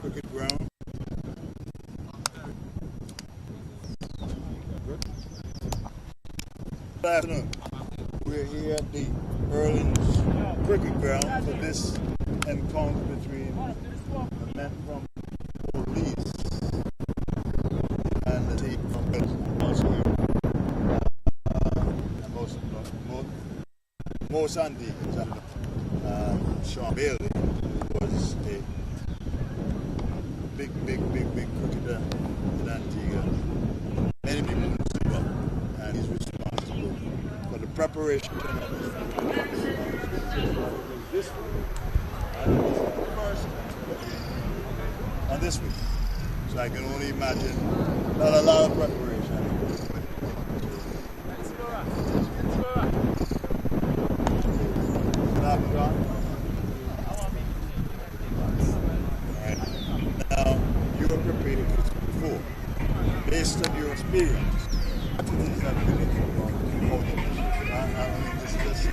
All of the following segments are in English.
cricket ground. Good afternoon. We're here at the Urlings cricket ground for this encounter between the men from Police and the team from most Andy, Sean Bailey, who was a big cricketer in Antigua. Many people in Cuba, and he's responsible for the preparation of this week. And this week. So I can only imagine not a lot of preparation. Now, you were prepared before, based on your experience. What it is that you need to do about it? I mean, this is just...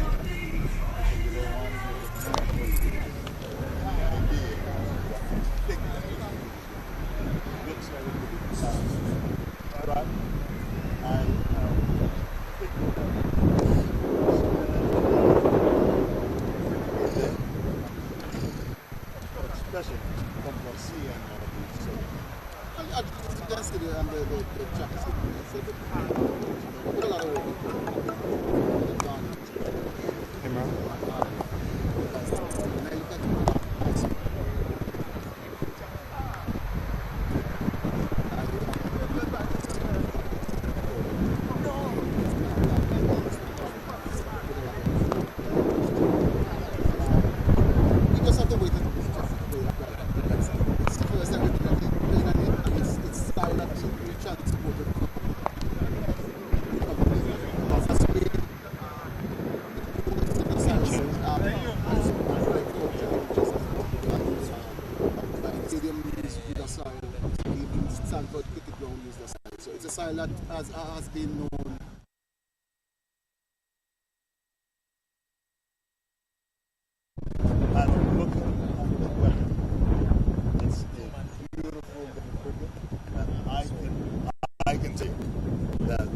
Especially from sea and all of these. I just consider the tracks. Put a lot of that has been known. And looking at the weather, it's a beautiful cricket, and I can say that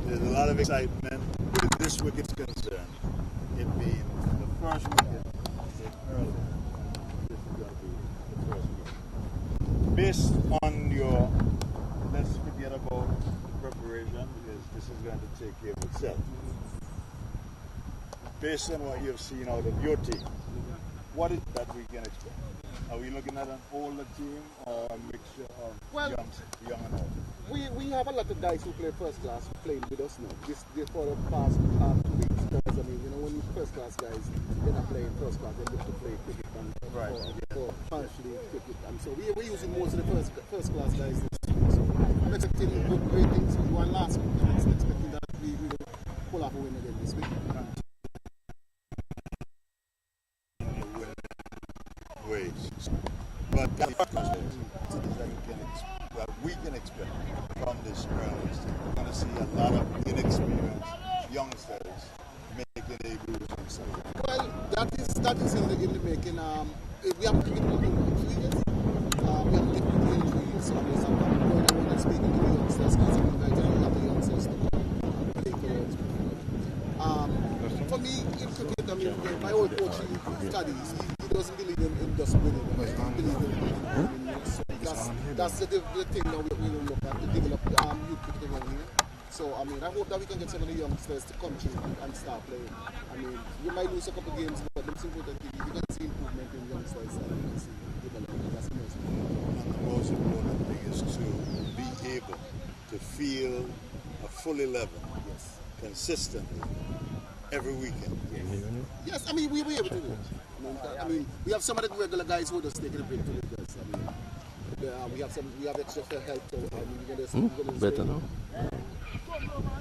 there's a lot of excitement with this wicket's concerned. It being the first wicket in early. This is going to be the first wicket. Based on your, let's forget about preparation, because this is going to take care of itself. Based on what you've seen out of your team, what is that we can expect? Are we looking at an older team or a mixture of young and old? We have a lot of guys who play first class playing with us now. This for the past 2 weeks, because I mean, you know, when first class guys they're not playing first class, they look to play cricket and or partially cricket. And so we're using most of the first class guys this week. So I'm expecting good great things. We won last week, and I'm expecting that we will pull off a win again this week. But the we can expect from this round is we're going to see a lot of inexperienced youngsters making debuts themselves. Well, that is in the making. We have given them 3 years. We have given them 3 years. So there's some going on and speaking to the youngsters, because I'm inviting a lot of youngsters to play for us. For me, in cricket, I mean, my old coach, he studies. He doesn't believe in just winning. He believes in winning. So that's the thing that we will look at, to develop youth cricket around here. So, I mean, I hope that we can get some of the youngsters to come through and start playing. I mean, we might lose a couple of games, but the most important thing, you can see improvement in youngsters and you can see development. That's the most important. And the most important thing is to be able to feel a full 11 consistently every weekend. Yes, I mean, we'll be able to do it. I mean, we have some of the regular guys who are just taking a break to leave us. I mean, we have extra help. So, I mean, better now.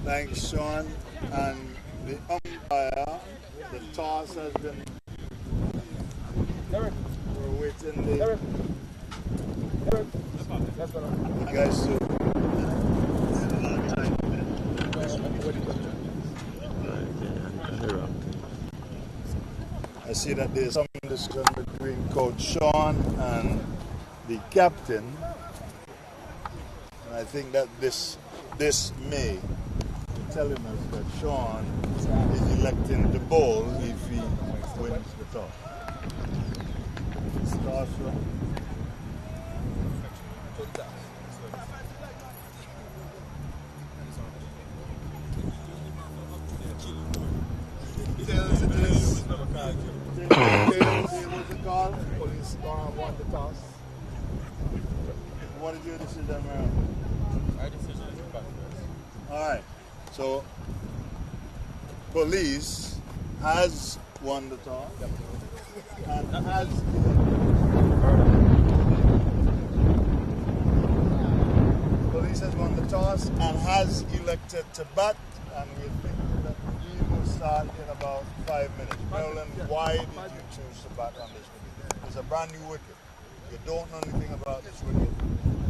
Thanks, Sean. And the umpire, the toss has been. We're waiting the. Guys, so. I see that there's some discussion between Coach Sean and the captain, and I think that this May telling us that Sean is electing the ball if he wins the toss. Toss run. Tails it is. Tails, it was the call. Police won the toss. What is your decision, man? My decision is back first. Alright. So police has won the toss and has police has won the toss and has elected to bat, and we think that we will start in about 5 minutes. Marilyn, why did you choose to bat on this wicket? It's a brand new wicket. You don't know anything about this wicket.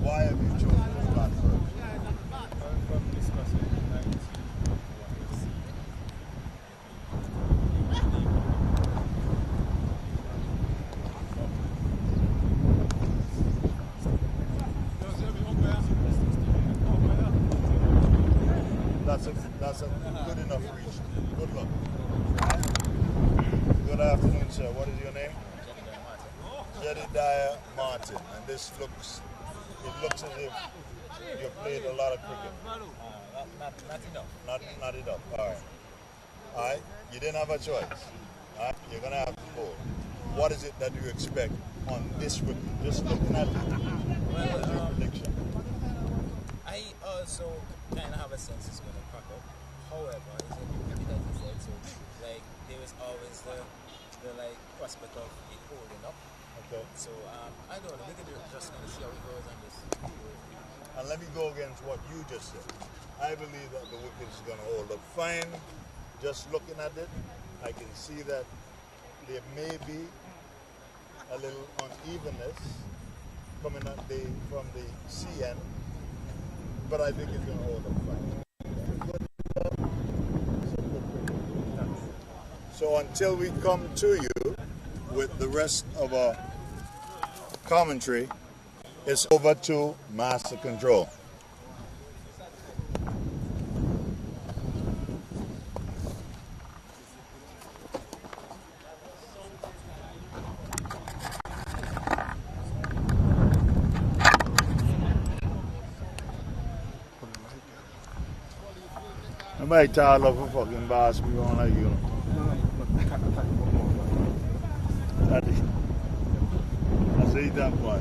Why have you chosen to bat first? From discussing That's a good enough reach. Good luck. Good afternoon, sir. What is your name? Jedediah Martin. And this looks as if you played a lot of cricket. not enough. Not enough. All right. You didn't have a choice. All right. You're gonna have to bowl. What is it that you expect on this wicket? Just looking at it. What is your prediction? I also kind of have a sense it's going to crack up. However, it's a new wicket that you said, so like there is always the like prospect of it holding up. Okay. So I don't know. We can just kind of see how it goes on this. And let me go against what you just said. I believe that the wicket is going to hold up fine. Just looking at it, I can see that there may be a little unevenness coming at from the CN, but I think it's going to hold up fine. So until we come to you with the rest of our commentary, it's over to Master Control. I might tell love a fucking boss, we won't like you. I say that boy.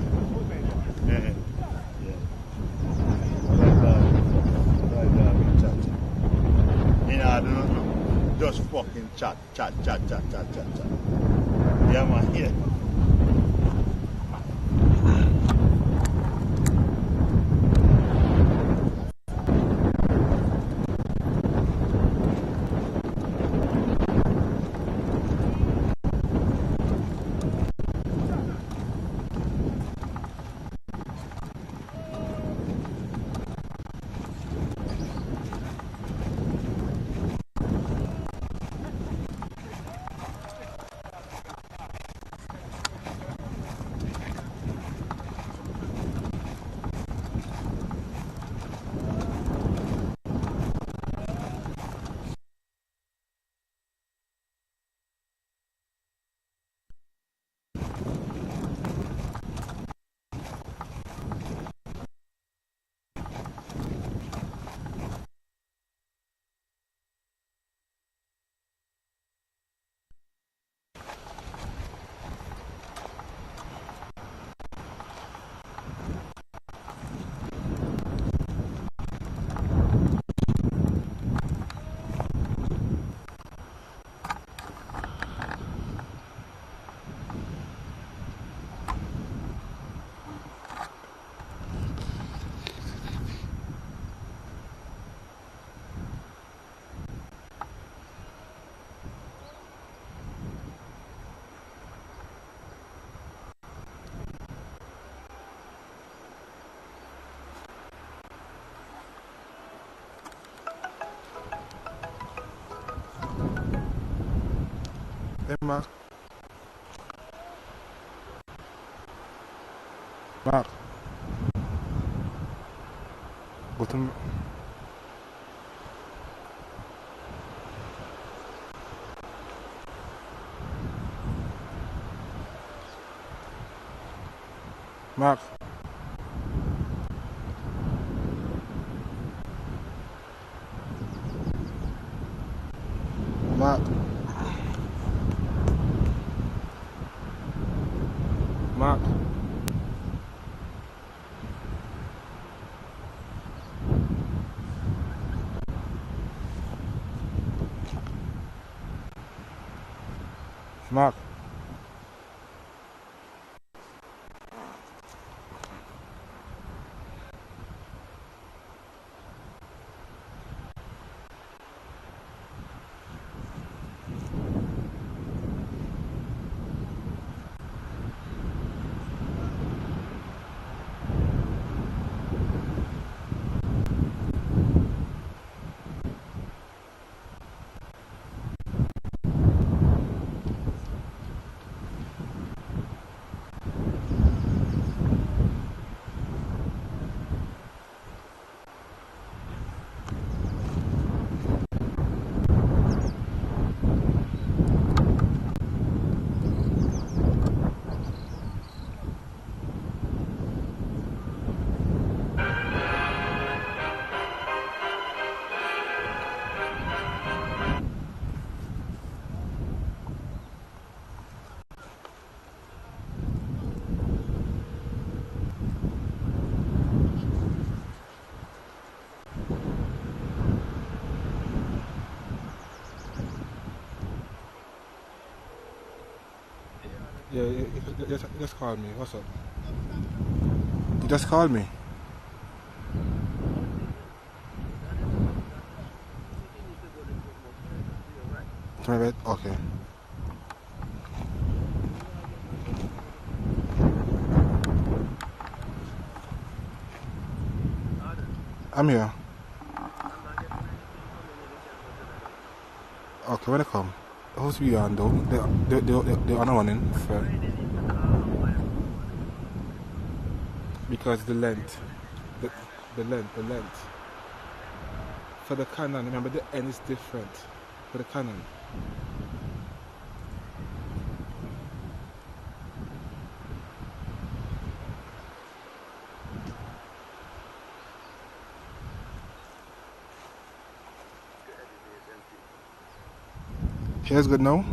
Yeah. You know, I don't know. Just fucking chat. Yeah, man, yeah. Emma. Mark. Guten. Mark. Mark. Mark. Mark. Yeah, you just called me. What's up? You just called me. To my bed? Okay. I'm here. Okay, when I come. Who's we on though? They're on running for because the length. The length. For the cannon, remember the end is different. For the cannon. Here's good now.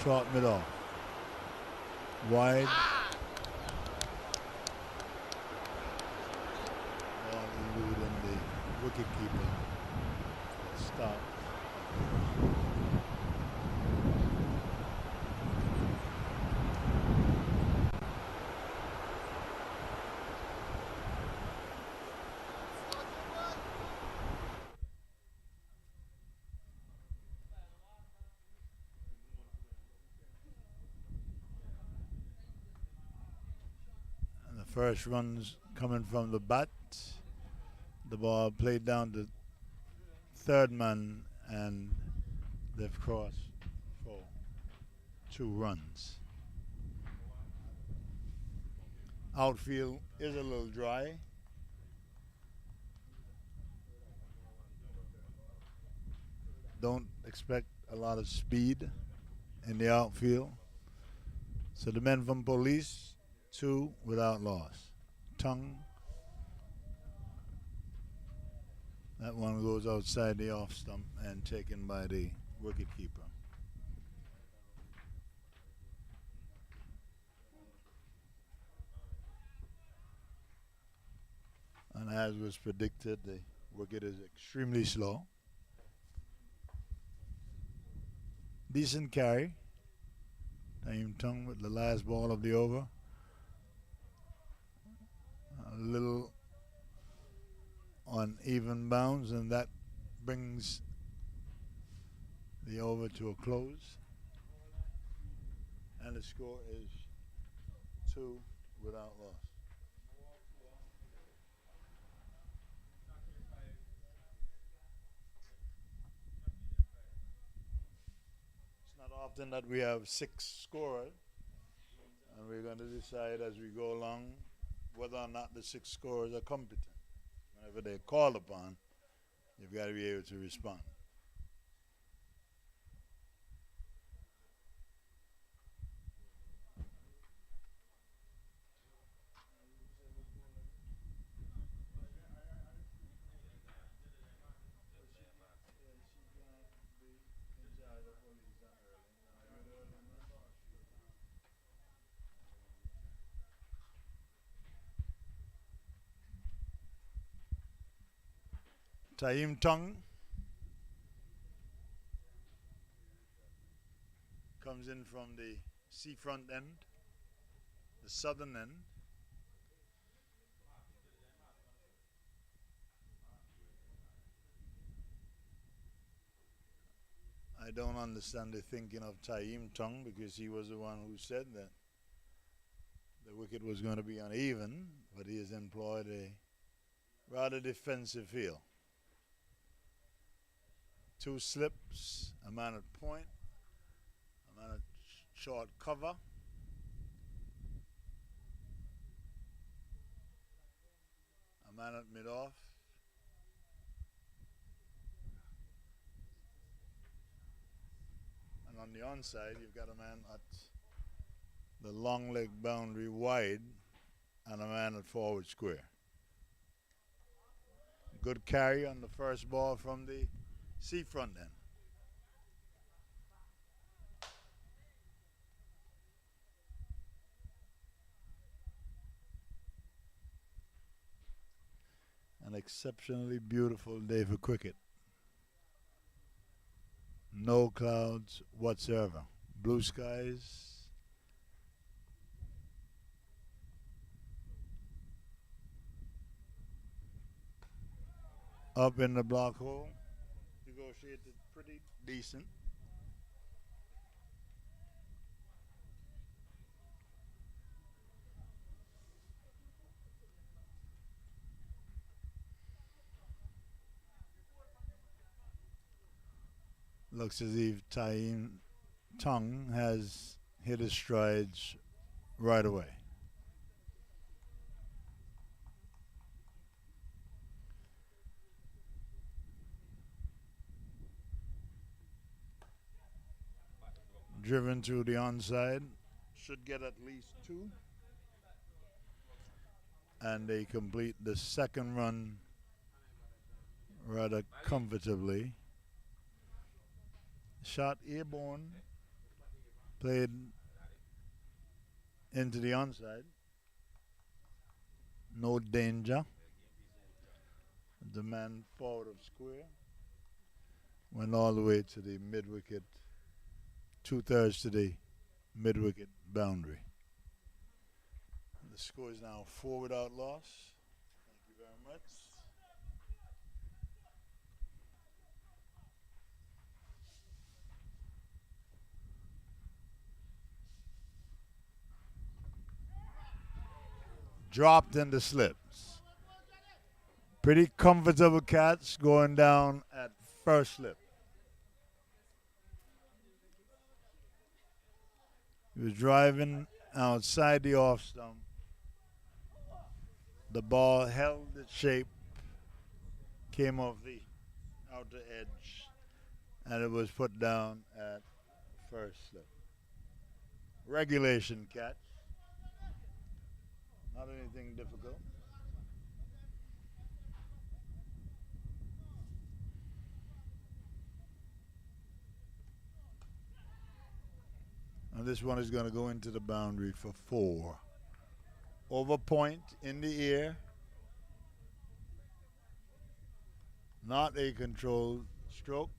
Short mid off. Wide. Ball eluding the wicket keeper. Stop. And the first run's coming from the bat. The ball played down to third man, and they've crossed for 2 runs. Outfield is a little dry. Don't expect a lot of speed in the outfield. So the men from Police, 2 without loss. Tongue. That one goes outside the off stump and taken by the wicketkeeper. And as was predicted, the wicket is extremely slow. Decent carry. Taim Tongue with the last ball of the over. A little on even bounds, and that brings the over to a close. And the score is 2 without loss. It's not often that we have 6 scorers, and we're going to decide as we go along whether or not the 6 scorers are competent. Whenever they're called upon, you've got to be able to respond. Taim Tongue comes in from the seafront end, the southern end. I don't understand the thinking of Taim Tongue, because he was the one who said that the wicket was going to be uneven, but he has employed a rather defensive field. 2 slips, a man at point, a man at short cover. A man at mid-off. And on the onside, you've got a man at the long leg boundary wide and a man at forward square. Good carry on the first ball from the seafront end. An exceptionally beautiful day for cricket. No clouds whatsoever. Blue skies. Up in the block hole. Negotiated pretty decent. Looks as if Taim Tongue has hit his strides right away. Driven to the onside, should get at least 2. And they complete the second run rather comfortably. Shot airborne, Played into the onside. No danger. The man forward of square went all the way to the mid wicket, 2/3 to the mid wicket boundary. The score is now 4 without loss. Thank you very much. Dropped in the slips. Pretty comfortable catch going down at first slip. He was driving outside the off stump. The ball held its shape, came off the outer edge, and it was put down at first slip. Regulation catch. Not anything difficult. And this one is going to go into the boundary for 4. Over point in the air. Not a controlled stroke.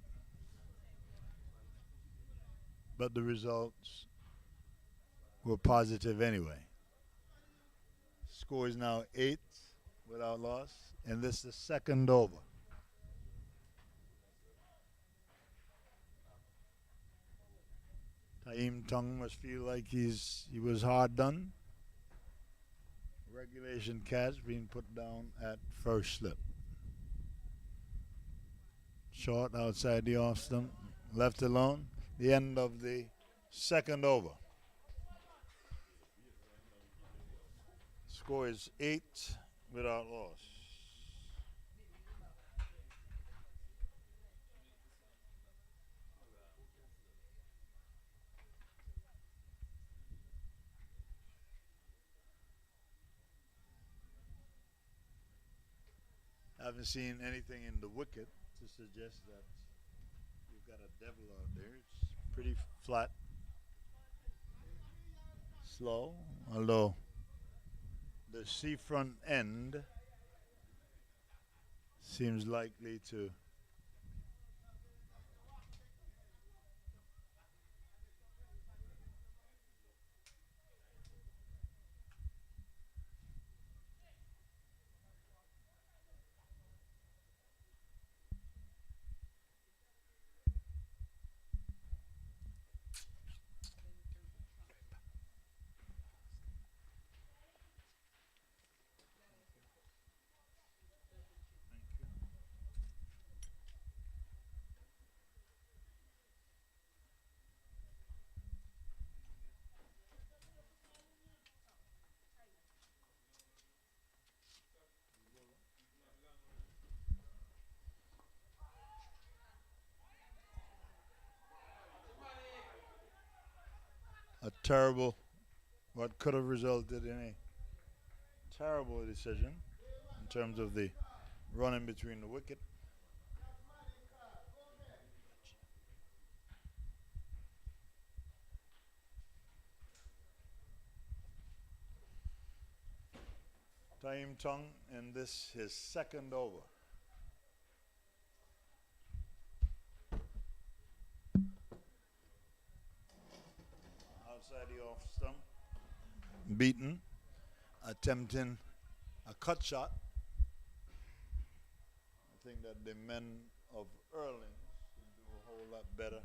But the results were positive anyway. Score is now 8 without loss. And this is the second over. Taim Tung must feel like he was hard done. Regulation catch being put down at first slip. Short outside the off stump, left alone. The end of the second over. Score is 8 without loss. Haven't seen anything in the wicket to suggest that you've got a devil out there. It's pretty flat, slow, although the seafront end seems likely to a terrible, what could have resulted in a terrible decision in terms of the running between the wicket. Taim Tung in this his second over. Outside the off stump, beaten, attempting a cut shot. I think that the men of Urlings can do a whole lot better,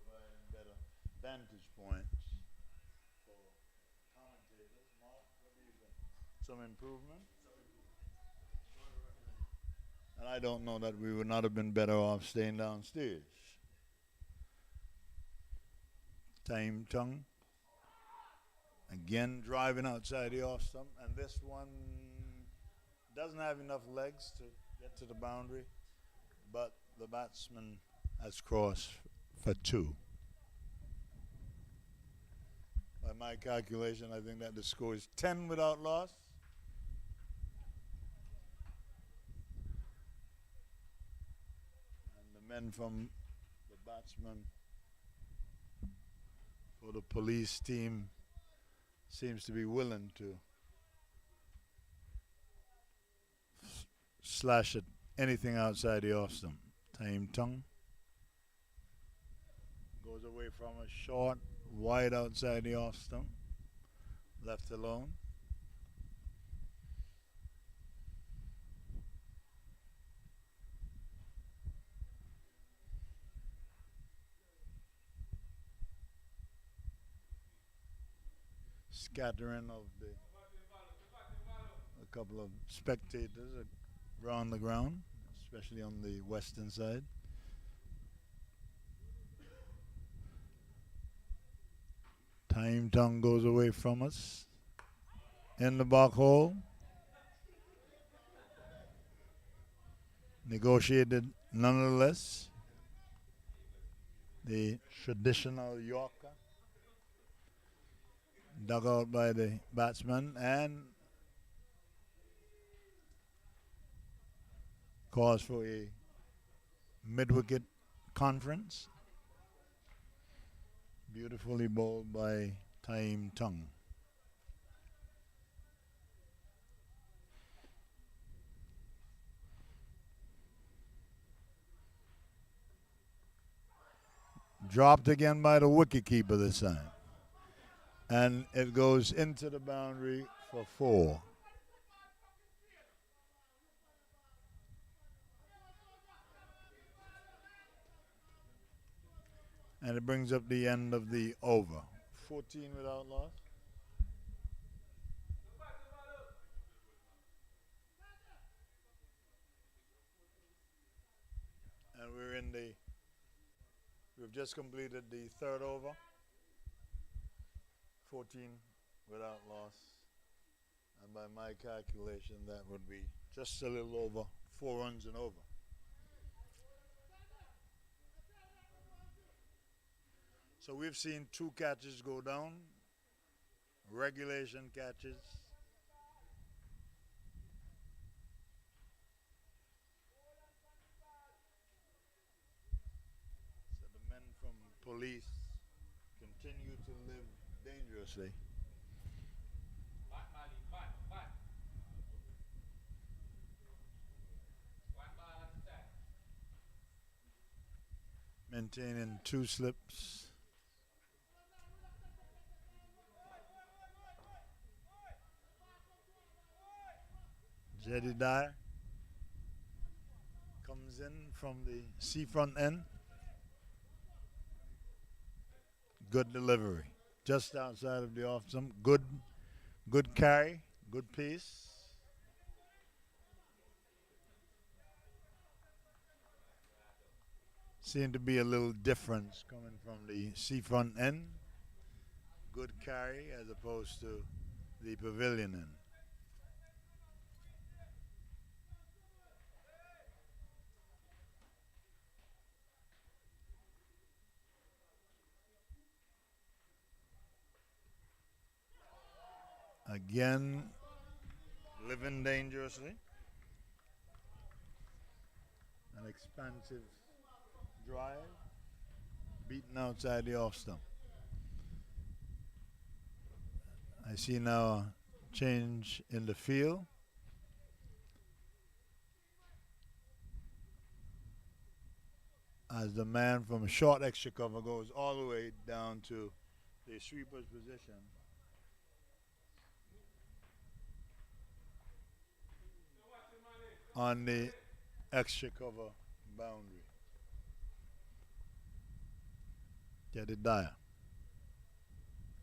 providing better vantage points for commentators. Mark, what do you think? Some improvement? And I don't know that we would not have been better off staying downstairs. Taim Tung again driving outside the off stump, and this one doesn't have enough legs to get to the boundary, but the batsman has crossed for 2. By my calculation, I think that the score is 10 without loss. And the men from the batsman the police team seems to be willing to slash at anything outside the off stump. Time tongue goes away from a short, wide outside the off stump, left alone. Scattering of a couple of spectators around the ground, especially on the western side. Time tongue goes away from us. In the back hole. Negotiated nonetheless. The traditional Yorker. Dug out by the batsman and cause for a mid-wicket conference. Beautifully bowled by Time Tongue. Dropped again by the wicketkeeper this time. And it goes into the boundary for 4. And it brings up the end of the over. 14 without loss. And we've just completed the third over. 14 without loss. And by my calculation, that would be just a little over 4 runs and over. So we've seen 2 catches go down, regulation catches. So the men from police continue to live dangerously. Maintaining 2 slips. Jedediah comes in from the seafront end. Good delivery. Just outside of the off stump. Good carry. Good piece. Seemed to be a little difference coming from the seafront end. Good carry as opposed to the pavilion end. Again, living dangerously. An expansive drive, beaten outside the off stump. I see now a change in the field. As the man from short extra cover goes all the way down to the sweeper's position. On the extra cover boundary. Jedediah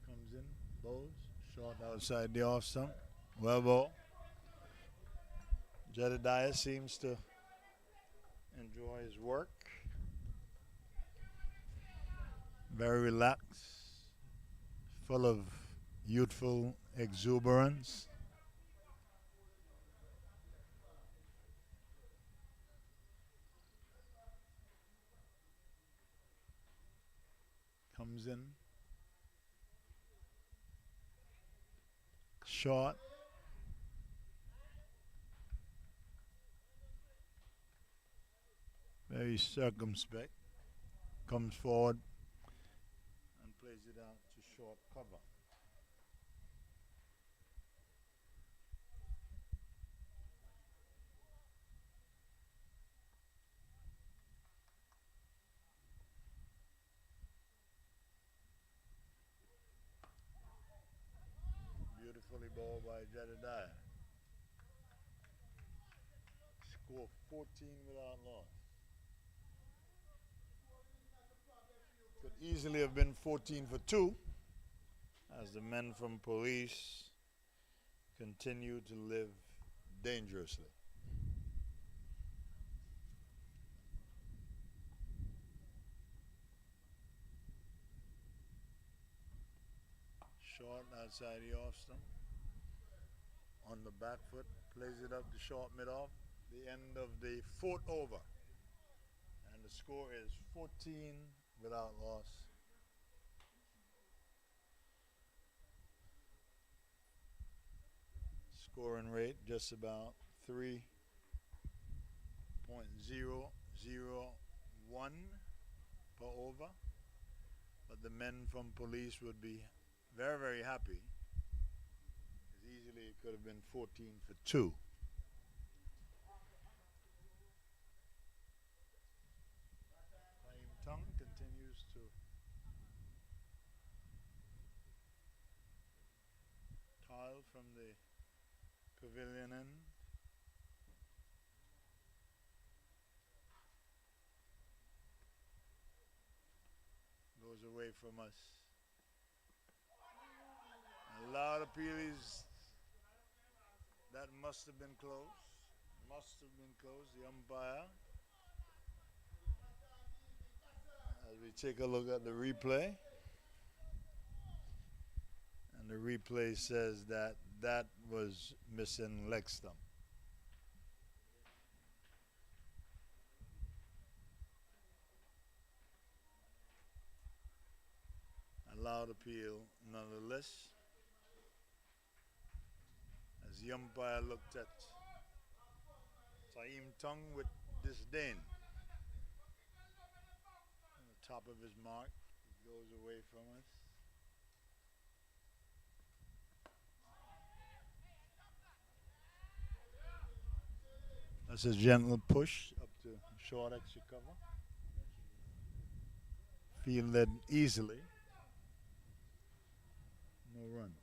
comes in, bowls, short outside the off stump. Well ball. Jedediah seems to enjoy his work. Very relaxed, full of youthful exuberance. Comes in. Short. Very circumspect. Comes forward and plays plays it out to short cover. Beautifully bowled by Jedediah. Score 14 without loss. Could easily have been 14 for 2 as the men from Police continue to live dangerously. Short outside the off stump. On the back foot, plays it up the short mid off. The end of the 4th over. And the score is 14 without loss. Scoring rate just about 3.001 per over. But the men from Police would be very, very happy. As easily it could have been 14 for 2. Tongue continues to tile from the pavilion end. Goes away from us. A lot of peelies. That must have been close. Must have been close. The umpire. As we take a look at the replay. And the replay says that that was missing leg stump. A loud appeal nonetheless. As the umpire looked at Taim Tongue with disdain. On the top of his mark, he goes away from us. That's a gentle push up to short extra cover. Fielded easily. No run.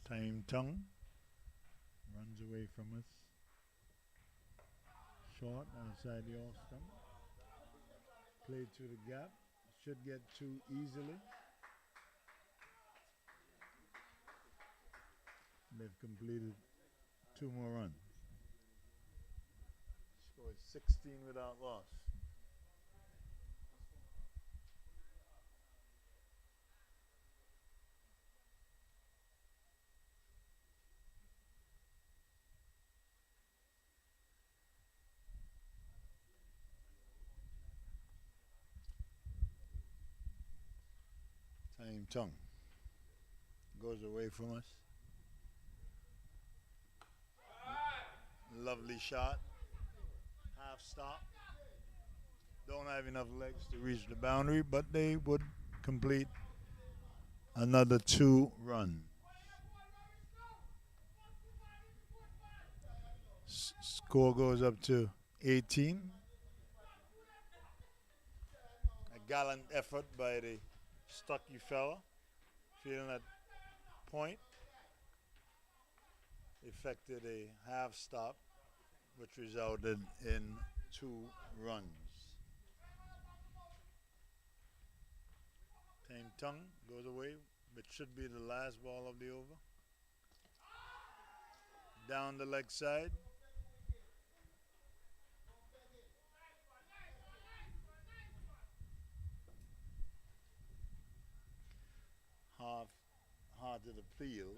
Taim Tongue runs away from us. Short outside the off stump. Played through the gap. Should get 2 easily. They've completed 2 more runs. Score is 16 without loss. Taim Tongue goes away from us. Lovely shot. Half stop. Don't have enough legs to reach the boundary, but they would complete another 2 runs. Score goes up to 18. A gallant effort by the stocky fella. Feeling at point. Effected a half stop, which resulted in 2 runs. Taim Tongue goes away, which should be the last ball of the over. Down the leg side. Half-hearted appeal,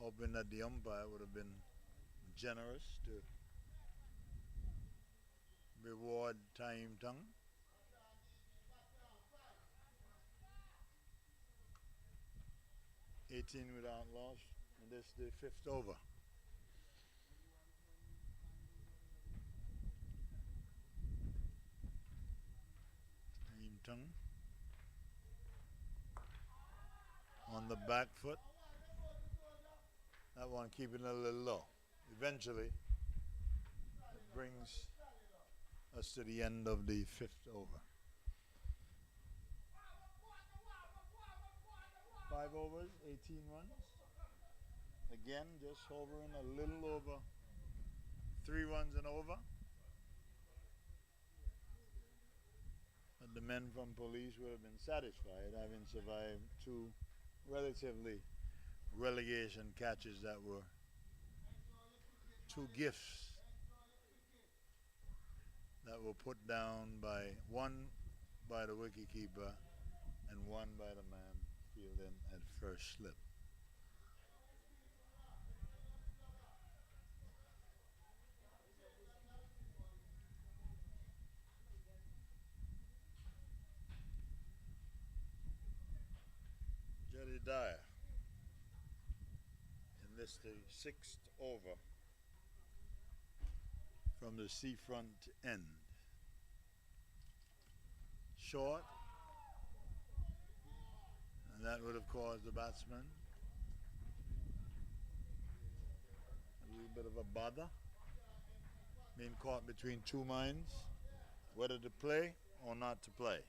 hoping that the umpire would have been generous to reward Taim Tongue. 18 without loss. And this is the fifth over. Tung on the back foot. That one keeping it a little low. Eventually, it brings us to the end of the fifth over. 5 overs, 18 runs. Again, just hovering a little over 3 runs and over. But the men from Police would have been satisfied having survived 2 relatively relegation catches that were 2 gifts that were put down by one by the wicketkeeper and one by the man fielding at first slip. Jerry Dyer in this the 6th over from the seafront end. Short, and that would have caused the batsman a little bit of a bother, being caught between 2 minds, whether to play or not to play.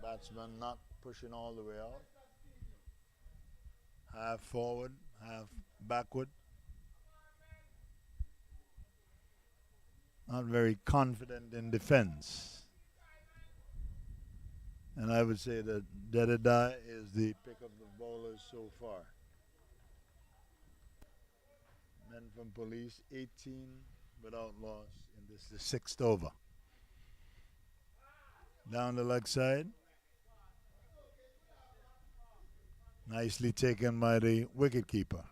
Batsman not pushing all the way out. Half forward, half backward. Not very confident in defense. And I would say that Jedediah is the pick of the bowlers so far. Men from Police, 18 without loss in this the 6th over. Down the leg side. Nicely taken by the wicketkeeper.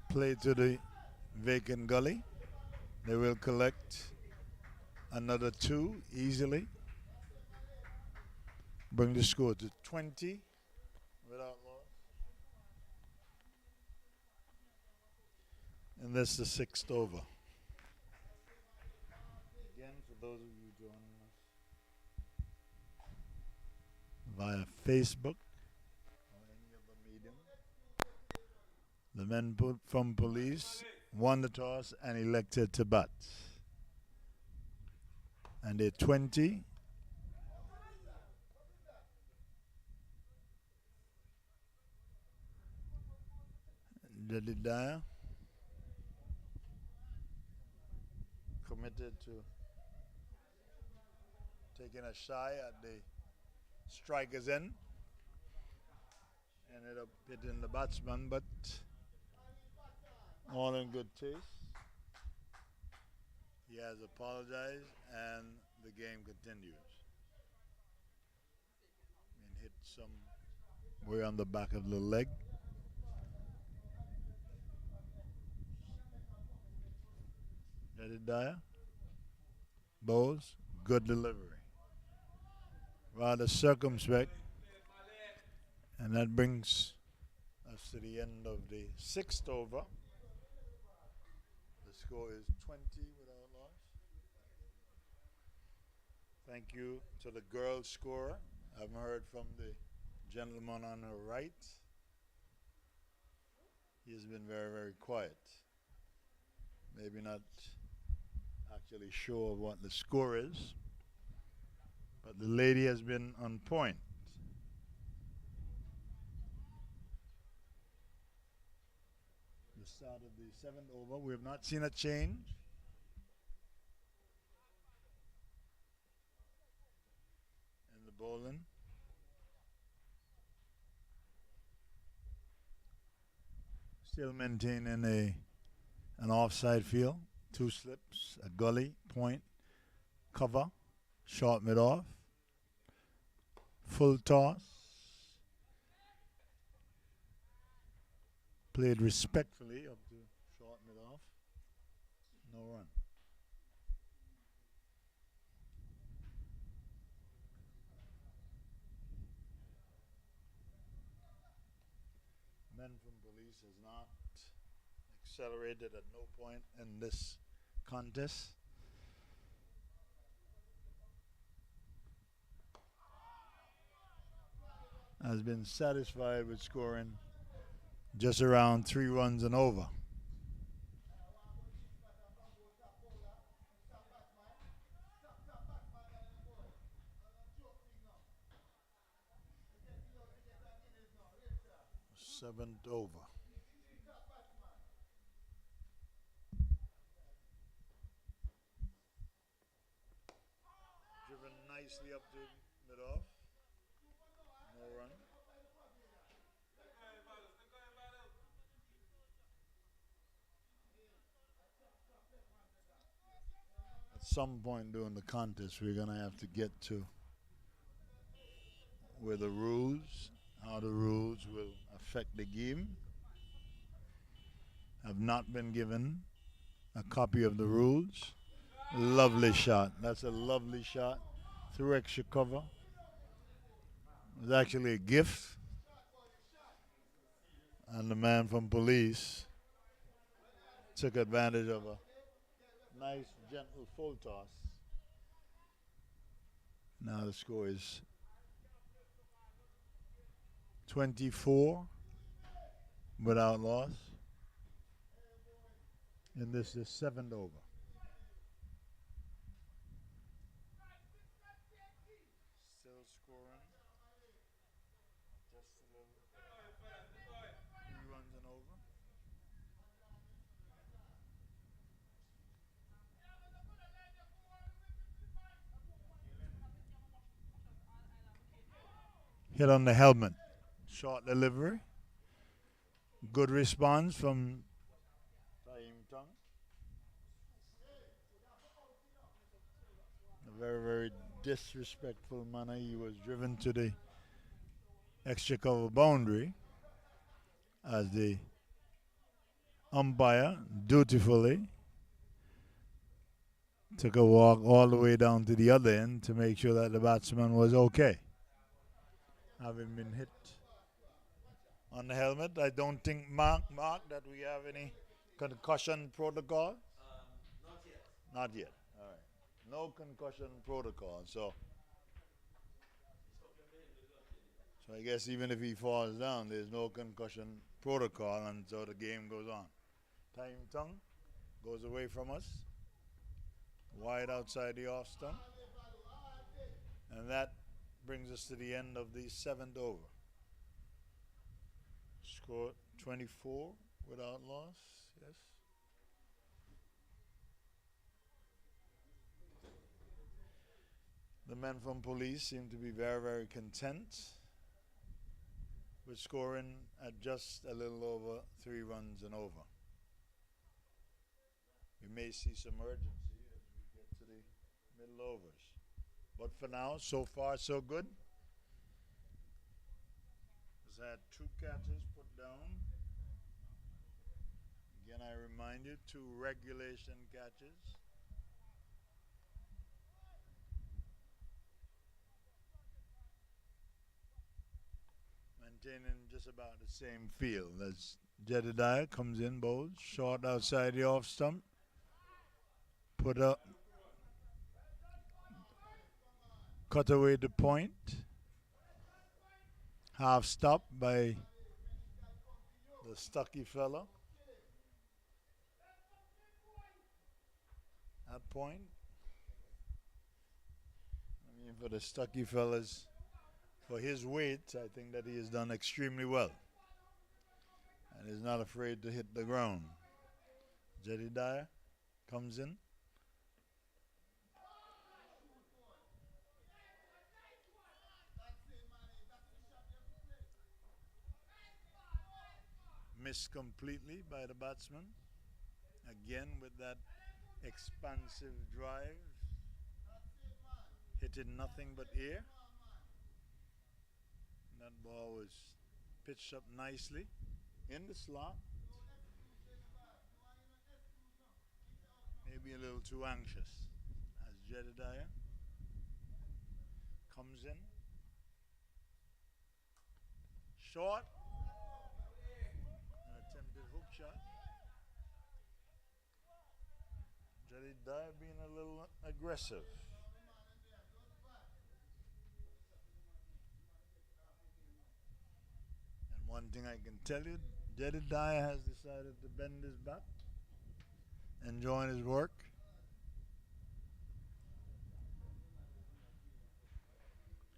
Play to the vacant gully. They will collect another 2 easily. Bring the score to 20 without loss. And that's the 6th over. Again, for those of you joining us via Facebook or any other medium, the men from Police won the toss and elected to bat. And they're 20. Jedediah committed to taking a shy at the striker's end. Ended up hitting the batsman, but all in good taste. He has apologized and the game continues. And hit somewhere on the back of the leg. Jedediah. Bowles, good delivery. Rather circumspect. And that brings us to the end of the 6th over. The score is 20 without loss. Thank you to the girl scorer. I haven't heard from the gentleman on her right. He has been very, very quiet. Maybe not actually sure of what the score is. But the lady has been on point. the start of the 7th over. We have not seen a change. In the bowling. Still maintaining an offside field. 2 slips, a gully, point, cover, short mid off, full toss. Played respectfully up to short mid off. No run. Men from Police has not accelerated at no point in this contest. Has been satisfied with scoring just around 3 runs and over. Seventh over. Driven nicely up to mid off. No run. At some point during the contest, we're going to have to get to where the rules, how the rules will affect the game. Have not been given a copy of the rules. Lovely shot. That's a lovely shot. Through extra cover. It was actually a gift. And the man from Police took advantage of a nice, gentle full toss. Now the score is 24 without loss. And this is 7th over. Still scoring. Just a little. 3 runs and over. Hit on the helmet. Short delivery. Good response from Tongue. A very, very disrespectful manner. He was driven to the extra cover boundary as the umpire dutifully took a walk all the way down to the other end to make sure that the batsman was okay. Having been hit on the helmet, I don't think, Mark, that we have any concussion protocol? Not yet. Not yet. All right. No concussion protocol. So I guess even if he falls down, there's no concussion protocol, and so the game goes on. Time Tongue goes away from us. Wide outside the off stump. And that brings us to the end of the 7th over. Score 24 without loss. Yes. The men from Police seem to be very, very content with scoring at just a little over 3 runs and over. We may see some urgency as we get to the middle overs. But for now, so far, so good. Has had 2 catches put down. Again, I remind you, 2 regulation catches. Maintaining just about the same field as Jedediah comes in, bowls, short outside the off stump. Put up, cut away the point. Half stop by the Stucky fella. That point. I mean, for the Stucky fellas, for his weight, I think that he has done extremely well. and is not afraid to hit the ground. Jedediah comes in. Missed completely by the batsman. Again with that expansive drive. Hitting nothing but air. That ball was pitched up nicely in the slot. Maybe a little too anxious as Jedediah comes in. Short. An attempted hook shot. Jedediah being a little aggressive. And one thing I can tell you, Jedediah has decided to bend his back and join his work.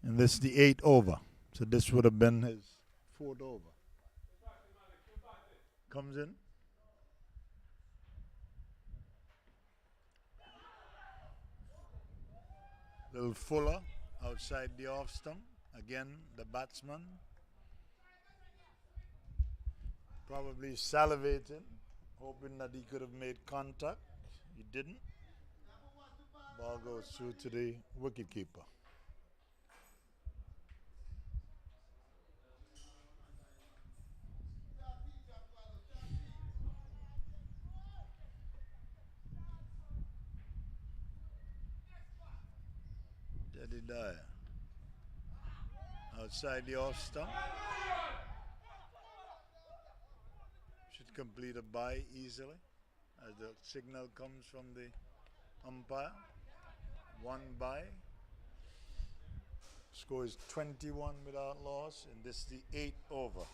And this is the 8th over. So this would have been his 4th over. Comes in. Little fuller outside the off stump. Again, the batsman probably salivating, hoping that he could have made contact. He didn't. Ball goes through to the wicketkeeper. Jedediah outside the off stump. Should complete a bye easily as the signal comes from the umpire. One bye. Score is 21 without loss, and this is the 8th over.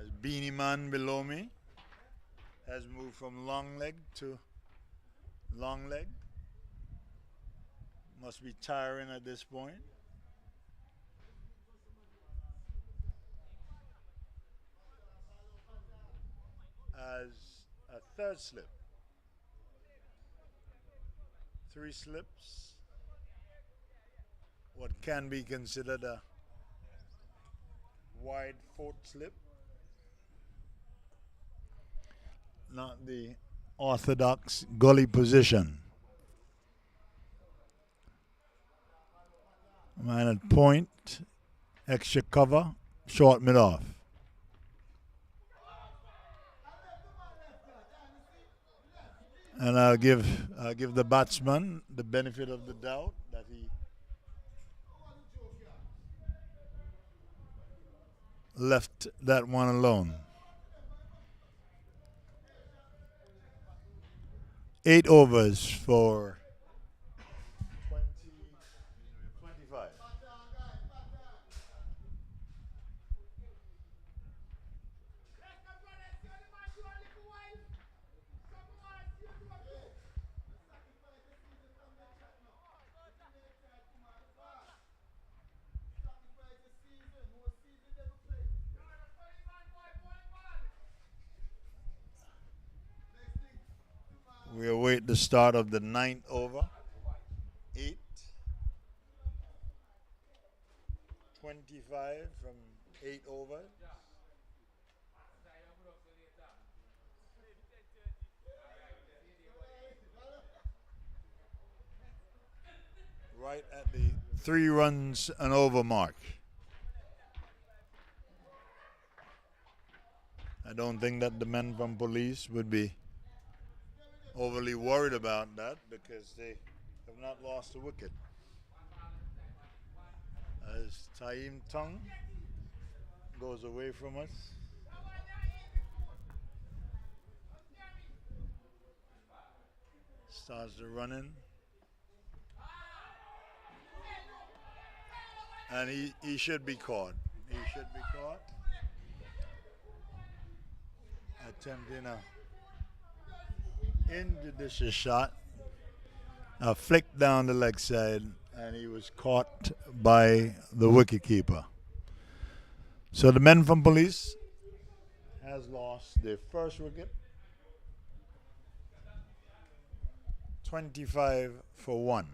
As Beanie Man below me has moved from long leg to long leg. Must be tiring at this point. As a third slip. 3 slips. What can be considered a wide 4th slip. Not the orthodox gully position. Man at point, extra cover, short mid off. And I'll give the batsman the benefit of the doubt that he left that one alone. 8 overs for 25. We await the start of the 9th over. 8. 25 from 8 overs. Right at the 3 runs and over mark. I don't think that the men from police would be overly worried about that because they have not lost a wicket. As Taim Tung goes away from us. Starts the running. And he should be caught. He should be caught. attempting a injudicious shot, a flick down the leg side, and he was caught by the wicketkeeper. So the men from Police has lost their first wicket, 25-1.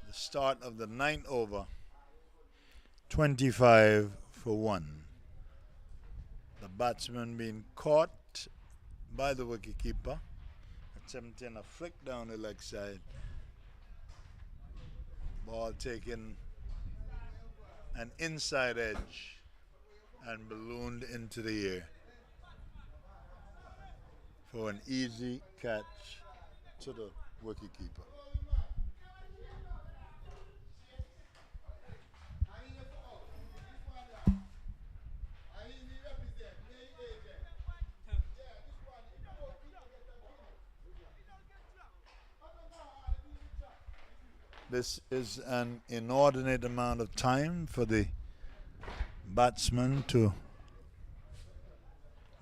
The start of the ninth over, 25-1. The batsman being caught by the wicketkeeper, attempting a flick down the leg side. Ball taking an inside edge and ballooned into the air for an easy catch to the wicketkeeper. This is an inordinate amount of time for the batsman to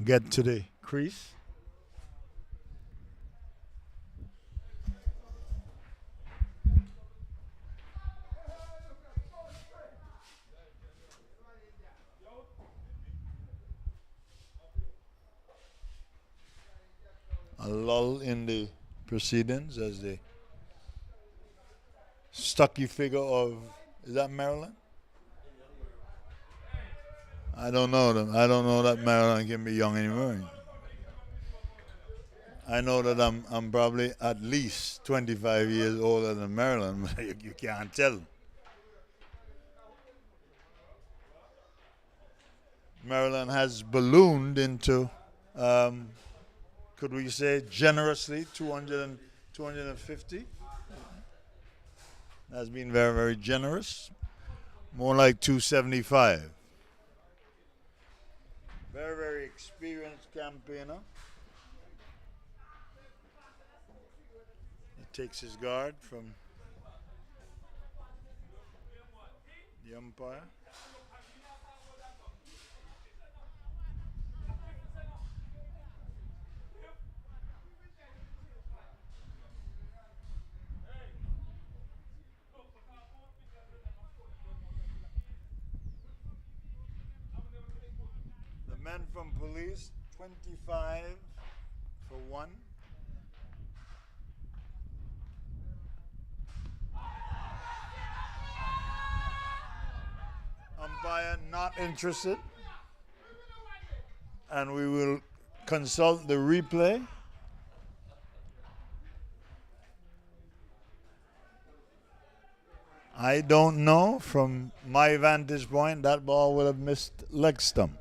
get to the crease. A lull in the proceedings as the stocky figure of, is that Maryland? I don't know them. I don't know that Maryland can be young anymore. I know that I'm probably at least 25 years older than Maryland, but you can't tell. Maryland has ballooned into, could we say generously, 250? That's been very, very generous. More like 275. Very, very experienced campaigner. He takes his guard from the umpire. The men from Police, 25-1. Umpire not interested. And we will consult the replay. I don't know. From my vantage point, that ball would have missed leg stump.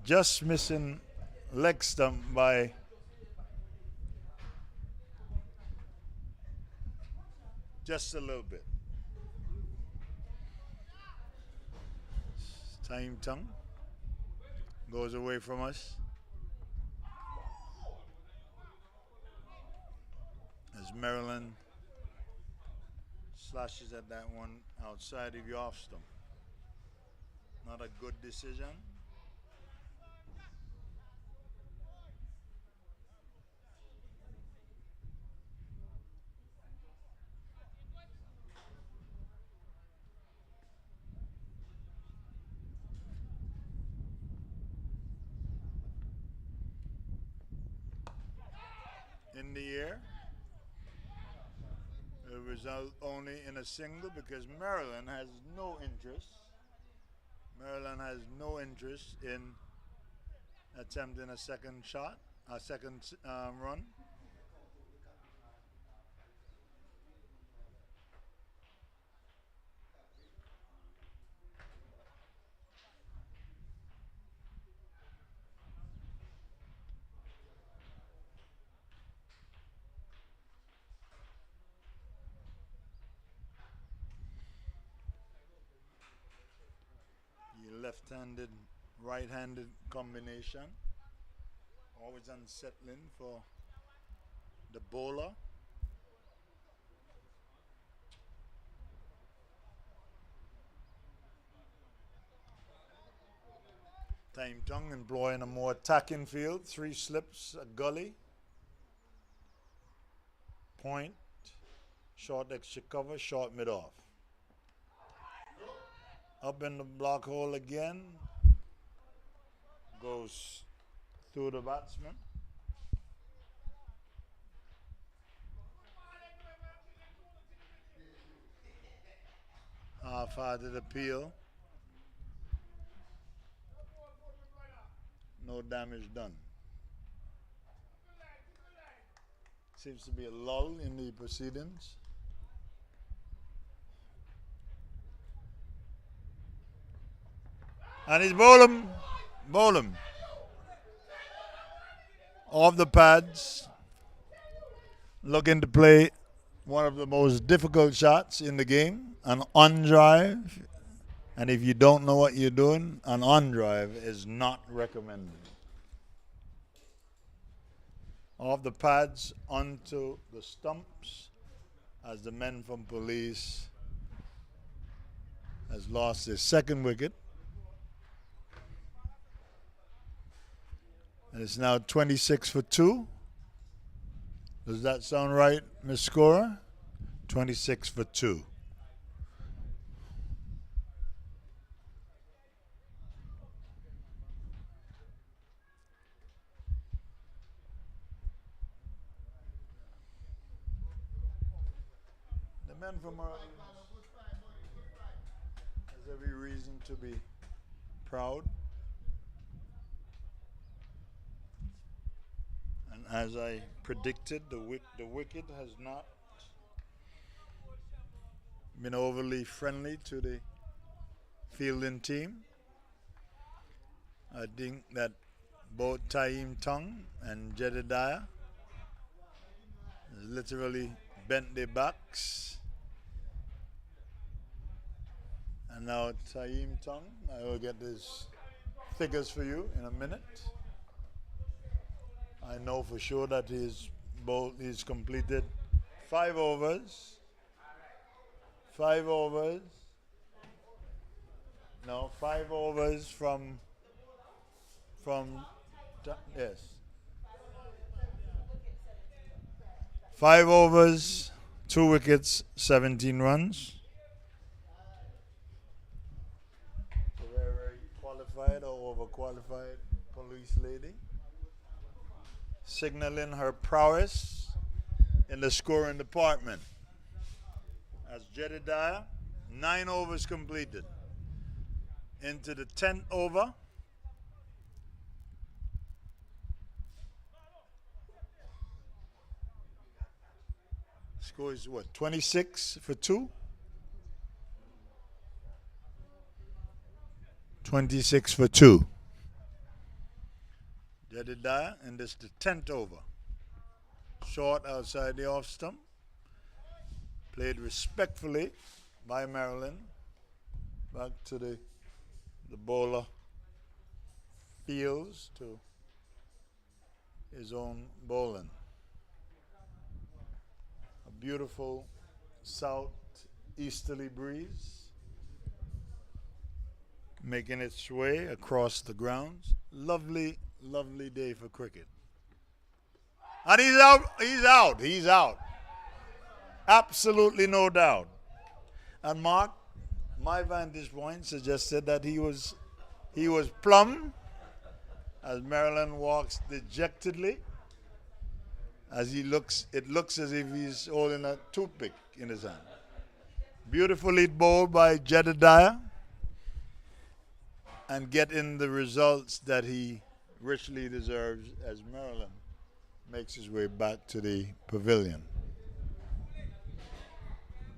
Just missing leg stump by just a little bit. Time tongue goes away from us as Maryland slashes at that one outside of your off stump. Not a good decision. In the air. It result only in a single because Maryland has no interest. Maryland has no interest in attempting a second shot, a second run. Left-handed, right-handed combination. Always unsettling for the bowler. Time tongue employing a more attacking field. 3 slips, a gully. Point. Short extra cover, short mid off. Up in the block hole again. Goes through the batsman. Half-hearted appeal. No damage done. Seems to be a lull in the proceedings. And he's bowled him. Bowled him. Off the pads. Looking to play one of the most difficult shots in the game. An on drive. And if you don't know what you're doing, an on drive is not recommended. Off the pads onto the stumps as the men from police has lost his second wicket. And it's now 26 for 2. Does that sound right, Miss Scorer? 26 for 2. The men from Urlings has every reason to be proud. And as I predicted, the wicket has not been overly friendly to the fielding team. I think that both Taim Tong and Jedediah literally bent their backs. And now Taim Tong, I will get his figures for you in a minute. I know for sure that he's completed 5 overs. 5 overs. No, 5 overs from yes. 5 overs, 2 wickets, 17 runs. A very, very qualified or overqualified police lady, signaling her prowess in the scoring department. As Jedediah, 9 overs completed. Into the 10th over. Score is what, 26 for 2? 26 for 2. Jedediah, and this is the 10th over. Short outside the off stump. Played respectfully by Maryland. Back to the bowler Fields to his own bowling. A beautiful southeasterly breeze making its way across the grounds. Lovely, lovely day for cricket. And he's out, he's out, he's out. Absolutely no doubt. And Mark, my vantage point suggested that he was plumb as Maryland walks dejectedly. As it looks as if he's holding a toothpick in his hand. Beautifully bowled by Jedediah and getting the results that he richly deserves as Maryland makes his way back to the pavilion.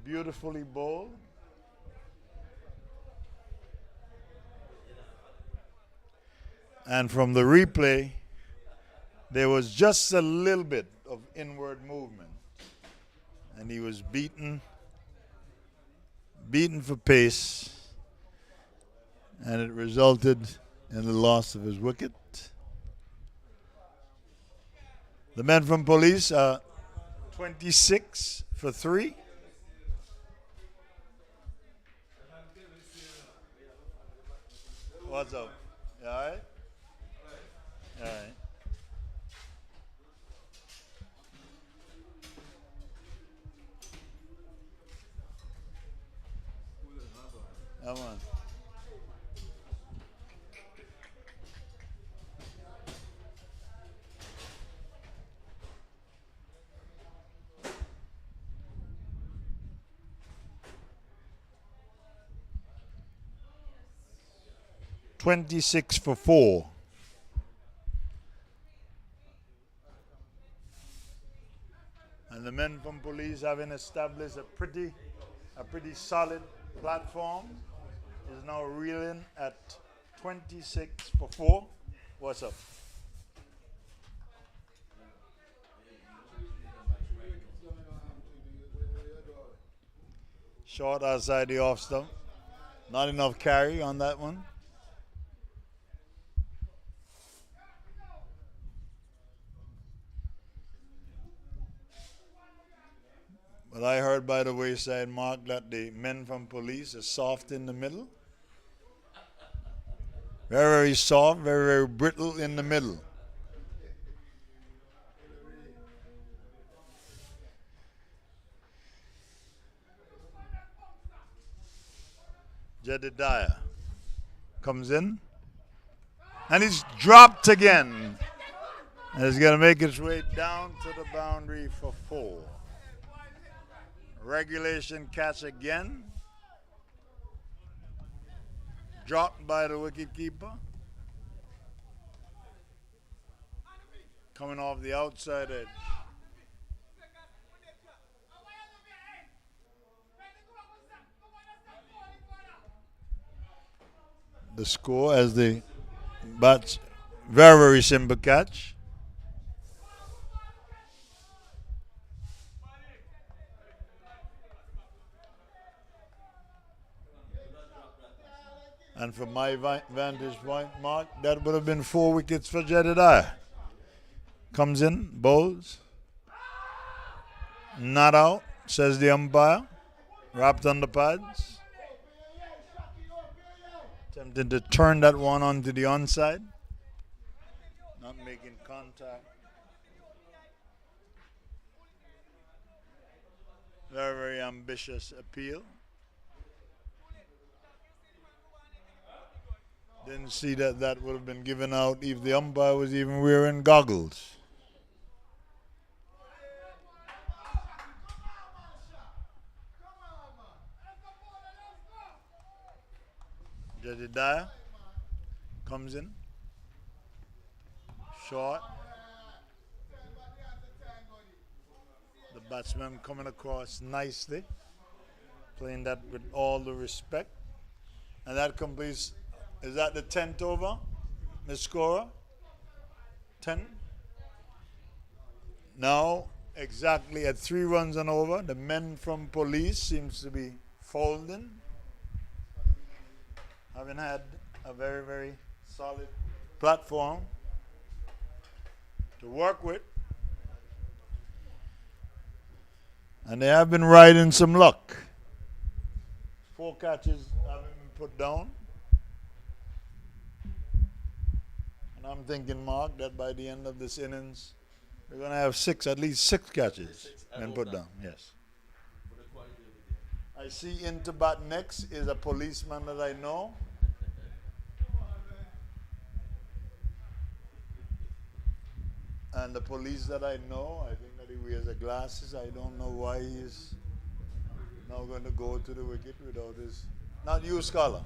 Beautifully bowled. And from the replay, there was just a little bit of inward movement. And he was beaten for pace. And it resulted in the loss of his wicket. The men from police are 26 for 3. What's up? You all right? All right. Come on. $26 for 4. And the men from police, having established a pretty solid platform, is now reeling at 26 for 4. What's up? Short outside the off stump. Not enough carry on that one. But I heard by the wayside mark that the men from police are soft in the middle. Very, very soft, very, very brittle in the middle. Jedediah comes in. And he's dropped again. And he's going to make his way down to the boundary for 4. Regulation catch again. Dropped by the wicketkeeper. Coming off the outside edge. The score as the bats, very, very simple catch. And from my vantage point, Mark, that would have been 4 wickets for Jedediah. Comes in, bowls. Not out, says the umpire. Wrapped on the pads. Attempting to turn that one onto the onside. Not making contact. Very, very ambitious appeal. Didn't see that that would have been given out if the umpire was even wearing goggles. Jedediah comes in. Short. The batsman coming across nicely. Playing that with all the respect. And that completes. Is that the 10th over, Miss Scorer? 10? Now, exactly at 3 runs and over, the men from police seems to be folding. Having had a very, very solid platform to work with. And they have been riding some luck. 4 catches haven't been put down. And I'm thinking, Mark, that by the end of this innings, we're going to have at least six catches and put down. Yes. I see into bat next is a policeman that I know. And the police that I know, I think that he wears the glasses. I don't know why he is now going to go to the wicket without his... Not you, Scholar.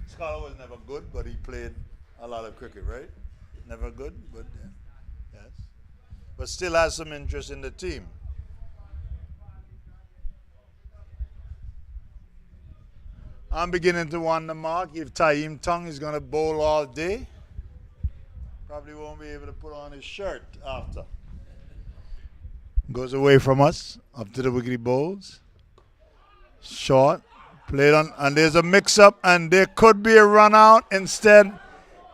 Scholar was never good, but he played a lot of cricket, right? Never good, but yeah. Yes. But still has some interest in the team. I'm beginning to wonder, Mark, if Taim Tong is going to bowl all day. Probably won't be able to put on his shirt after. Goes away from us, up to the wickety bowls. Short, played on, and there's a mix-up, and there could be a run-out. Instead,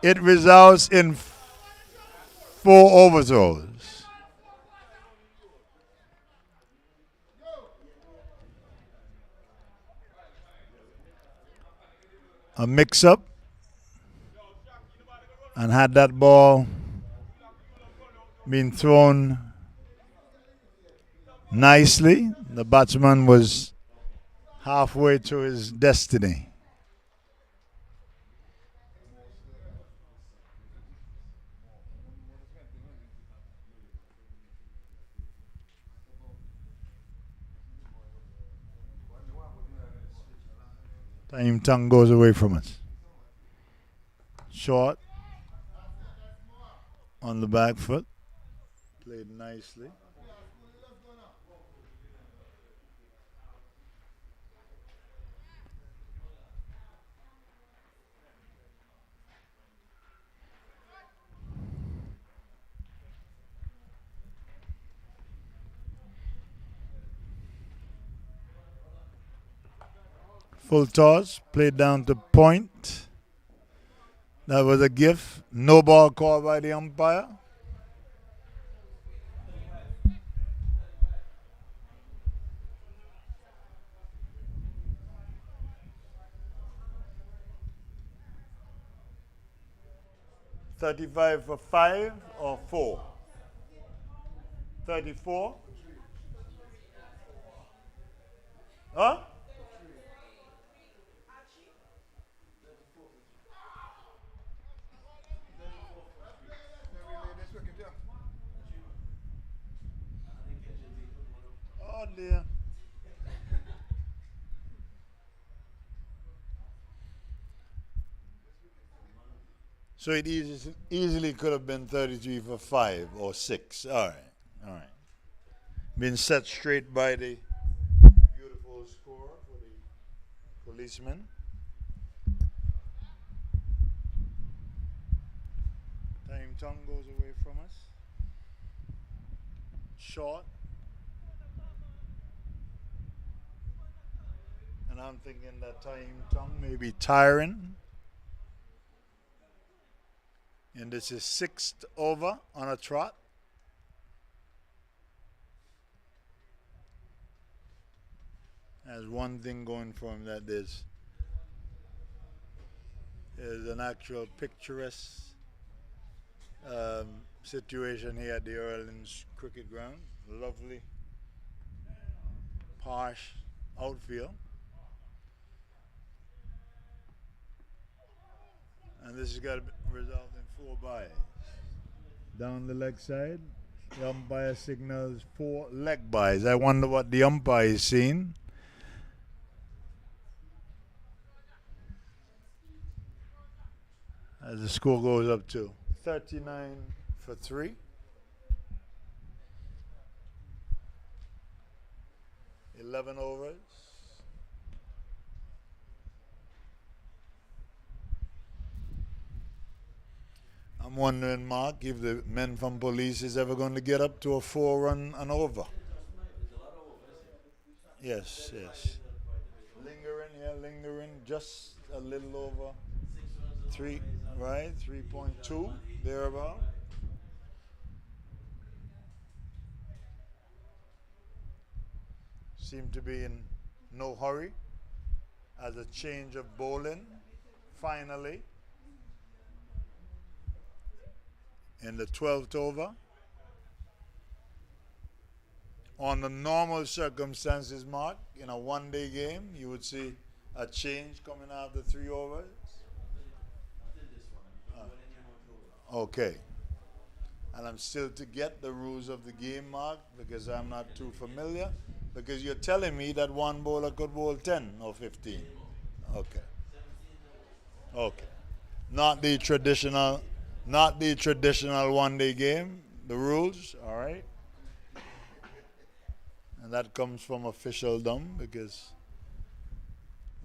it results in 4 overthrows. a mix-up and had that ball been thrown nicely, the batsman was halfway to his destiny. Time tongue goes away from us. Short on the back foot. Played nicely. Full toss, played down to point. That was a gift. No ball called by the umpire. $35 for 5 or 4? 34? Huh? Oh dear. So it easily could have been 33 for 5 or 6. All right. All right. Been set straight by the beautiful score for the policeman. Time tongue goes away from us. Short. And I'm thinking that time tongue may be tiring. And this is 6th over on a trot. Has one thing going for him, that there's an actual picturesque situation here at the Urlings cricket ground. Lovely Parish outfield. And this has got to result in 4 byes. Down the leg side, the umpire signals 4 leg byes. I wonder what the umpire is seeing. As the score goes up to 39 for 3. 11 overs. I'm wondering, Mark, if the men from police is ever going to get up to a 4-run and over. Yes, yes. Lingering, just a little over 3, right? 3.2, thereabout. Seem to be in no hurry as a change of bowling, finally. In the 12th over. On the normal circumstances, Mark, in a one-day game, you would see a change coming after 3 overs. Okay. And I'm still to get the rules of the game, Mark, because I'm not too familiar. Because you're telling me that one bowler could bowl 10 or 15. Okay. Okay. Not the traditional one-day game, the rules, all right? And that comes from officialdom, because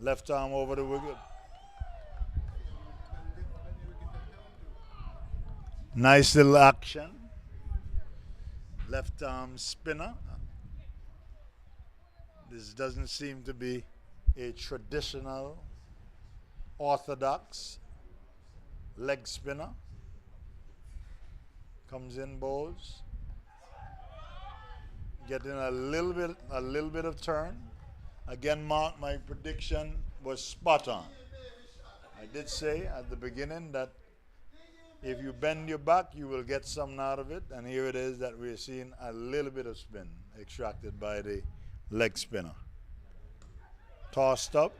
left arm over the wicket. Nice little action. Left arm spinner. This doesn't seem to be a traditional, orthodox leg spinner. Comes in, bowls. Getting a little bit of turn. Again, Mark, my prediction was spot on. I did say at the beginning that if you bend your back, you will get something out of it. And here it is that we're seeing a little bit of spin extracted by the leg spinner. Tossed up,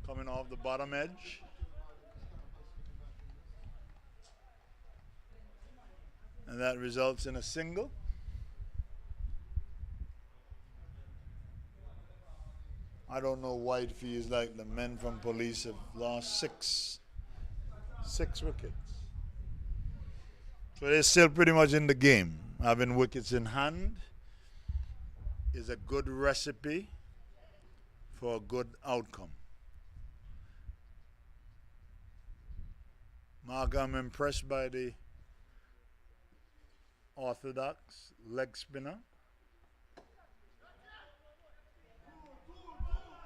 coming off the bottom edge. And that results in a single. I don't know why it feels like the men from Police have lost six wickets. So they're still pretty much in the game. Having wickets in hand is a good recipe for a good outcome. Mark, I'm impressed by the orthodox leg spinner.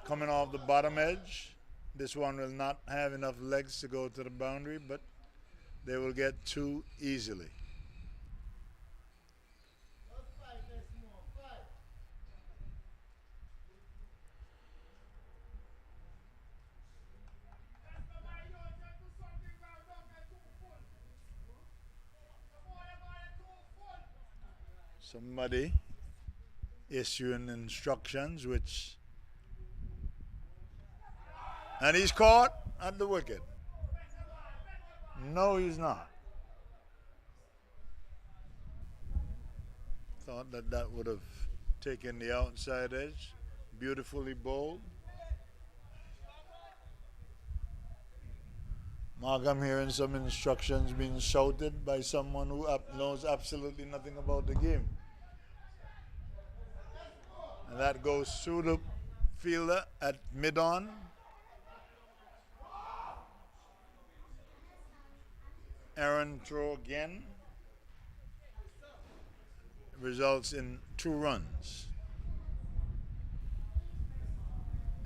Coming off the bottom edge. This one will not have enough legs to go to the boundary, but they will get two easily. Somebody issuing instructions, and he's caught at the wicket. No, he's not. Thought that would have taken the outside edge. Beautifully bowled. Mark, I'm hearing some instructions being shouted by someone who knows absolutely nothing about the game. And that goes through the fielder at mid-on. Aaron throw again. Results in 2 runs.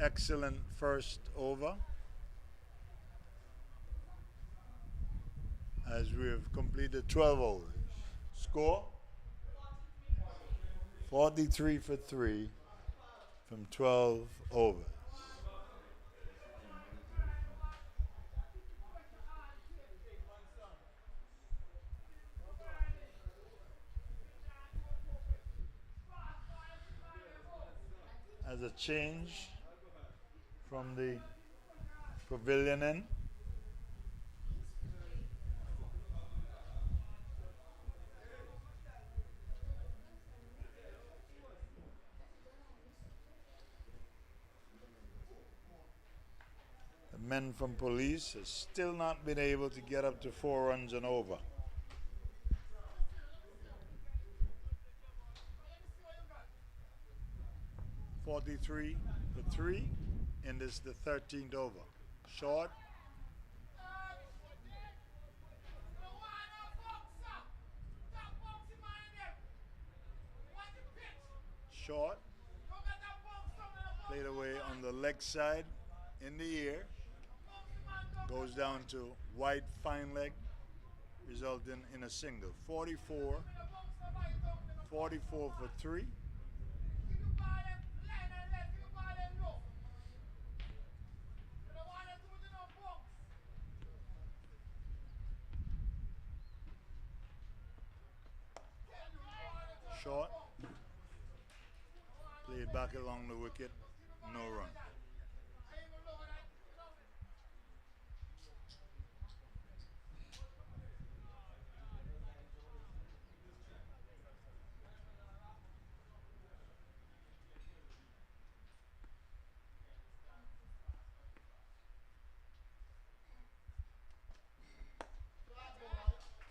Excellent first over. As we have completed 12 overs. Score 43 for 3 from 12 overs. As a change from the pavilion end. The men from Police have still not been able to get up to 4 runs and over. .43 for 3, and this is the 13th over. Short. Short. Played away on the leg side in the ear. Goes down to wide fine leg, resulting in a single. 44 for 3. Short. Played back along the wicket. No run.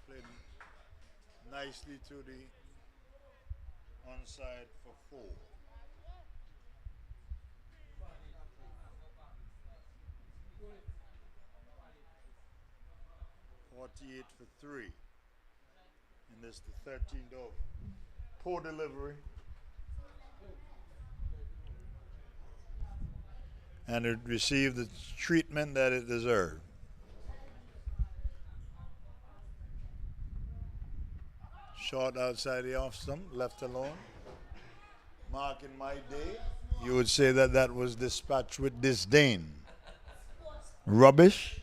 Played nicely to the onside for 4. .48 for 3. And this the 13th over. Poor delivery. And it received the treatment that it deserved. Short outside the off stump, left alone. Mark, in my day, you would say that was dispatched with disdain. rubbish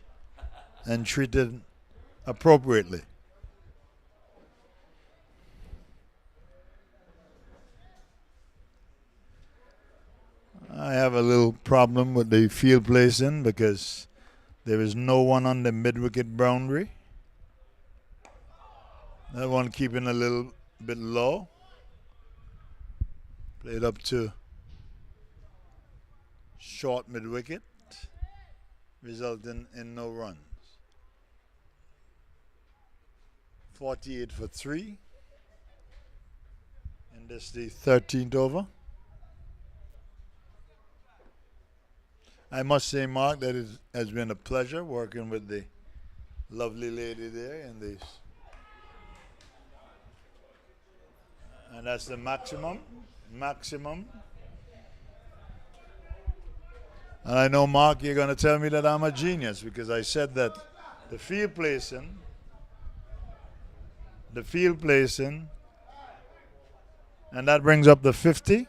and treated appropriately. I have a little problem with the field placing because there is no one on the mid-wicket boundary. That one keeping a little bit low. Played up to short mid-wicket, resulting in no runs. 48 for 3. And this is the 13th over. I must say, Mark, that it has been a pleasure working with the lovely lady there in this. And that's the maximum. And I know, Mark, you're going to tell me that I'm a genius because I said that the field placing, and that brings up the 50,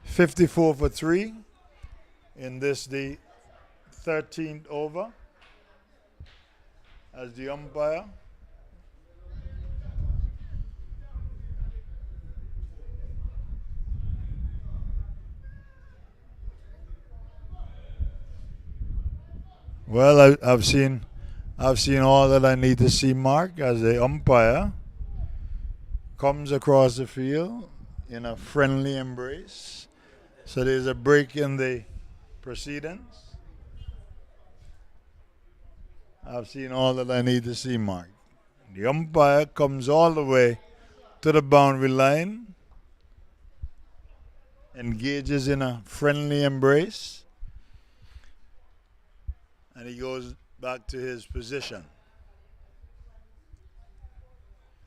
54 for 3 in this, the 13th over, as the umpire. Well, I've seen all that I need to see, Mark, as the umpire comes across the field in a friendly embrace. So there's a break in the proceedings. I've seen all that I need to see, Mark. The umpire comes all the way to the boundary line, engages in a friendly embrace, and he goes back to his position.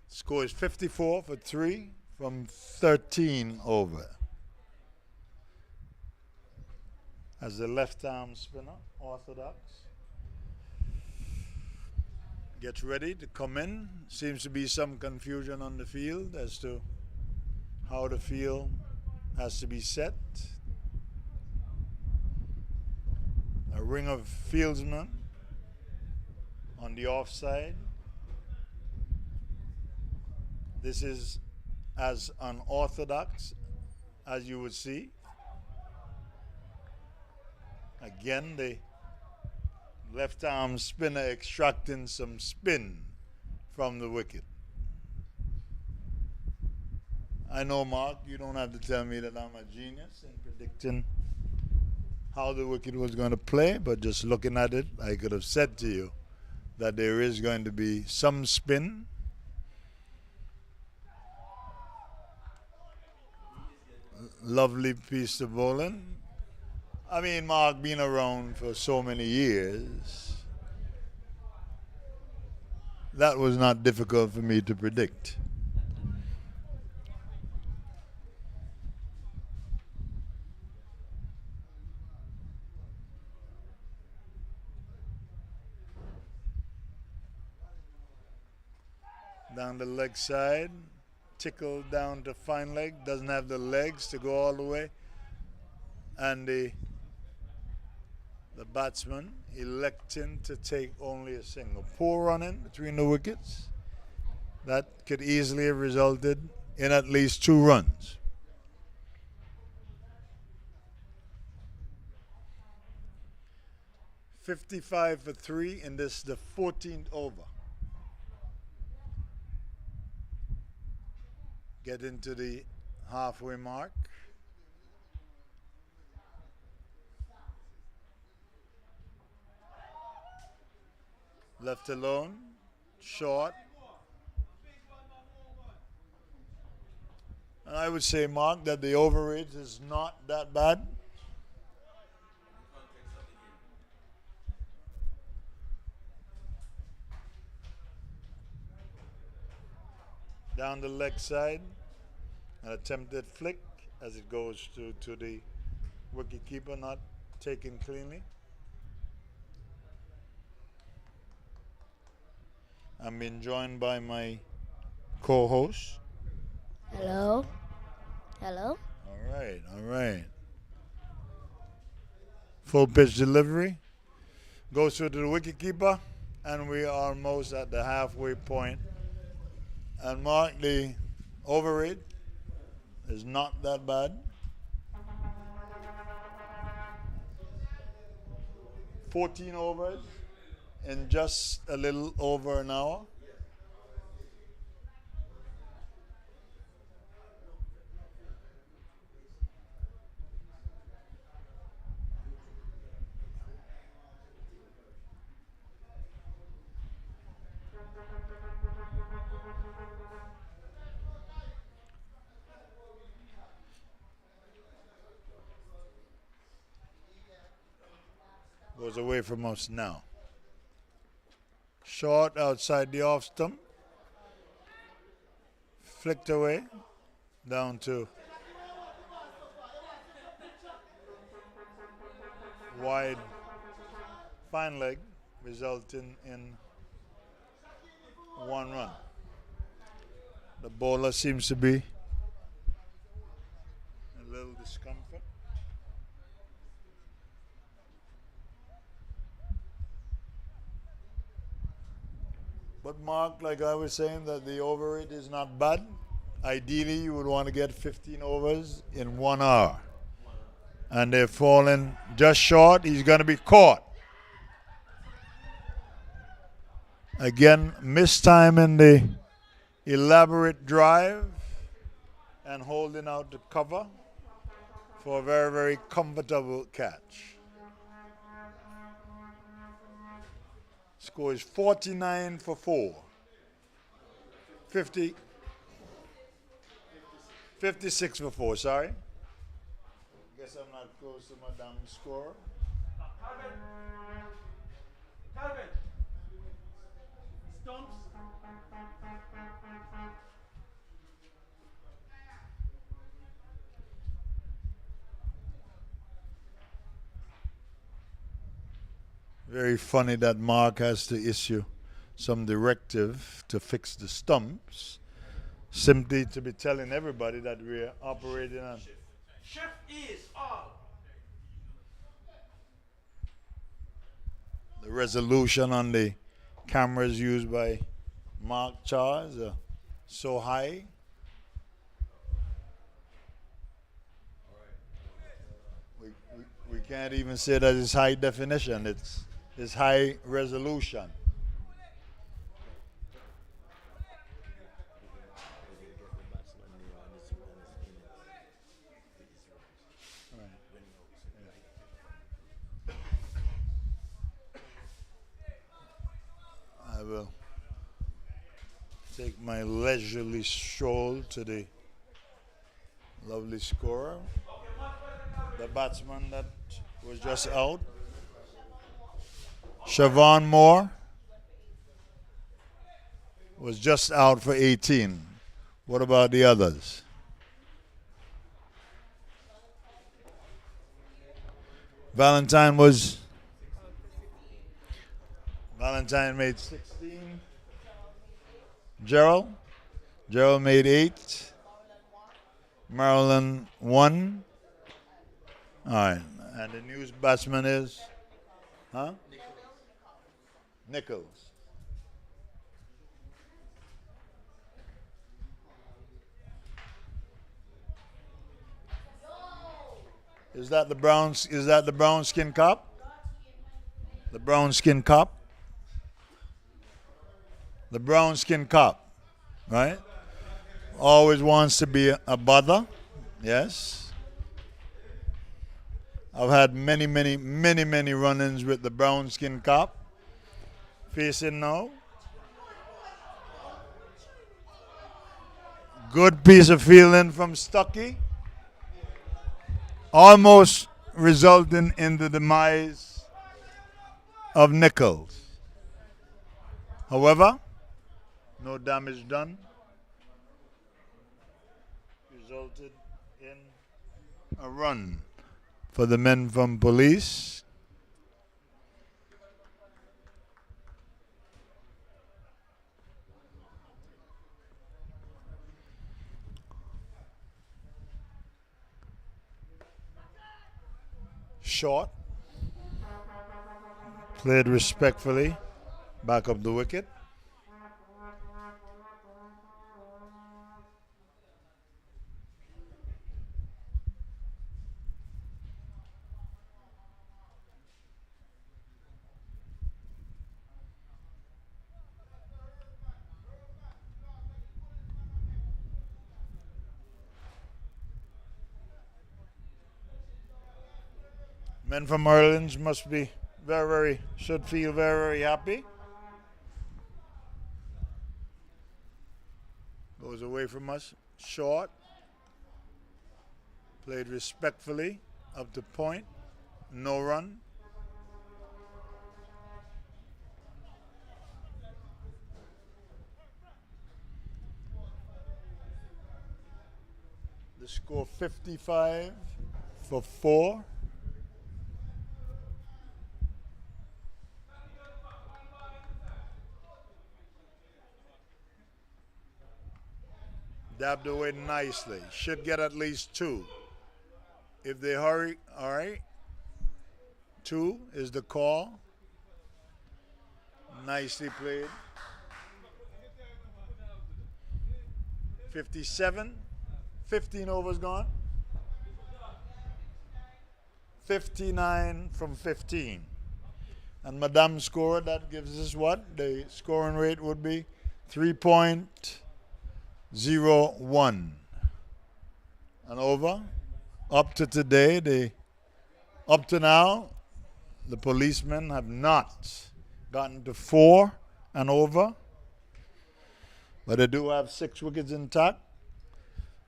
Score is 54 for 3 from 13 over. As the left arm spinner, orthodox, gets ready to come in. Seems to be some confusion on the field as to how the field has to be set. A ring of fieldsmen on the offside. This is as unorthodox as you would see. Again, the left arm spinner extracting some spin from the wicket. I know, Mark, you don't have to tell me that I'm a genius in predicting how the wicket was going to play, but just looking at it, I could have said to you that there is going to be some spin. Lovely piece of bowling. I mean, Mark, being around for so many years, that was not difficult for me to predict. Down the leg side, tickled down to fine leg, doesn't have the legs to go all the way, and the batsman electing to take only a single. Poor running between the wickets. That could easily have resulted in at least 2 runs. .55 for 3 in this, the 14th over. Get into the halfway mark. Left alone, short. And I would say, Mark, that the overage is not that bad. Down the leg side, an attempted flick as it goes to the wicket keeper, not taken cleanly. I'm being joined by my co-host. Hello. Hello. All right. Full pitch delivery. Goes through to the wicketkeeper, and we are almost at the halfway point. And Mark, the overrate is not that bad. 14 overs in just a little over an hour. Goes away from us now. Short outside the off stump. Flicked away. Down to wide fine leg, resulting in 1 run. The bowler seems to be a little discomfort. But Mark, like I was saying, that the overrate is not bad. Ideally, you would want to get 15 overs in 1 hour. And they're falling just short. He's going to be caught. Again, mistiming the elaborate drive and holding out the cover for a very, very comfortable catch. Score is 49 for 4. 56 for 4, sorry. Guess I'm not close to my damn score. Calvin. Stumps. Very funny that Mark has to issue some directive to fix the stumps, simply to be telling everybody that we're operating on. Shift is all. The resolution on the cameras used by Mark Charles are so high. We can't even say that it's high definition. It's high resolution. I will take my leisurely stroll to the lovely scorer. The batsman that was just out, Siobhan Moore, was just out for 18. What about the others? Valentine made 16. Gerald made 8. Maryland 1. All right, and the news batsman is, Nichols. Is that the brown? Is that the brown skin cop? The brown skin cop. The brown skin cop, right? Always wants to be a bother. Yes. I've had many run-ins with the brown skin cop. Facing now. Good piece of fielding from Stuckey. Almost resulting in the demise of Nichols. However, no damage done. Resulted in a run for the men from Police. Short. Played respectfully. Back up the wicket. Men from Urlings must be should feel very happy. Goes away from us. Short. Played respectfully. Up to point. No run. The score 55 for 4. Dabbed away nicely. Should get at least 2. If they hurry, all right. 2 is the call. Nicely played. 57. 15 overs gone. 59 from 15. And Madame scored. That gives us what? The scoring rate would be 3.01. And over. Up to today, up to now, the policemen have not gotten to 4 and over. But they do have 6 wickets intact.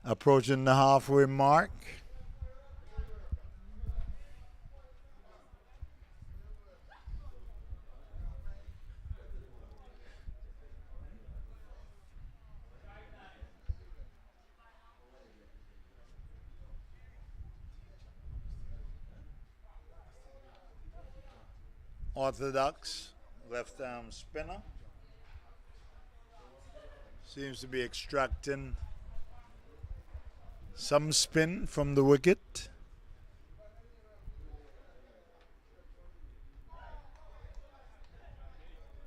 Approaching the halfway mark. Orthodox left arm spinner. Seems to be extracting some spin from the wicket.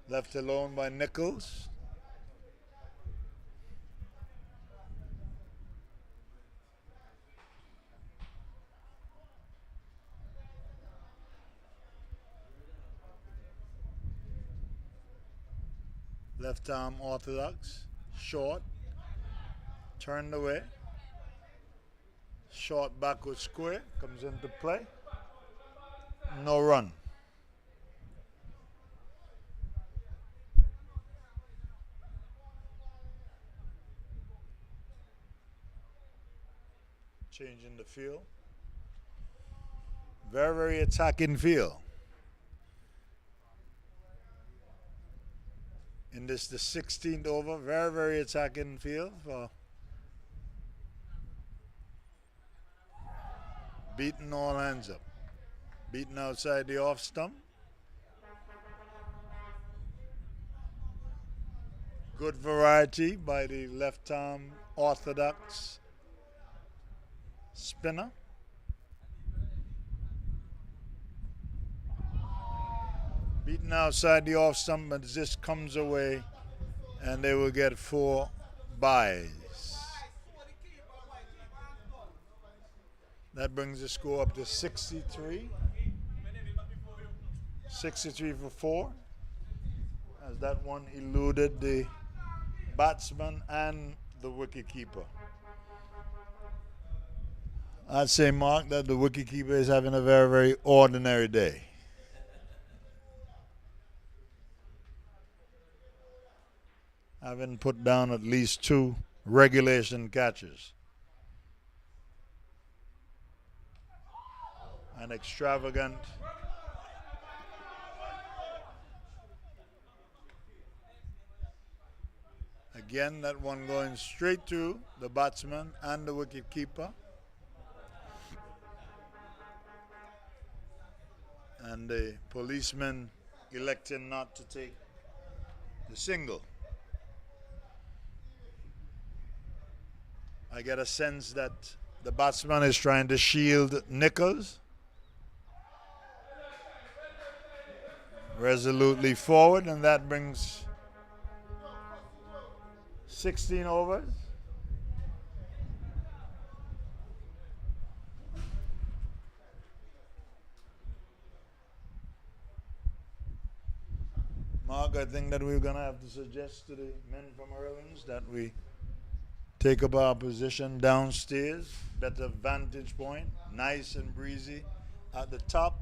Left alone by Nichols. Left arm orthodox, short, turned away. Short backward square comes into play. No run. Changing the field. Very attacking field. In this, the 16th over, very attacking field for beating all hands up. Beaten outside the off stump. Good variety by the left arm orthodox spinner. Beaten outside the off stump, but this comes away and they will get 4 byes. That brings the score up to 63. 63 for 4. As that one eluded the batsman and the wicketkeeper. I'd say, Mark, that the wicketkeeper is having a very ordinary day. Having put down at least 2 regulation catches. An extravagant again, that one going straight to the batsman and the wicketkeeper. And the policeman electing not to take the single. I get a sense that the batsman is trying to shield Nichols. resolutely forward, and that brings 16 overs. Mark, I think that we're going to have to suggest to the men from Urlings that we take up our position downstairs, better vantage point, nice and breezy at the top.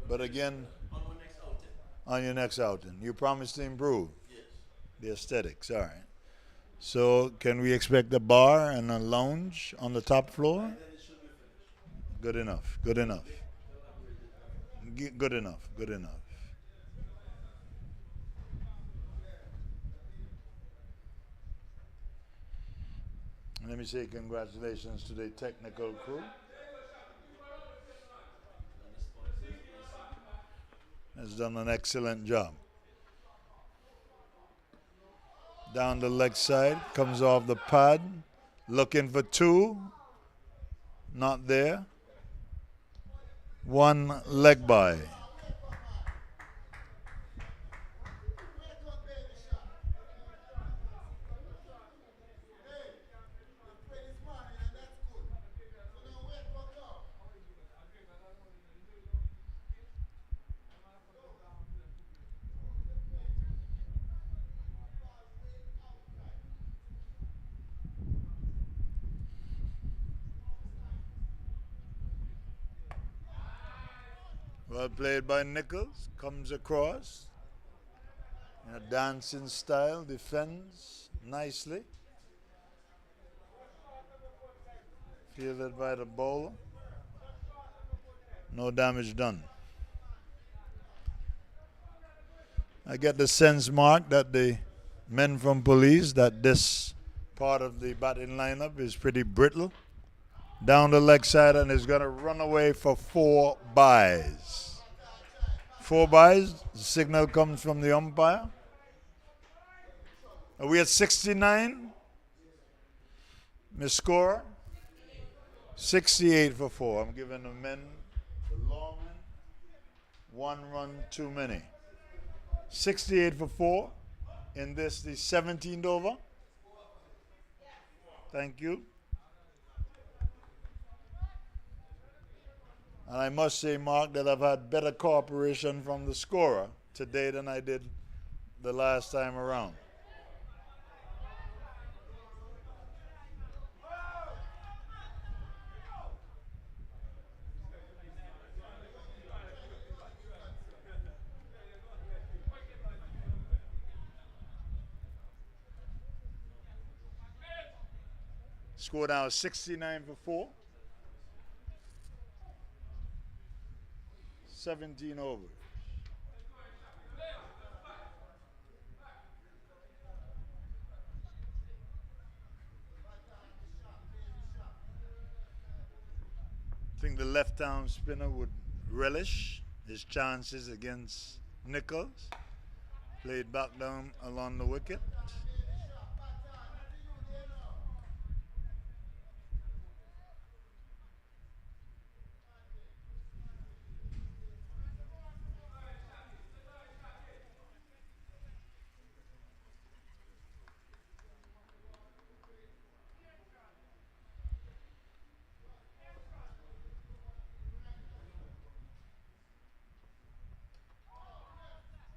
But again, on your next outing, you promise to improve the aesthetics. All right. So can we expect a bar and a lounge on the top floor? Good enough. Good enough. Good enough. Good enough. Let me say congratulations to the technical crew. Has done an excellent job. Down the leg side, comes off the pad, looking for two, not there. One leg by. Well played by Nichols, comes across in a dancing style, defends nicely. Fielded by the bowler. No damage done. I get the sense, Mark, that the men from police, that this part of the batting lineup is pretty brittle. Down the leg side and is going to run away for 4 byes. 4 byes. The signal comes from the umpire. Are we at 69? Miss Scorer? 68 for 4. I'm giving the men the long one. 1 run too many. 68 for 4. In this, the 17th over. Thank you. And I must say, Mark, that I've had better cooperation from the scorer today than I did the last time around. Score now is 69 for 4. 17 overs. I think the left-arm spinner would relish his chances against Nichols. Played back down along the wicket.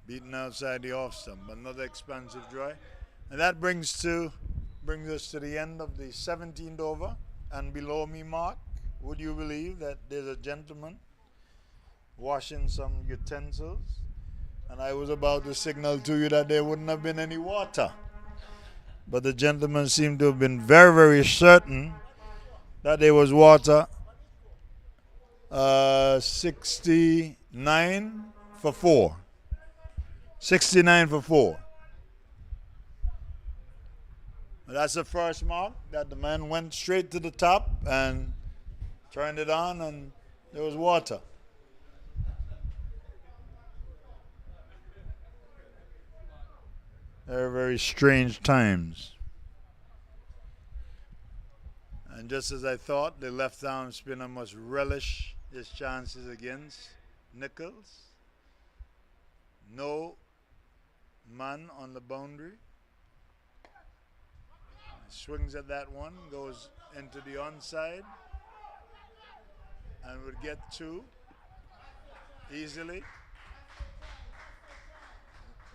Beaten outside the off stump. Another expansive drive. And that brings us to the end of the 17th over. And below me, Mark, would you believe that there's a gentleman washing some utensils? And I was about to signal to you that there wouldn't have been any water. But the gentleman seemed to have been very, very certain that there was water. 69 for 4. 69 for 4. That's the first mark that the man went straight to the top and turned it on and there was water. Very, very strange times. And just as I thought, the left arm spinner must relish his chances against Nichols. No man on the boundary. Swings at that one, goes into the onside, and would get two easily.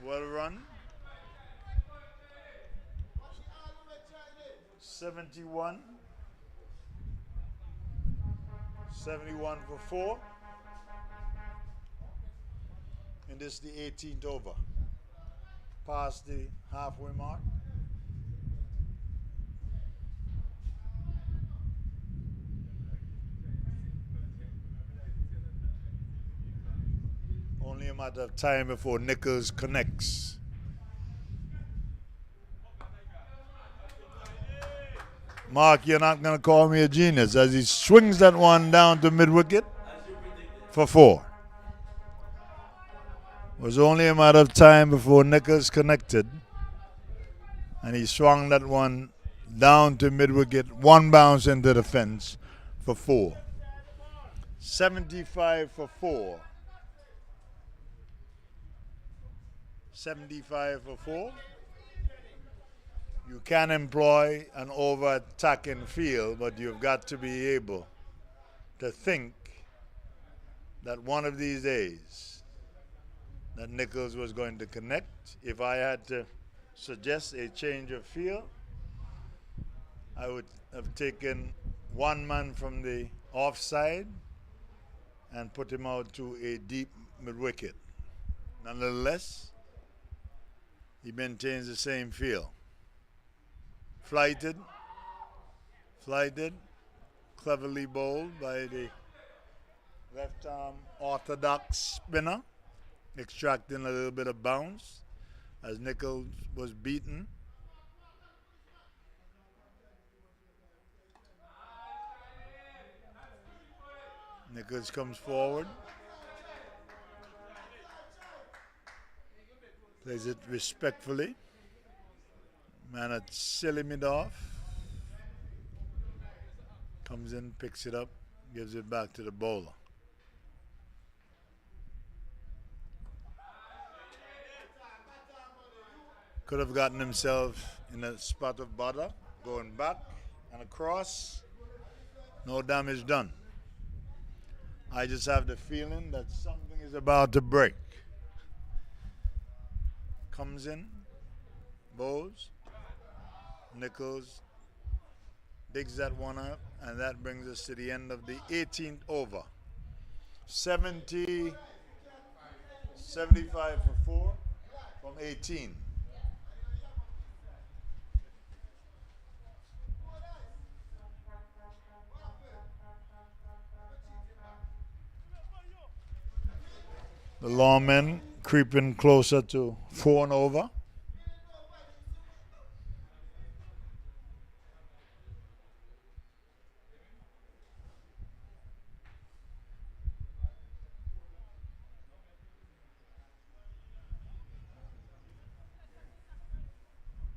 Well run. 71. 71 for 4. And this is the 18th over. Past the halfway mark. Only a matter of time before Nichols connects. Mark, you're not going to call me a genius as he swings that one down to mid-wicket for 4. It was only a matter of time before Nichols connected, and he swung that one down to mid-wicket, one bounce into the fence for 4. 75 for 4. 75 for 4. You can employ an over-attacking field, but you've got to be able to think that one of these days that Nichols was going to connect. If I had to suggest a change of field, I would have taken one man from the offside and put him out to a deep mid-wicket. Nonetheless, he maintains the same field. Flighted, cleverly bowled by the left arm orthodox spinner, extracting a little bit of bounce as Nichols was beaten. Nichols comes forward, plays it respectfully. Man at silly mid-off. Comes in, picks it up, gives it back to the bowler. Could have gotten himself in a spot of bother, going back and across. No damage done. I just have the feeling that something is about to break. Comes in, bowls. Nichols digs that one up, and that brings us to the end of the 18th over. 75 for 4 from 18. The lawmen creeping closer to 4 and over.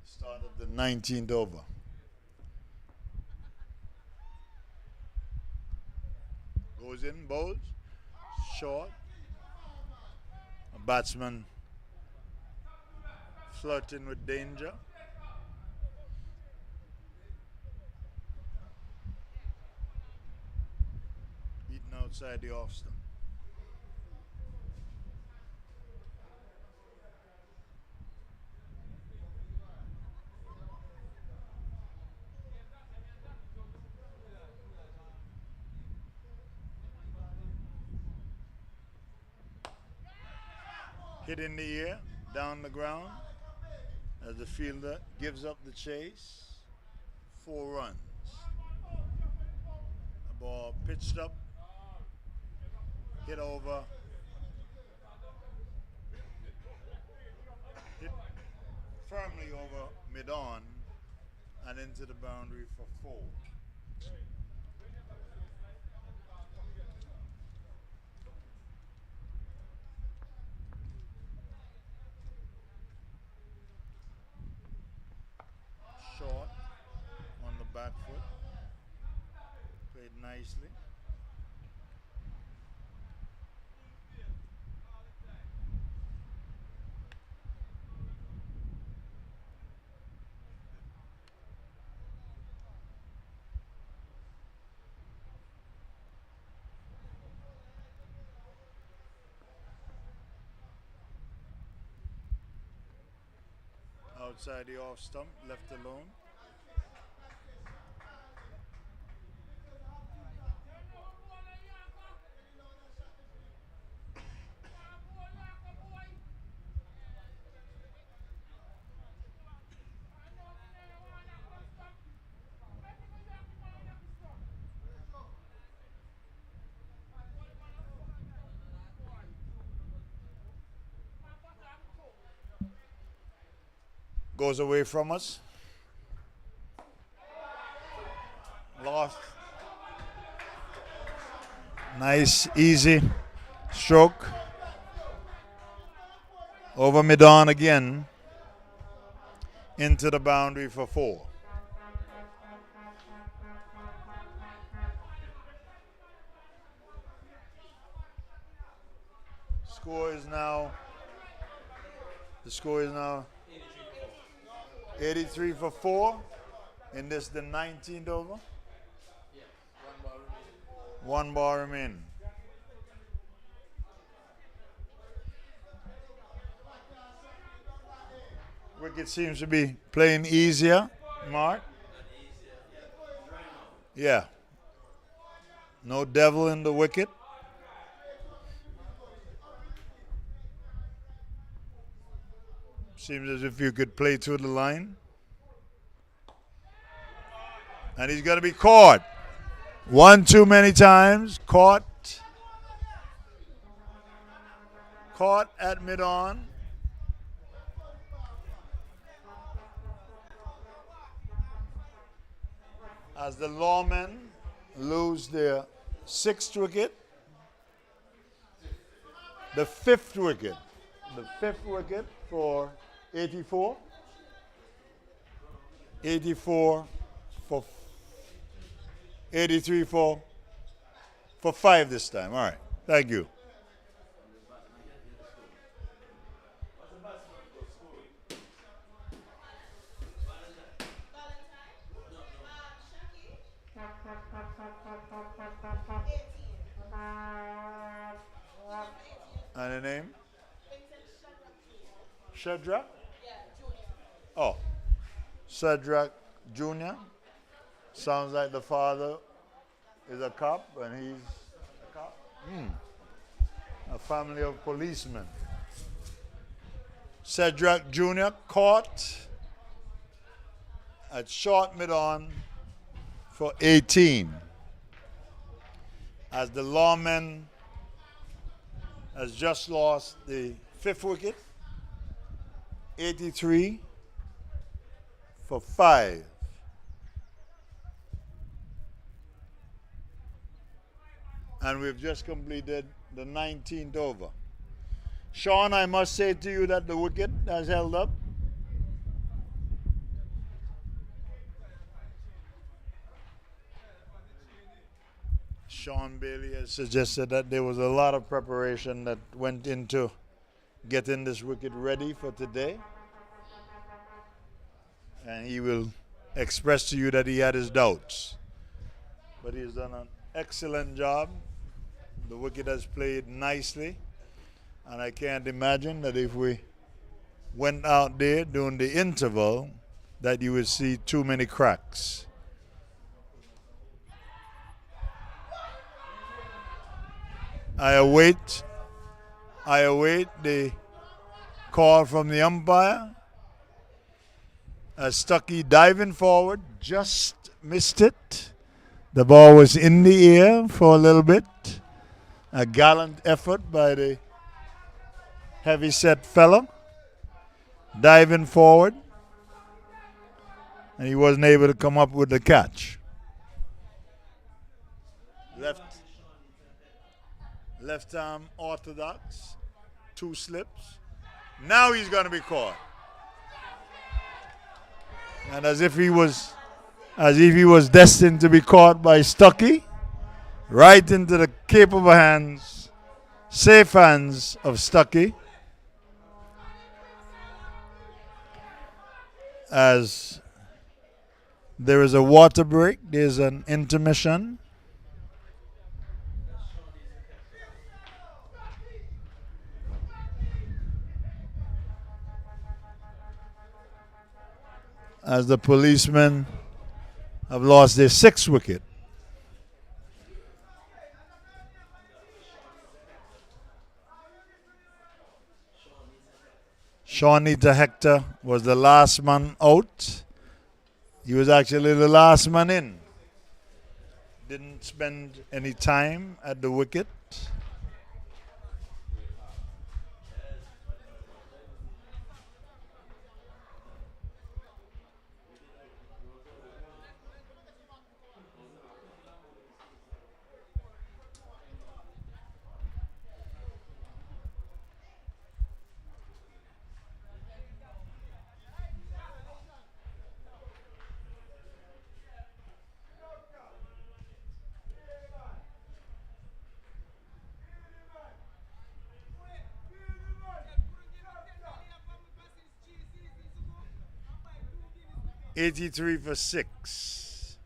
Start of the 19th over. Goes in, bowls, short. A batsman flirting with danger. Beaten outside the off stump. Hit in the air, down the ground, as the fielder gives up the chase. 4 runs. The ball pitched up, hit over, hit firmly over mid-on and into the boundary for 4. Short on the back foot, played nicely. outside the off stump, left alone. Goes away from us. Lost. Nice, easy stroke. Over mid-on again. Into the boundary for 4. The score is now 83 for 4. And this the 19th over? Yeah, 1 ball remaining. 1 ball remaining. Wicket seems to be playing easier, Mark. Yeah. No devil in the wicket. Seems as if you could play through the line. And he's going to be caught. 1 too many times. Caught. Caught at mid-on. As the lawmen lose their 6th wicket. The 5th wicket. The 5th wicket for 84. 84 for 83 for 5 this time. All right. Thank you. And the name? Shadrach? Oh, Shadrach Jr. Sounds like the father is a cop and he's a cop. A family of policemen. Shadrach Jr. caught at short mid-on for 18. As the lawman has just lost the 5th wicket, 83 for 5. And we've just completed the 19th over. Sean, I must say to you that the wicket has held up. Sean Bailey has suggested that there was a lot of preparation that went into getting this wicket ready for today. And he will express to you that he had his doubts. But he's done an excellent job. The wicket has played nicely. And I can't imagine that if we went out there during the interval that you would see too many cracks. I await the call from the umpire. As Stuckey diving forward, just missed it. The ball was in the air for a little bit. A gallant effort by the heavy-set fellow. Diving forward. And he wasn't able to come up with the catch. Left arm orthodox. 2 slips. Now he's going to be caught. And as if he was destined to be caught by Stuckey, right into the capable hands, safe hands of Stuckey. As there is a water break, there's an intermission. as the policemen have lost their 6th wicket. Shawnita Hector was the last man out. He was actually the last man in. Didn't spend any time at the wicket. $83 for 6.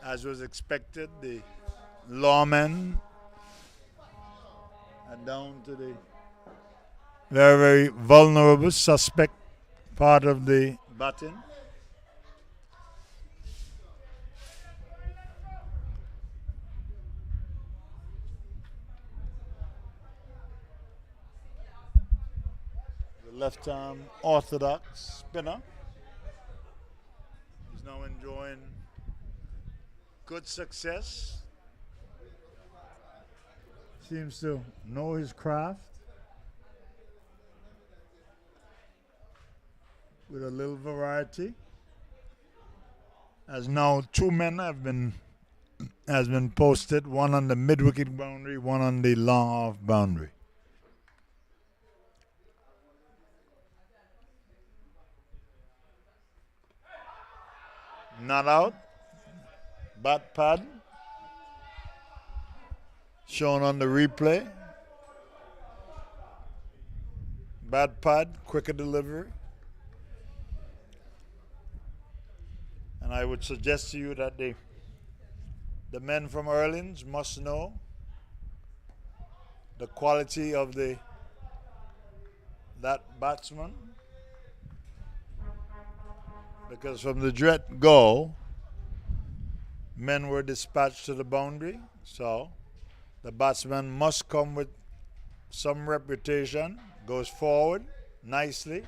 As was expected, the lawmen are down to the very, very vulnerable suspect part of the batting. The left-arm orthodox spinner is now enjoying good success. Seems to know his craft with a little variety. As now 2 men has been posted, one on the mid-wicket boundary, one on the long-off boundary. Not out. Bat pad. Shown on the replay. Bat pad, quicker delivery. And I would suggest to you that the men from Urlings must know the quality of that batsman. Because from the get-go, men were dispatched to the boundary. So the batsman must come with some reputation, goes forward nicely.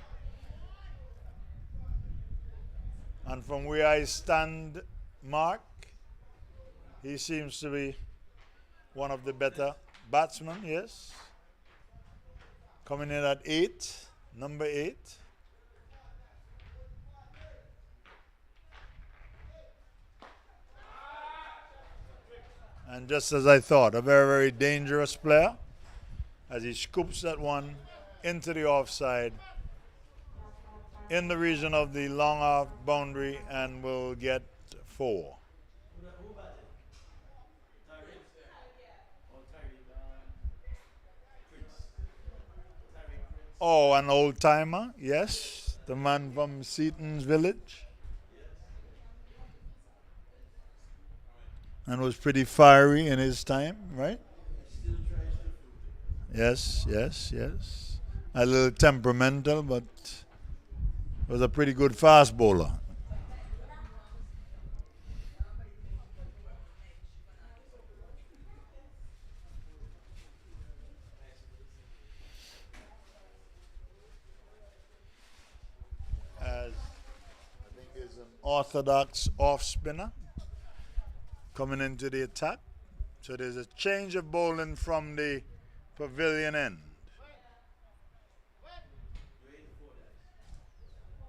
And from where I stand, Mark, he seems to be one of the better batsmen, yes. Coming in at 8, number 8. And just as I thought, a very, very dangerous player as he scoops that one into the offside in the region of the long off boundary and will get 4. Oh, an old timer, yes. The man from Seaton's village. And was pretty fiery in his time, right? Yes, yes, yes. A little temperamental, but was a pretty good fast bowler. As I think is an orthodox off spinner coming into the attack. So there's a change of bowling from the pavilion end.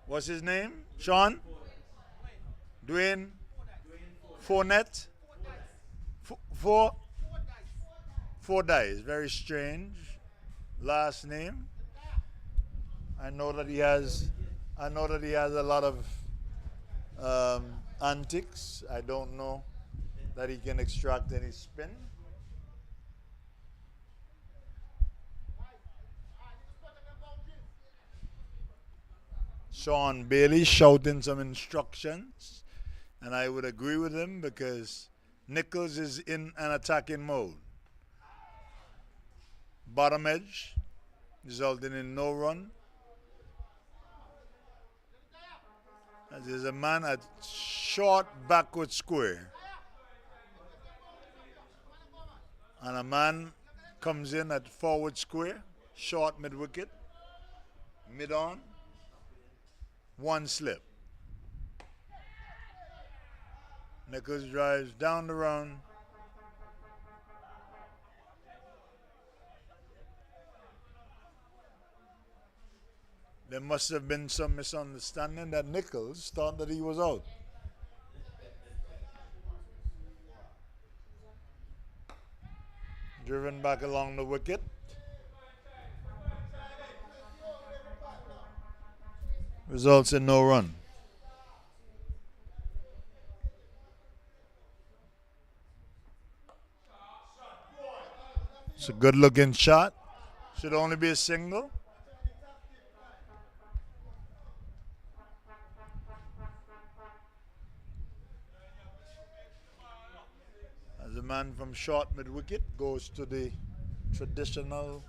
What's his name? Sean? Dwayne? Fournette? Fordyce. Very strange last name. I know that he has a lot of antics. I don't know that he can extract any spin. Sean Bailey shouting some instructions, and I would agree with him because Nichols is in an attacking mode. Bottom edge, resulting in no run. There's a man at short backward square. And a man comes in at forward square, short mid wicket, mid on, one slip. Nichols drives down the run. There must have been some misunderstanding that Nichols thought that he was out. Driven back along the wicket. Results in no run. It's a good looking shot. Should only be a single. As a man from short mid wicket goes to the traditional,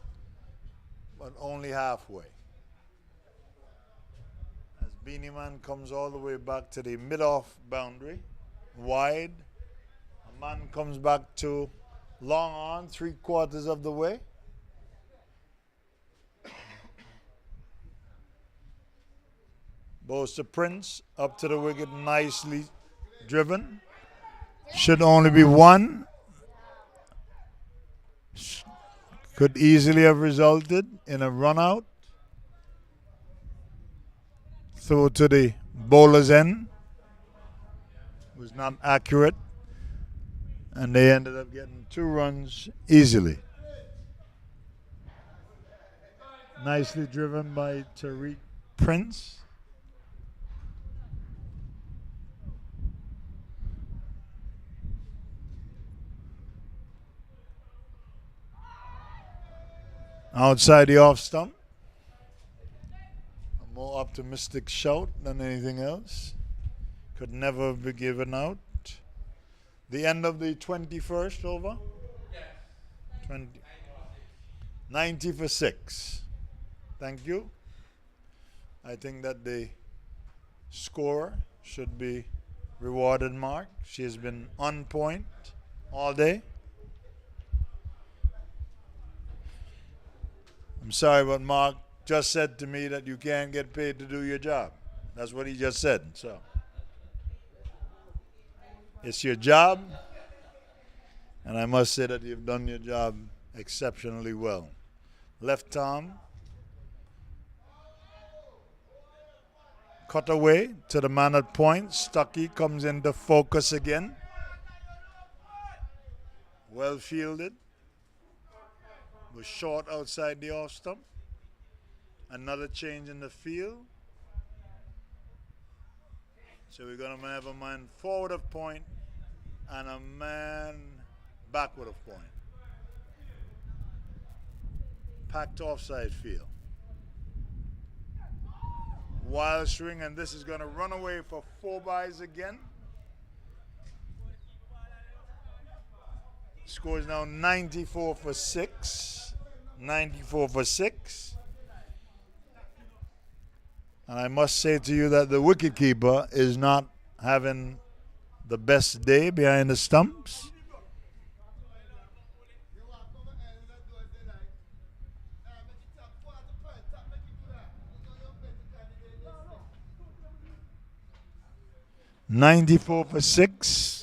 but only halfway. As Beanie Man comes all the way back to the mid-off boundary, wide. A man comes back to long on, 3/4 of the way. Goes to Prince, up to the wicket, nicely driven. Should only be one. Could easily have resulted in a run out. Throw to the bowler's end. Was not accurate. And they ended up getting 2 runs easily. Nicely driven by Tariq Prince. Outside the off stump. A more optimistic shout than anything else. Could never be given out. The end of the 21st over? 20. 90 for 6. Thank you. I think that the scorer should be rewarded, Mark. She has been on point all day. I'm sorry, but Mark just said to me that you can't get paid to do your job. That's what he just said. So it's your job, and I must say that you've done your job exceptionally well. Left arm, cut away to the man at point. Stuckey comes into focus again. Well fielded. Was short outside the off stump. Another change in the field. So we're going to have a man forward of point and a man backward of point. Packed offside field. Wild swing, and this is going to run away for 4 byes again. Score is now 94 for 6. 94 for 6. And I must say to you that the wicketkeeper is not having the best day behind the stumps. $94 for 6.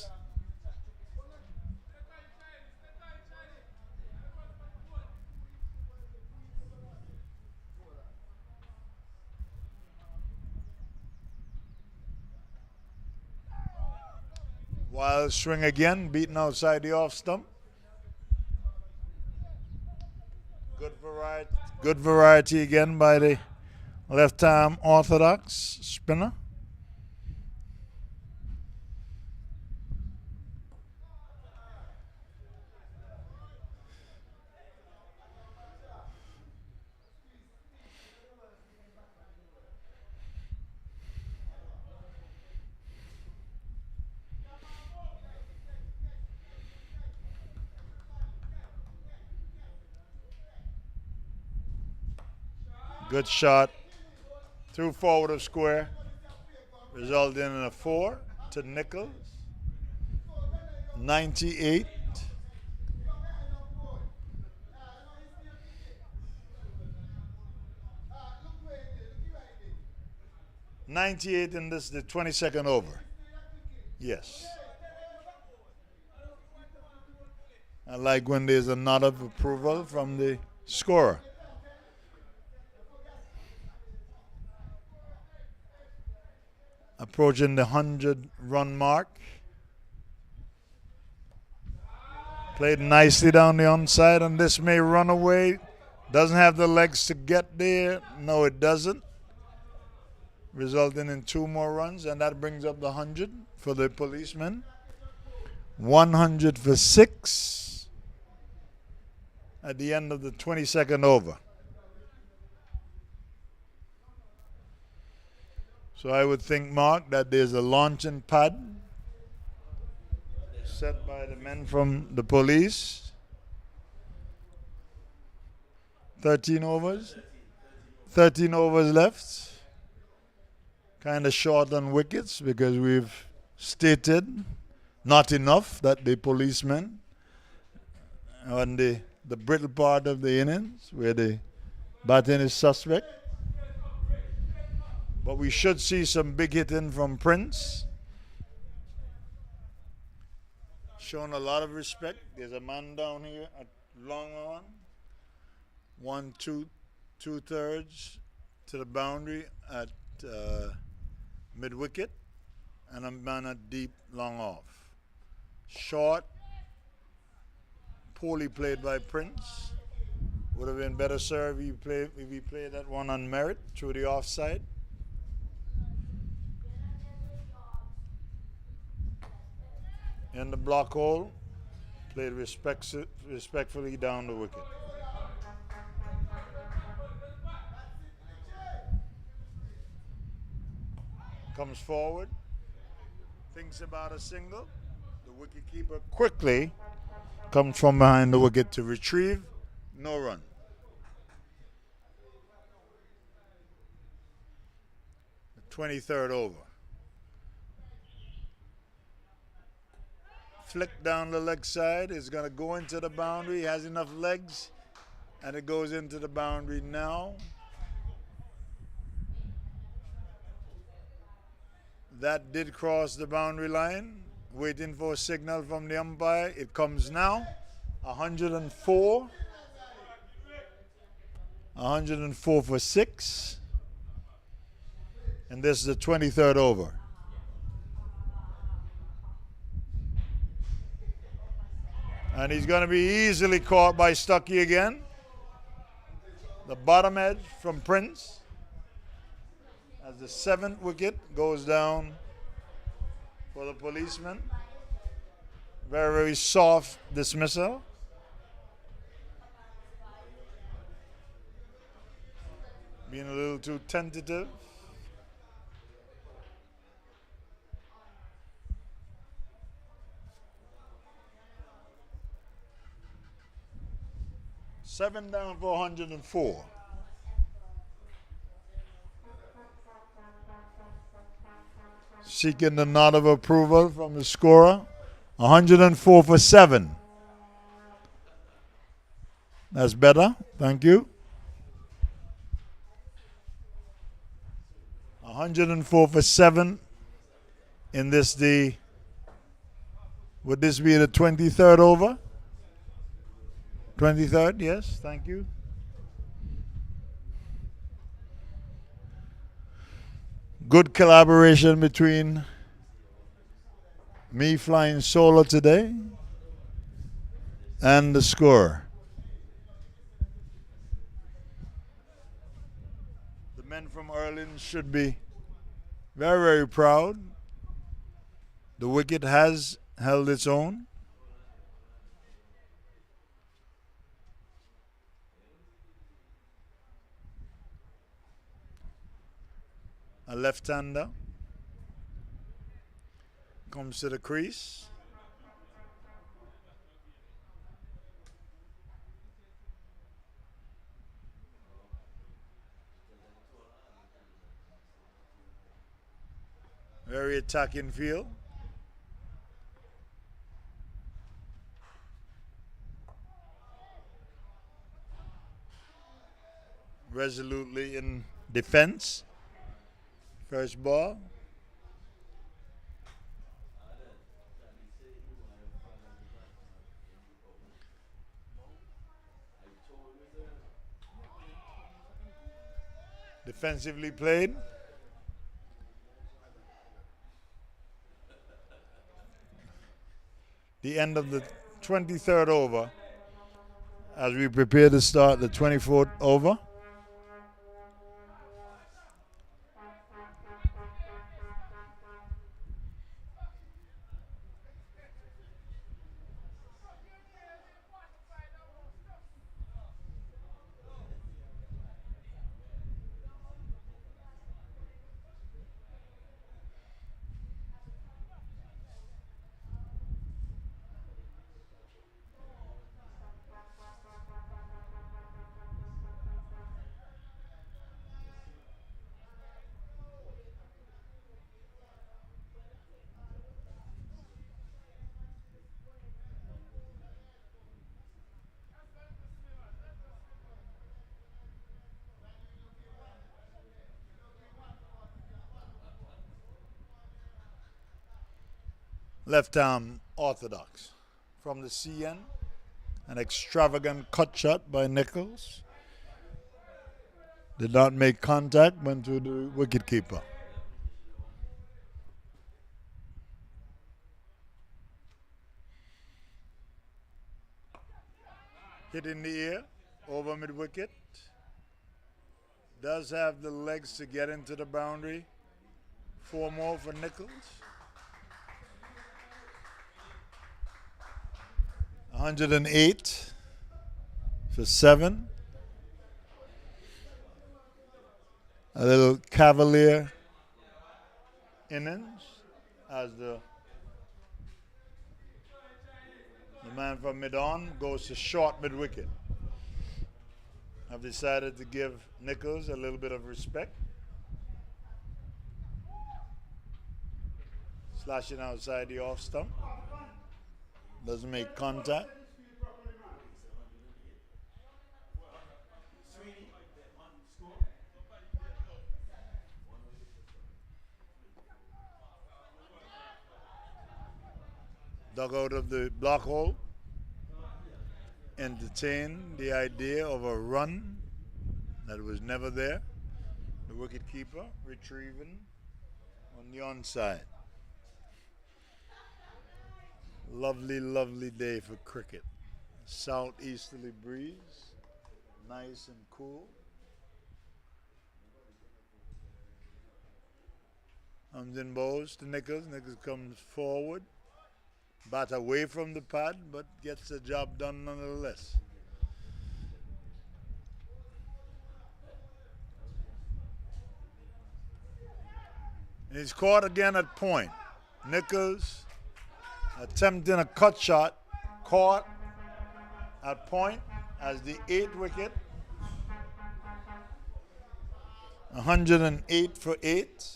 Wild swing again, beaten outside the off stump. Good variety again by the left-arm orthodox spinner. Good shot. Through forward of square. resulting in a 4 to Nichols. 98. In this, the 22nd over. Yes. I like when there's a nod of approval from the scorer. Approaching the 100-run mark. Played nicely down the onside, and this may run away. Doesn't have the legs to get there. No, it doesn't. Resulting in 2 more runs, and that brings up the 100 for the policeman. 100 for 6 at the end of the 22nd over. So I would think, Mark, that there's a launching pad set by the men from the police. 13 overs. 13 overs left. Kind of short on wickets because we've stated not enough that the policemen on the brittle part of the innings where the batting is suspect. But we should see some big hitting from Prince. Shown a lot of respect. There's a man down here at long on. 1, 2, 2/3 to the boundary at mid wicket, and a man at deep long off. Short, poorly played by Prince. Would have been better served if he played that one on merit through the offside. In the block hole, played respectfully down the wicket. Comes forward, thinks about a single. The wicketkeeper quickly comes from behind the wicket to retrieve. No run. The 23rd over. Flick down the leg side. Is going to go into the boundary. He has enough legs, and it goes into the boundary now. That did cross the boundary line. Waiting for a signal from the umpire. It comes now. 104. 104 for 6. And this is the 23rd over. And he's going to be easily caught by Stuckey again. The bottom edge from Prince. As the 7th wicket goes down for the policeman. Very, very soft dismissal. Being a little too tentative. Seven down for 104. Seeking the nod of approval from the scorer. 104 for 7. That's better. Thank you. 104 for 7 in this would this be the 23rd over? 23rd, yes, thank you. Good collaboration between me flying solo today and the scorer. The men from Urlings should be very, very proud. The wicket has held its own. A left-hander comes to the crease. Very attacking field. Resolutely in defense. First ball. Defensively played. The end of the 23rd over as we prepare to start the 24th over. Left arm orthodox from the CN. An extravagant cut shot by Nichols. Did not make contact, went to the wicketkeeper. Hit in the air, over mid wicket. Does have the legs to get into the boundary. 4 more for Nichols. 108 for 7. A little cavalier innings as the man from mid-on goes to short mid-wicket. I've decided to give Nichols a little bit of respect. Slashing outside the off stump. Doesn't make contact. Dug out of the block hole. Entertained the idea of a run that was never there. The wicketkeeper retrieving on the onside. Lovely, lovely day for cricket. Southeasterly breeze, nice and cool. Comes in bows to Nichols. Nichols comes forward. Bat away from the pad, but gets the job done nonetheless. And he's caught again at point. Nichols attempting a cut shot, caught at point as the 8th wicket. 108 for 8.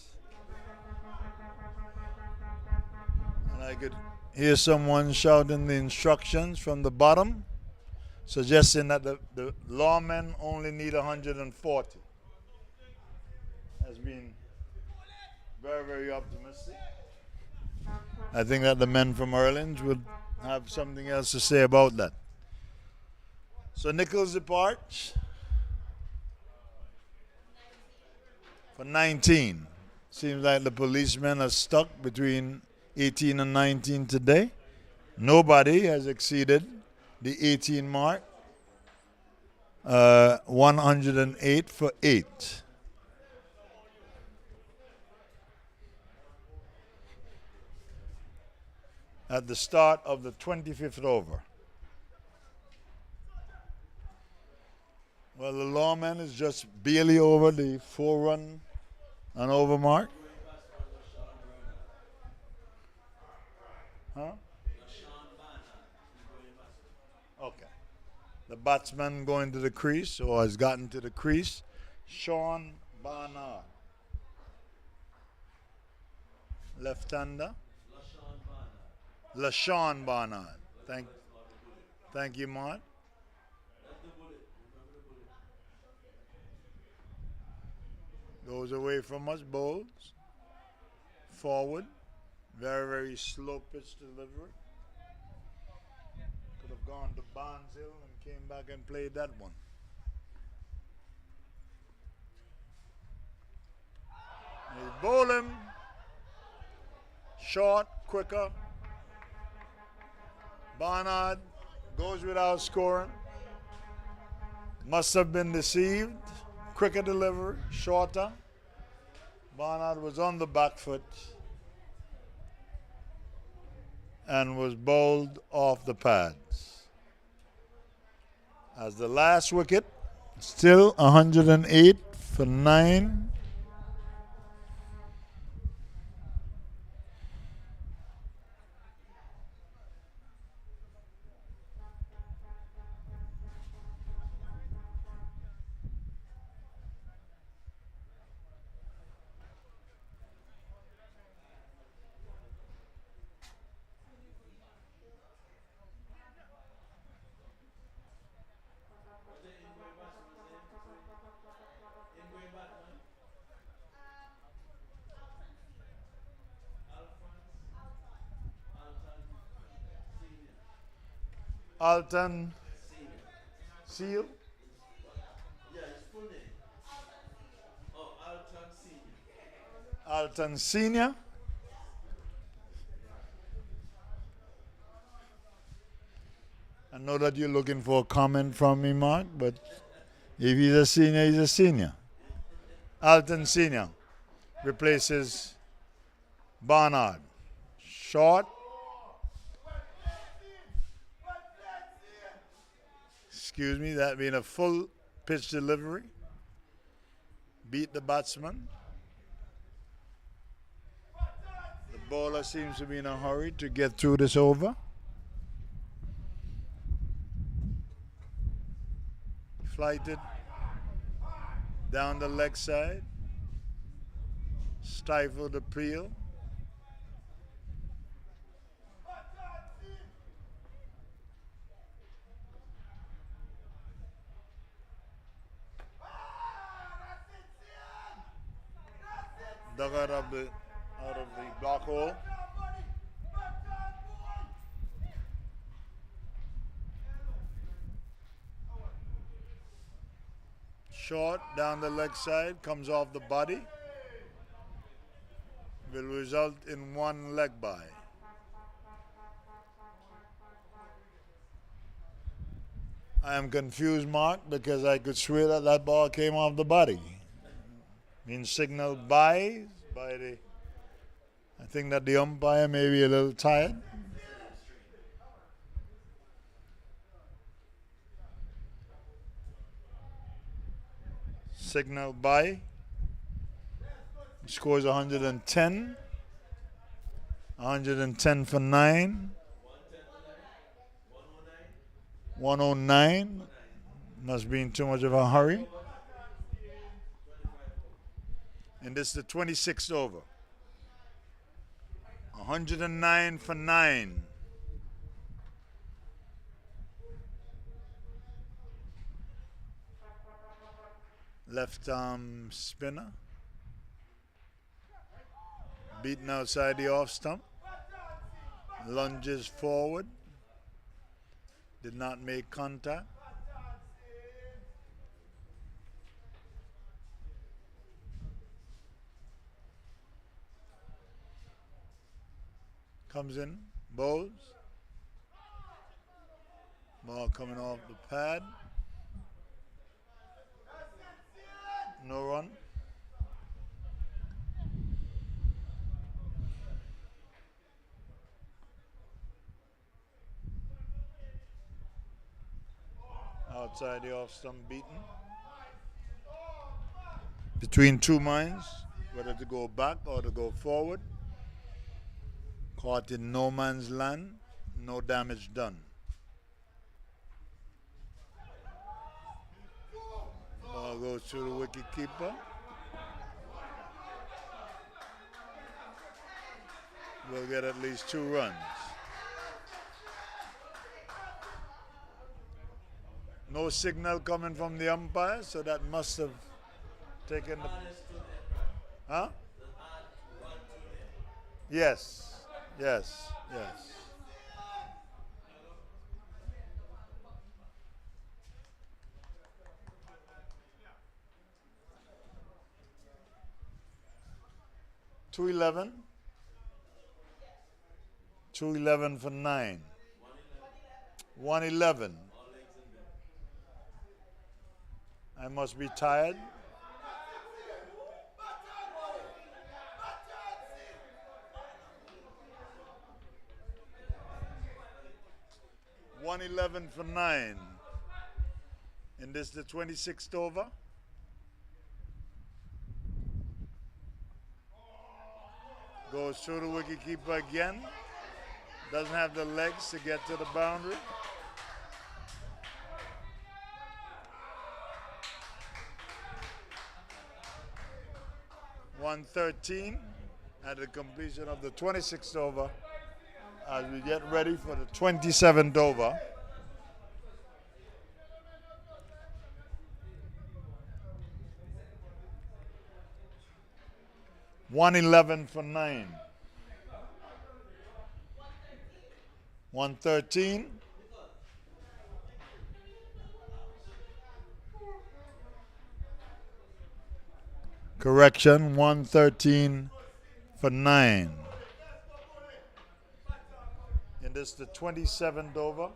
And I could hear someone shouting the instructions from the bottom, suggesting that the lawmen only need 140. Has been very, very optimistic. I think that the men from Urlings would have something else to say about that. So Nichols departs for 19. Seems like the policemen are stuck between 18 and 19 today. Nobody has exceeded the 18 mark. 108 for 8. At the start of the 25th over. Well, the lawman is just barely over the 4-run and over mark. Huh? Okay. The batsman going to the crease, or has gotten to the crease. Sean Barnard. Left-hander. LaShawn Barnard. Thank you, Mart. Goes away from us, bowls. Forward. Very, very slow pitch delivery. Could have gone to Barnes Hill and came back and played that one. He's bowling. Short, quicker. Barnard goes without scoring. Must have been deceived. Quicker delivery, shorter. Barnard was on the back foot and was bowled off the pads. As the last wicket, still 108 for 9. Alton Seal. Yeah, his full name. Oh, Alton Senior. Alton Senior. I know that you're looking for a comment from me, Mark, but if he's a senior, he's a senior. Alton Senior replaces Barnard. Short. Excuse me, that being a full pitch delivery. Beat the batsman. The bowler seems to be in a hurry to get through this over. Flighted down the leg side. Stifled appeal. Dug out of the block hole. Short down the leg side, comes off the body. Will result in one leg bye. I am confused, Mark, because I could swear that that ball came off the body. Means signaled by the, I think that the umpire may be a little tired. Signal by. Scores 110. 110 for 9. 109. Must be in too much of a hurry. And this is the 26th over. 109 for 9. Left arm spinner. Beaten outside the off stump. Lunges forward. Did not make contact. Comes in, bowls. Ball coming off the pad. No run. Outside the off stump beaten. Between two minds, whether to go back or to go forward. Caught in no man's land, no damage done. Ball goes to the wicket keeper. will get at least 2 runs. No signal coming from the umpire, so that must have taken the... Huh? Yes, yes, yes. $211 for 9. 111. I must be tired. $111 for 9. And this the 26th over. Goes through the wicketkeeper again. Doesn't have the legs to get to the boundary. $113 at the completion of the 26th over as we get ready for the 27th over. $111 for 9. 113. Correction, 113 for 9. And this is the 27th over.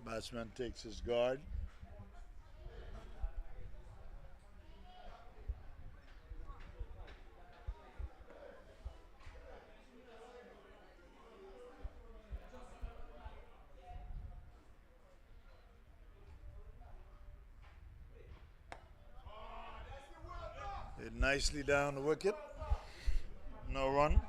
Batsman takes his guard. Hit nicely down the wicket. No run.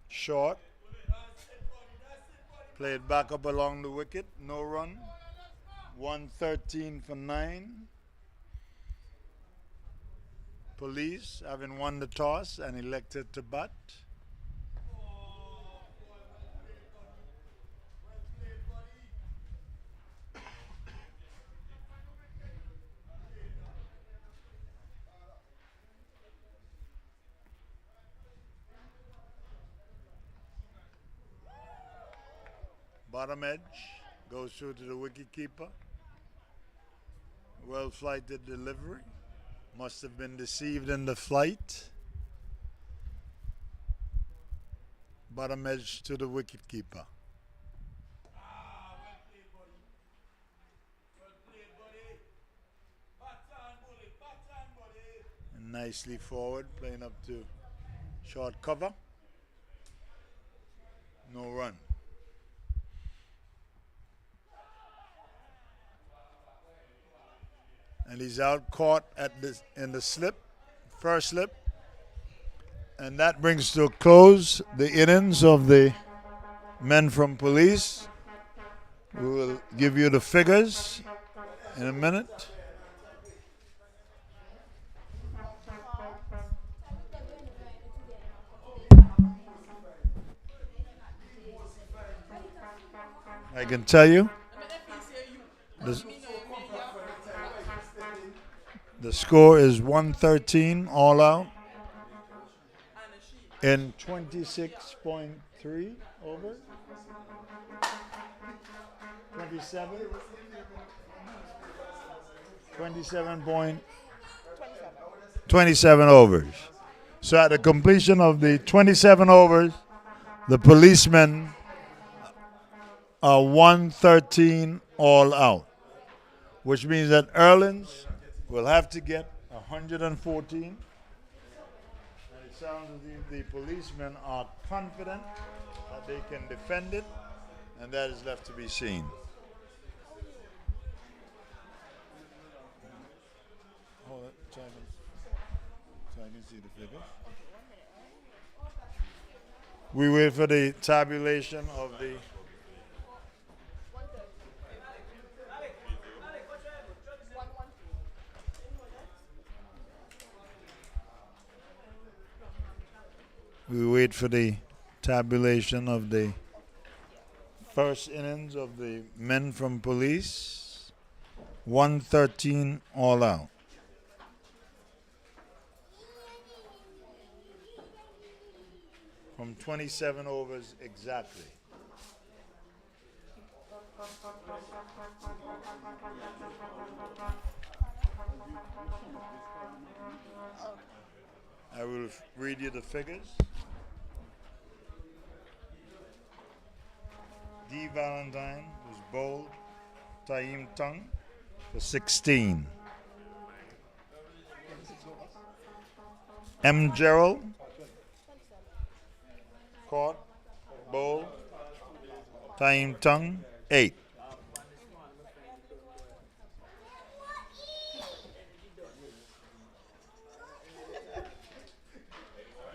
Short. Played back up along the wicket. No run. 113 for 9. Police, having won the toss and elected to bat. Bottom edge goes through to the wicketkeeper. Well flighted delivery. Must have been deceived in the flight. Bottom edge to the wicketkeeper. And nicely forward, playing up to short cover. No run. And he's out caught at this in the slip, first slip. And that brings to a close the innings of the men from police. We will give you the figures in a minute. I can tell you the score is 113 all out in 26.3 overs. 27 overs. So at the completion of the 27 overs, the policemen are 113 all out, which means that Urlings will have to get 114. And it sounds as if the policemen are confident that they can defend it, and that is left to be seen. so I can see the figures. We wait for the tabulation of the. We wait for the tabulation of the first innings of the men from police. 113 all out. From 27 overs exactly. I will read you the figures. D. Valentine was bowled. Taim Tung for 16. M. Gerald caught, bowled. Taim Tung 8.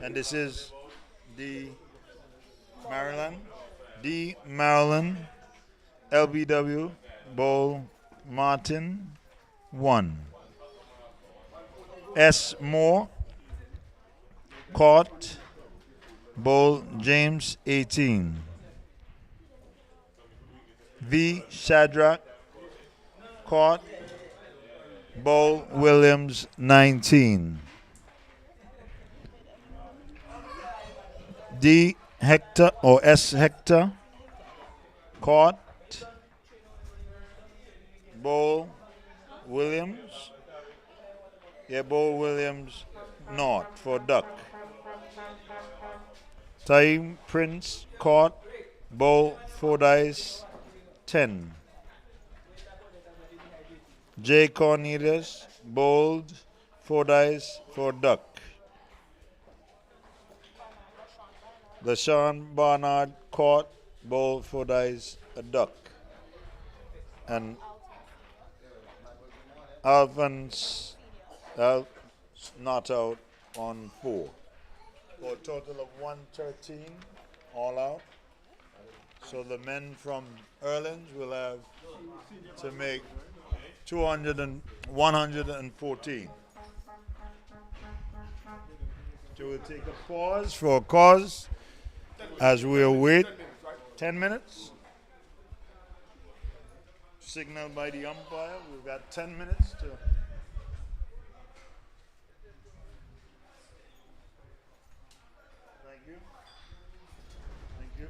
And this is D. Maryland. D. Maryland, LBW, Bowl Martin 1. S. Moore, caught, Bowl James 18. V. Shadrach, caught, Bowl Williams 19. D. Hector or S. Hector, caught, Bowl Williams. Yeah, Bowl Williams not for duck. Time Prince caught, Bowl 4 dice 10. J. Cornelius bowled 4 dice for duck. LaShawn Barnard caught, bowled 4 dice, a duck. And Alphonse not out on 4. For a total of 113 all out. So the men from Urlings will have to make 114. So we'll take a pause for a cause as we'll wait 10 minutes. Signaled by the umpire. We've got 10 minutes to. Thank you. Thank you.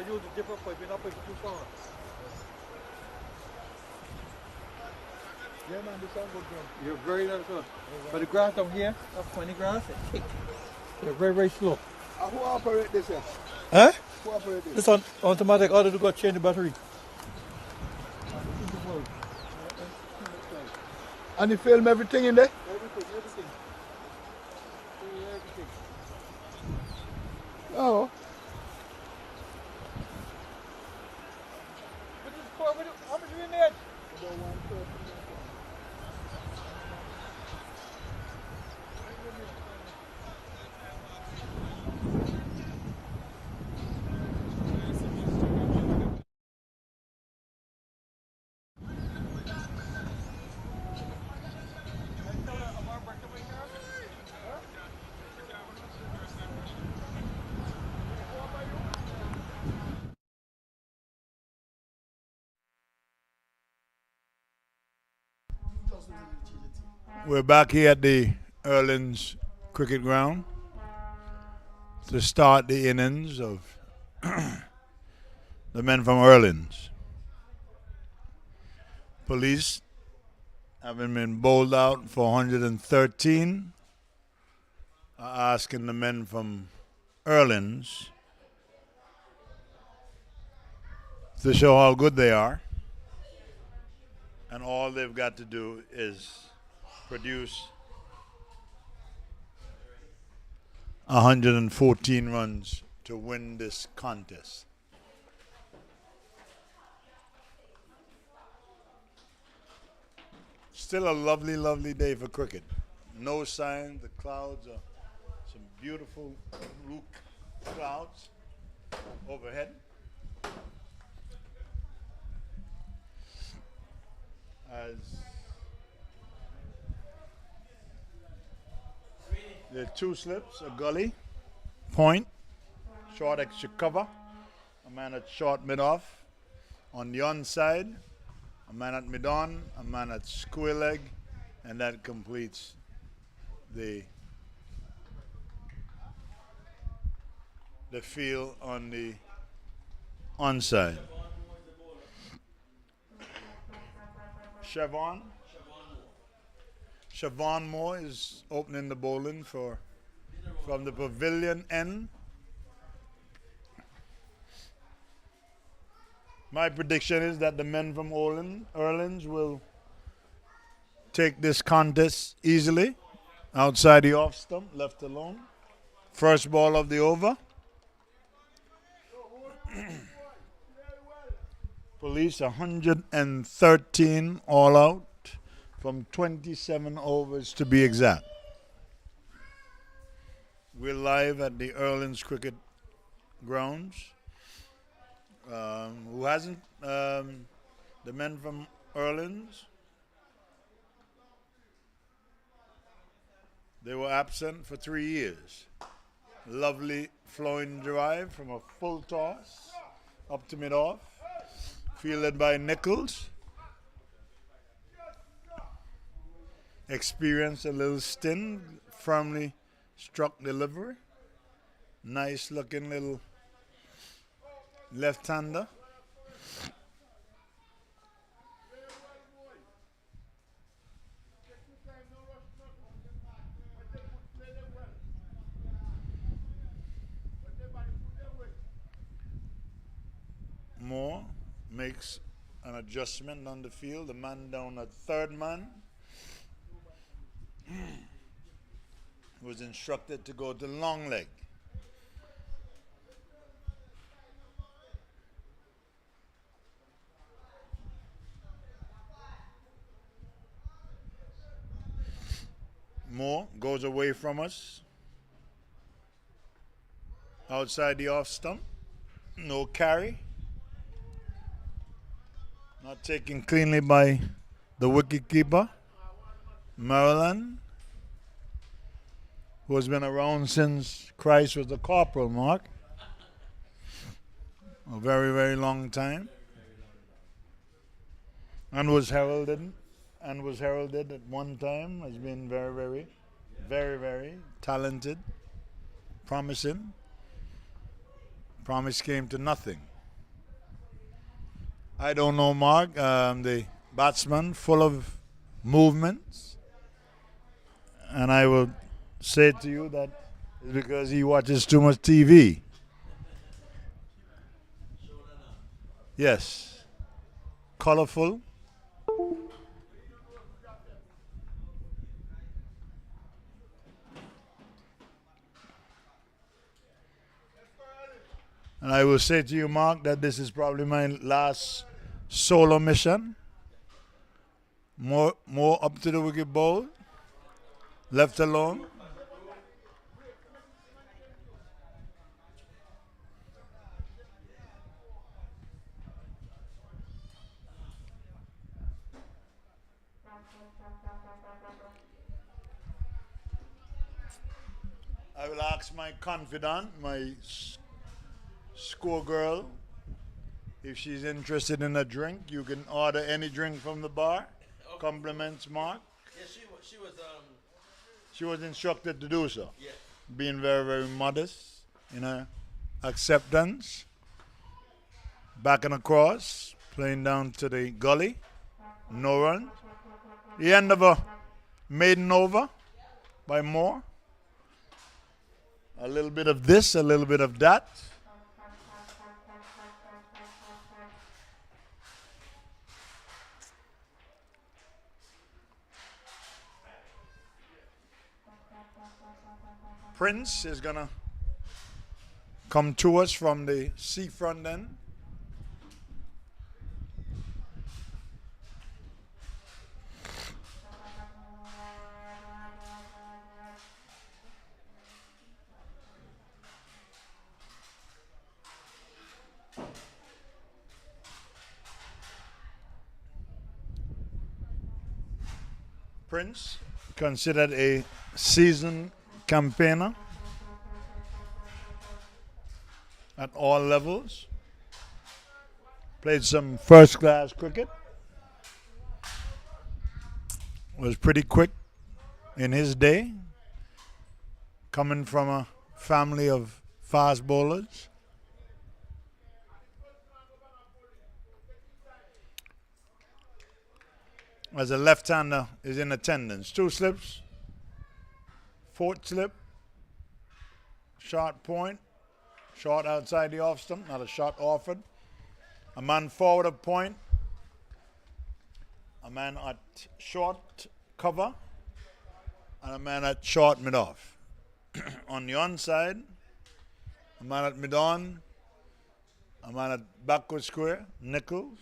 use a different pipe, you're not piping too far. Yeah, man, this sound good, bro. You're very nice, sir. But the grass down here, that's funny grass, it's thick. They're very, very slow. Who operate this here? Huh? Who operate this? It's on automatic, all to go change the battery. And you film everything in there? Everything. Oh. How much are you in there? We're back here at the Urlings cricket ground to start the innings of the men from Urlings. Police, having been bowled out for 113, are asking the men from Urlings to show how good they are. And all they've got to do is produce 114 runs to win this contest. Still a lovely, lovely day for cricket. No sign, the clouds are some beautiful blue clouds overhead. As there are two slips, a gully, point, short extra cover, a man at short mid-off. On the onside, a man at mid-on, a man at square leg, and that completes the field on the onside. Siobhan Moore is opening the bowling from the pavilion end. My prediction is that the men from Urlings will take this contest easily, outside the off stump, left alone. First ball of the over. Police 113 all out from 27 overs to be exact. We're live at the Urlings cricket grounds. Who hasn't? The men from Urlings. They were absent for 3 years. Lovely flowing drive from a full toss up to mid-off. Fielded by Nichols. Experienced a little stint, firmly struck delivery. Nice looking little left-hander. Moore makes an adjustment on the field. The man down at third man was instructed to go to long leg. Moore goes away from us. Outside the off stump. No carry. Not taken cleanly by the wicketkeeper, Maryland, who has been around since Christ was the corporal, Mark. A very, very long time. And was heralded at one time as being very, very, very, very talented, promising. Promise came to nothing. I don't know, Mark. The batsman full of movements. And I will say to you that it's because he watches too much TV. Yes. Colorful. And I will say to you, Mark, that this is probably my last solo mission. More up to the wicket ball. Left alone. I will ask my confidant, my score girl, if she's interested in a drink. You can order any drink from the bar. Okay. Compliments, Mark. Yeah, She was instructed to do so. Yeah. Being very, very modest in her acceptance. Back and across, playing down to the gully. No run. The end of a maiden over by Moore. A little bit of this, a little bit of that. Prince is going to come to us from the seafront end. Prince, considered a seasoned campaigner at all levels. Played some first-class cricket. Was pretty quick in his day, coming from a family of fast bowlers. As a left-hander is in attendance. 2 slips, 4th slip, short point, short outside the off stump, not a shot offered. A man forward of point, a man at short cover, and a man at short mid-off. On the onside, a man at mid-on, a man at backward square, Nichols.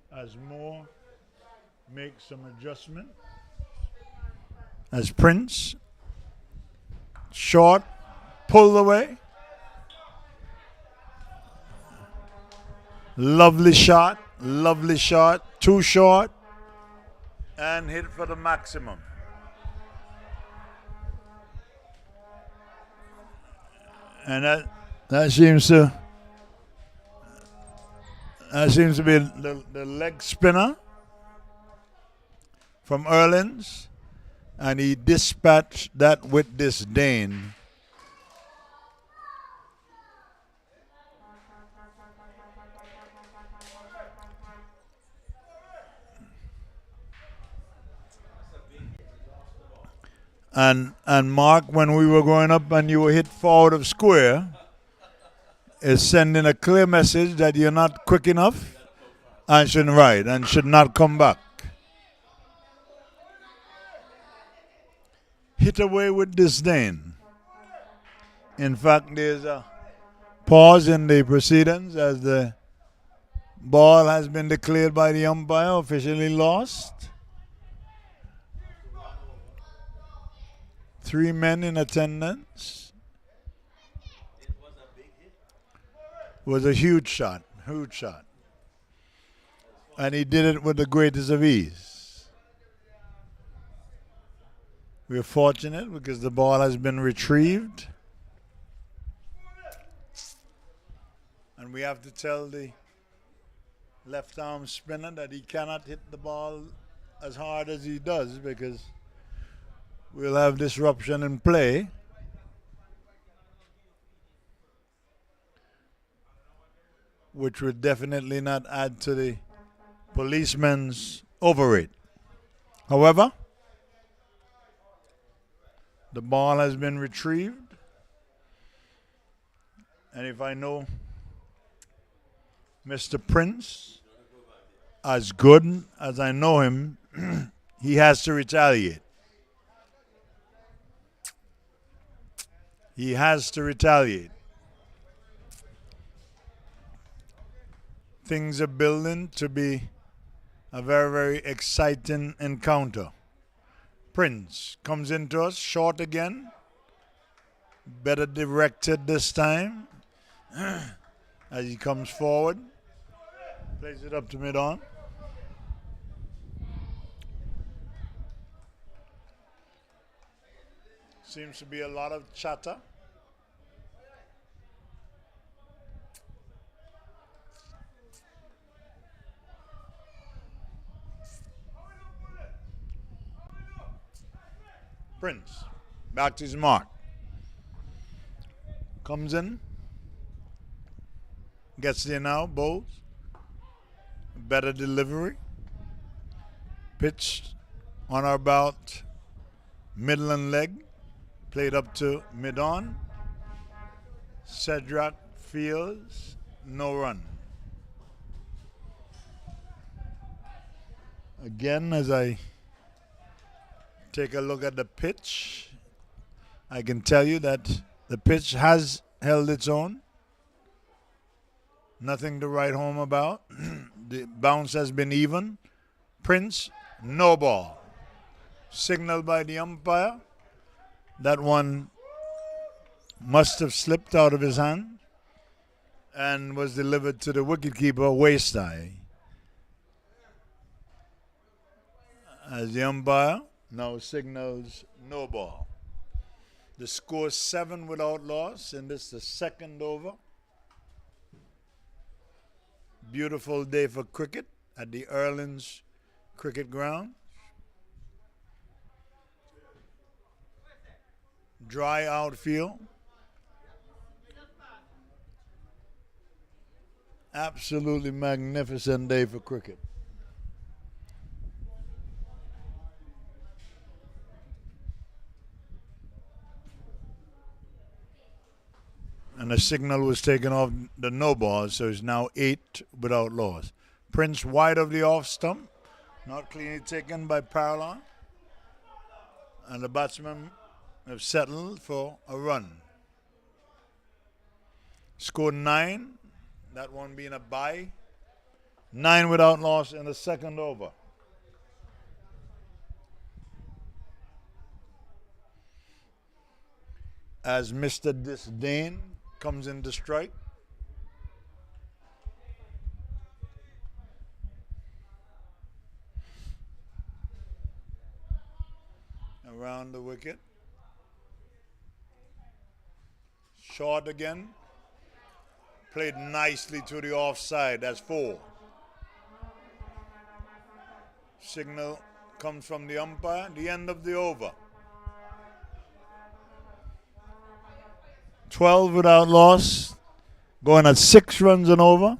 As Moore makes some adjustment. As Prince, short, pulled away. Lovely shot, too short, and hit for the maximum. And that seems to be the leg spinner from Urlings, and he dispatched that with disdain. And Mark, when we were growing up and you were hit forward of square, is sending a clear message that you're not quick enough and should not come back. Hit away with disdain. In fact, there's a pause in the proceedings as the ball has been declared by the umpire officially lost. 3 men in attendance. It was a big hit. It was a huge shot. And he did it with the greatest of ease. We're fortunate because the ball has been retrieved. And we have to tell the left arm spinner that he cannot hit the ball as hard as he does because we'll have disruption in play. Which would definitely not add to the policeman's overrate. However, the ball has been retrieved. And if I know Mr. Prince as good as I know him, he has to retaliate. He has to retaliate. Things are building to be a very, very exciting encounter. Prince comes into us, short again. Better directed this time. As he comes forward. Plays it up to mid-on. Seems to be a lot of chatter. Prince, back to his mark. Comes in. Gets there now, Bowes. Better delivery. Pitched on or about Midland leg. Played up to mid-on. Cedric fields, no run. Again, as I take a look at the pitch, I can tell you that the pitch has held its own. Nothing to write home about. The bounce has been even. Prince, no ball. Signaled by the umpire. That one must have slipped out of his hand and was delivered to the wicketkeeper waist high. As the umpire now signals no ball. The score 7 without loss, and this is the second over. Beautiful day for cricket at the Urlings Cricket Ground. Dry outfield. Absolutely magnificent day for cricket. And the signal was taken off the no ball, so it's now 8 without loss. Prince wide of the off stump, not cleanly taken by Parish. And the batsmen have settled for a run. Scored 9, that one being a bye. 9 without loss in the second over. As Mr. Disdain comes into strike. Around the wicket. Short again. Played nicely to the offside. That's 4. Signal comes from the umpire. The end of the over. 12 without loss. Going at 6 runs and over.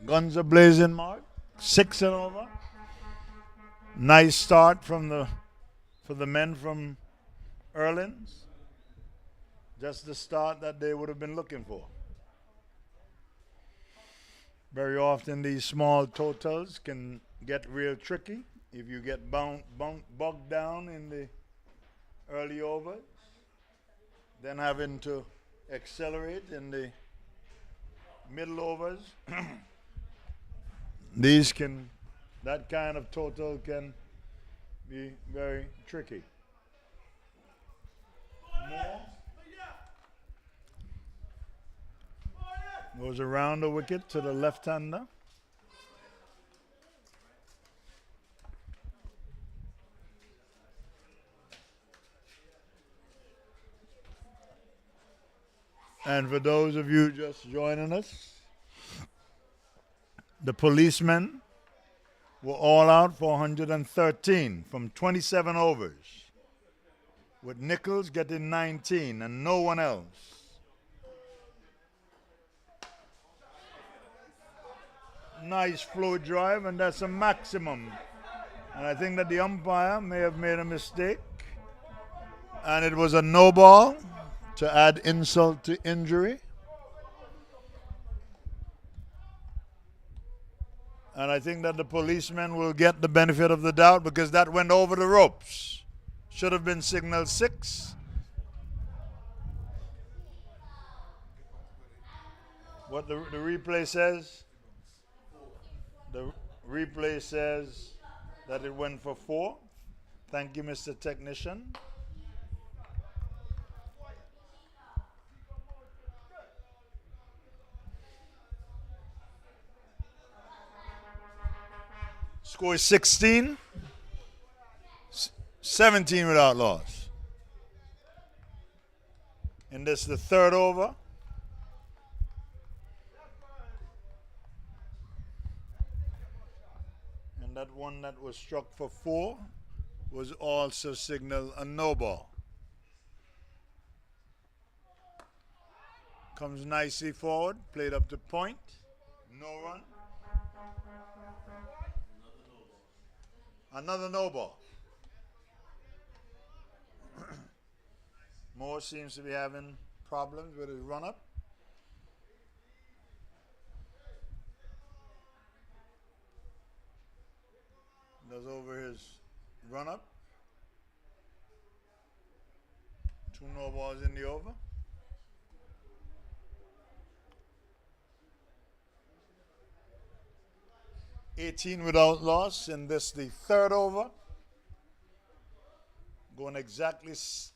Guns are blazing, Mark. 6 and over. Nice start for the men from Urlings. Just the start that they would have been looking for. Very often these small totals can get real tricky if you get bogged down in the early overs. Then having to accelerate in the middle overs. That kind of total can be very tricky. More. Goes around the wicket to the left-hander. And for those of you just joining us, the policemen were all out for 113 from 27 overs, with Nichols getting 19 and no one else. Nice flow drive, and that's a maximum. And I think that the umpire may have made a mistake. And it was a no ball to add insult to injury. And I think that the policemen will get the benefit of the doubt because that went over the ropes. Should have been signal 6. What the replay says? The replay says that it went for 4. Thank you, Mr. Technician. Score is 16, 17 without loss. And this is the third over. And that one that was struck for 4 was also signaled a no ball. Comes nicely forward, played up to point, no run. Another no ball. Moore seems to be having problems with his run up. Does over his run up. 2 no balls in the over. $18 without loss, and this the third over. Going exactly 6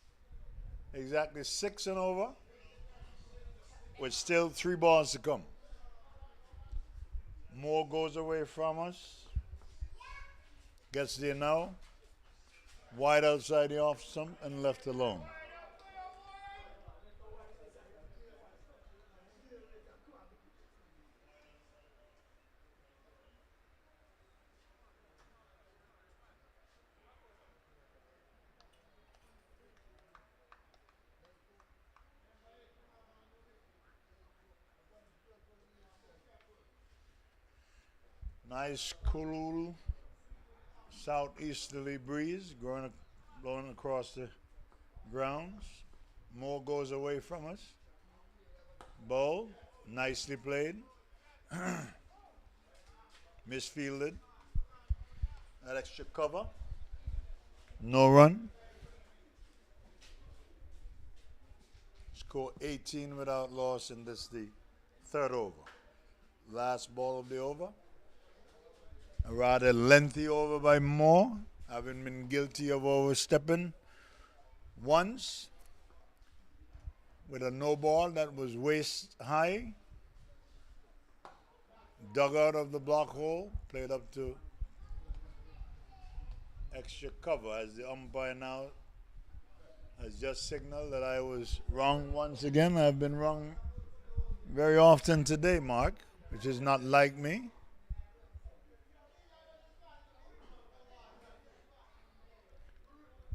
and over, with still 3 balls to come. Moore goes away from us. Gets there now. Wide outside the off stump and left alone. Nice cool southeasterly breeze blowing across the grounds. Moore goes away from us. Ball, nicely played. Misfielded. That extra cover. No run. Score 18 without loss, and this is the third over. Last ball of the over. A rather lengthy over by Moore, having been guilty of overstepping once with a no ball that was waist high, dug out of the block hole, played up to extra cover, as the umpire now has just signaled that I was wrong once again. I've been wrong very often today, Mark, which is not like me.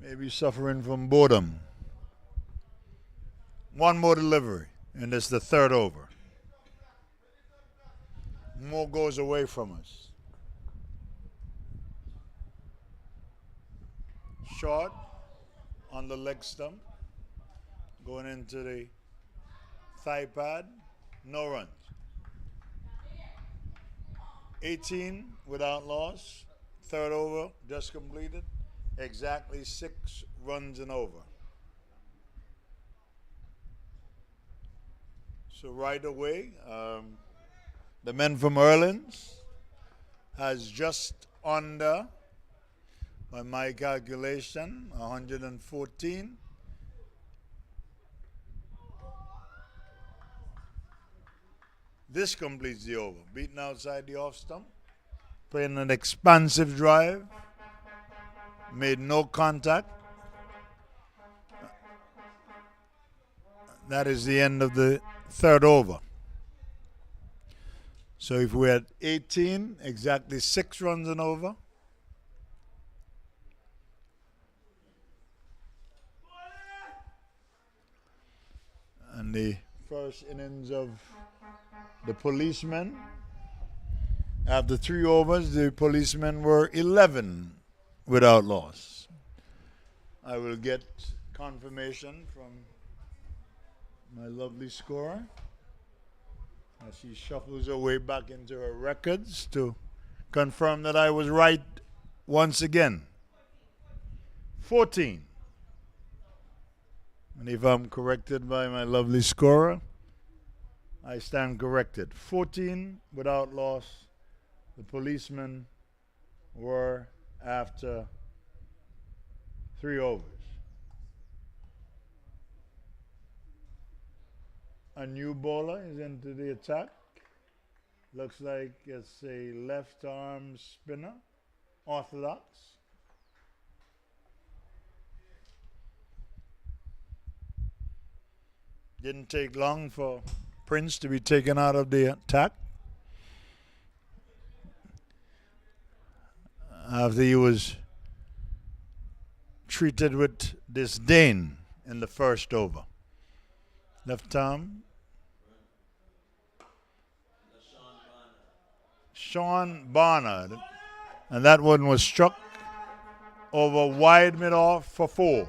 Maybe suffering from boredom. One more delivery, and it's the third over. Moore goes away from us. Short on the leg stump, going into the thigh pad, no runs. 18 without loss, third over just completed. Exactly 6 runs and over. So right away, the men from Urlings has just under, by my calculation, 114. This completes the over. Beaten outside the off stump, playing an expansive drive. Made no contact. That is the end of the third over. So if we're at 18, exactly 6 runs and over. And the first innings of the policemen. After 3 overs, the policemen were 11 without loss. I will get confirmation from my lovely scorer as she shuffles her way back into her records to confirm that I was right once again. 14. And if I'm corrected by my lovely scorer, I stand corrected. 14 without loss. The policemen were after 3 overs. A new bowler is into the attack. Looks like it's a left arm spinner, orthodox. Didn't take long for Prince to be taken out of the attack after he was treated with disdain in the first over. Left arm. Sean Barnard. And that one was struck over wide mid-off for 4.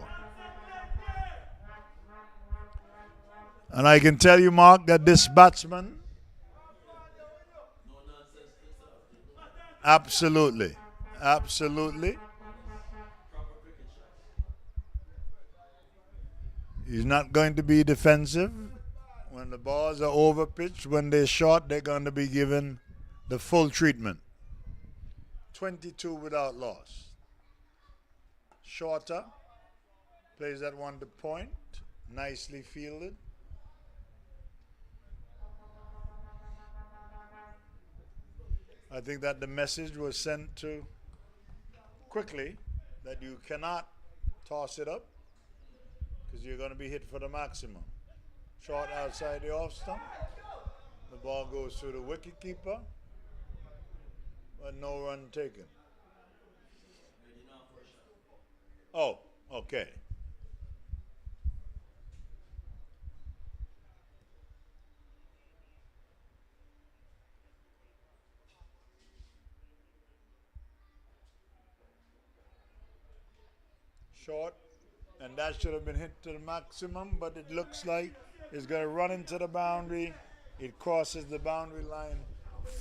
And I can tell you, Mark, that this batsman, absolutely, he's not going to be defensive. When the balls are over pitched, when they're short, they're going to be given the full treatment. 22 without loss. Shorter, plays that one to point, nicely fielded. I think that the message was sent to quickly that you cannot toss it up because you're going to be hit for the maximum. Short outside the off stump. The ball goes through the wicket keeper, but no run taken. Oh, okay. Short, and that should have been hit to the maximum, but it looks like it's going to run into the boundary. It crosses the boundary line.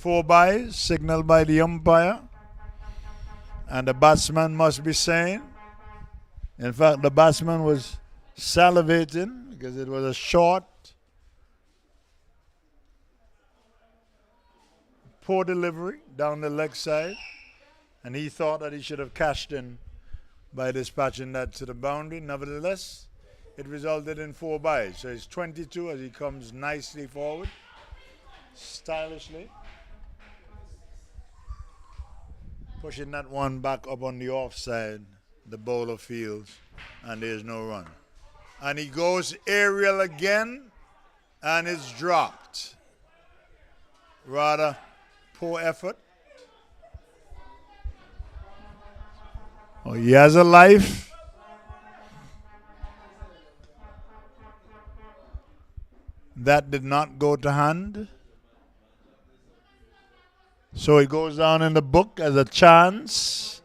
4 byes, signaled by the umpire. And the batsman must be saying, in fact, the batsman was salivating because it was a short, poor delivery down the leg side. And he thought that he should have cashed in by dispatching that to the boundary. Nevertheless, it resulted in 4 byes. So it's 22 as he comes nicely forward, stylishly, pushing that one back up on the offside. The bowler fields, and there's no run. And he goes aerial again, and it's dropped. Rather poor effort. Oh, he has a life. That did not go to hand. So it goes down in the book as a chance.